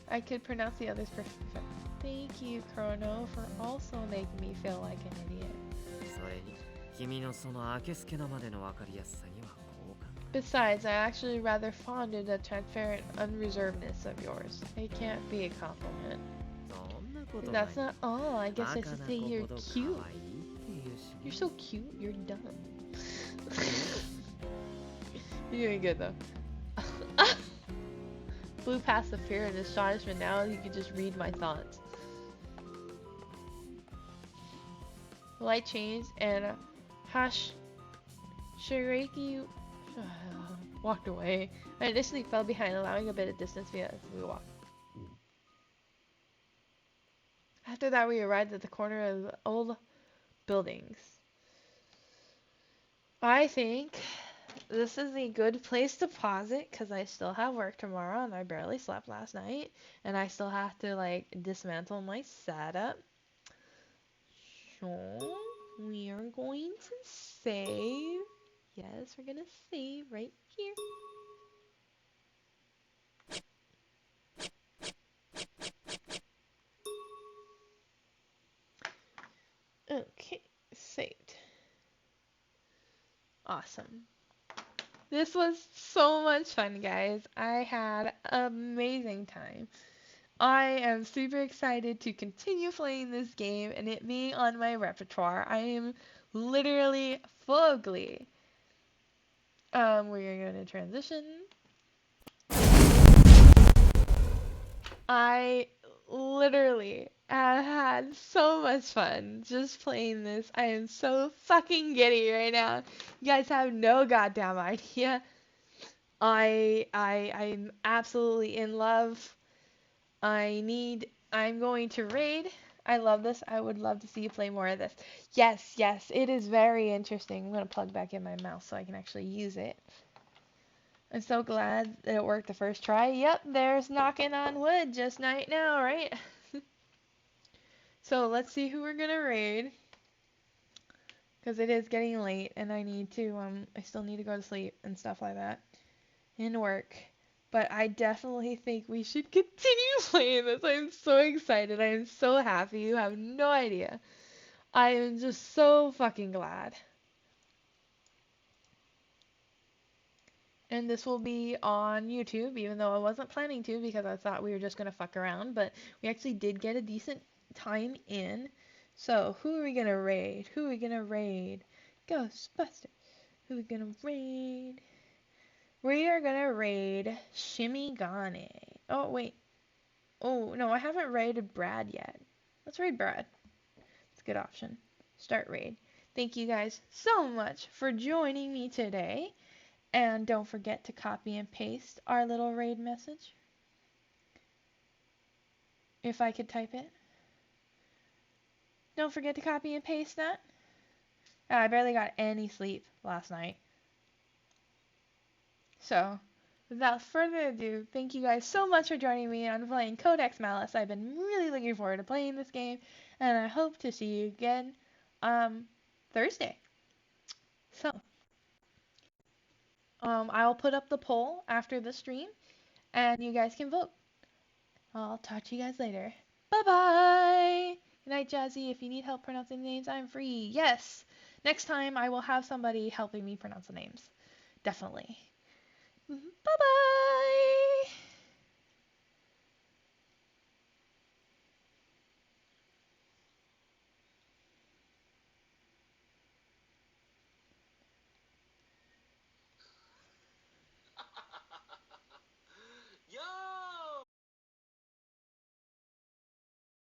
I could pronounce the others perfectly. Thank you, Chrono, for also making me feel like an idiot. それに君のそのあけすけなまでの分かりやすさには好感 Besides, I'm actually rather fond of the transparent unreservedness of yours. It can't be a compliment. そんなことない That's not all. I guess バ I カ should な say 子 you're ほど可 cute. 愛いっていうし You're so cute, you're dumb. You're doing good though. Blew past the fear and astonishment. Now you can just read my thoughts. The light changed and Shireki walked away. I initially fell behind, allowing a bit of distance as we walked. After that, we arrived at the corner of the old buildings. I think this is a good place to pause it because I still have work tomorrow and I barely slept last night and I still have to like dismantle my setup. So we are going to save. Yes, we're gonna save right here. Okay, saved. Awesome. This was so much fun, guys. I had an amazing time. I am super excited to continue playing this game and it being on my repertoire. I am literally full of glee. We're going to transition. I literally have had so much fun just playing this. I am so fucking giddy right now. You guys have no goddamn idea. I'm absolutely in love. I'm going to raid. I love this. I would love to see you play more of this. Yes, it is very interesting. I'm going to plug back in my mouse so I can actually use it. I'm so glad that it worked the first try. Yep, there's knocking on wood just right now, right? So let's see who we're gonna raid. Because it is getting late and I need to, I still need to go to sleep and stuff like that. And work. But I definitely think we should continue playing this. I'm so excited. I am so happy. You have no idea. I am just so fucking glad. And this will be on YouTube, even though I wasn't planning to because I thought we were just going to fuck around. But we actually did get a decent time in. So, who are we going to raid? Who are we going to raid? Ghostbusters. Who are we going to raid? We are going to raid Shimigane. Oh, wait. Oh, no, I haven't raided Brad yet. Let's raid Brad. It's a good option. Start raid. Thank you guys so much for joining me today. And don't forget to copy and paste our little raid message. If I could type it. Don't forget to copy and paste that. I barely got any sleep last night. So, without further ado, thank you guys so much for joining me on playing Codex Malice. I've been really looking forward to playing this game, and I hope to see you again Thursday. So, I'll put up the poll after the stream, and you guys can vote. I'll talk to you guys later. Bye-bye! Good night, Jazzy. If you need help pronouncing names, I'm free. Yes! Next time, I will have somebody helping me pronounce the names. Definitely. Bye-bye!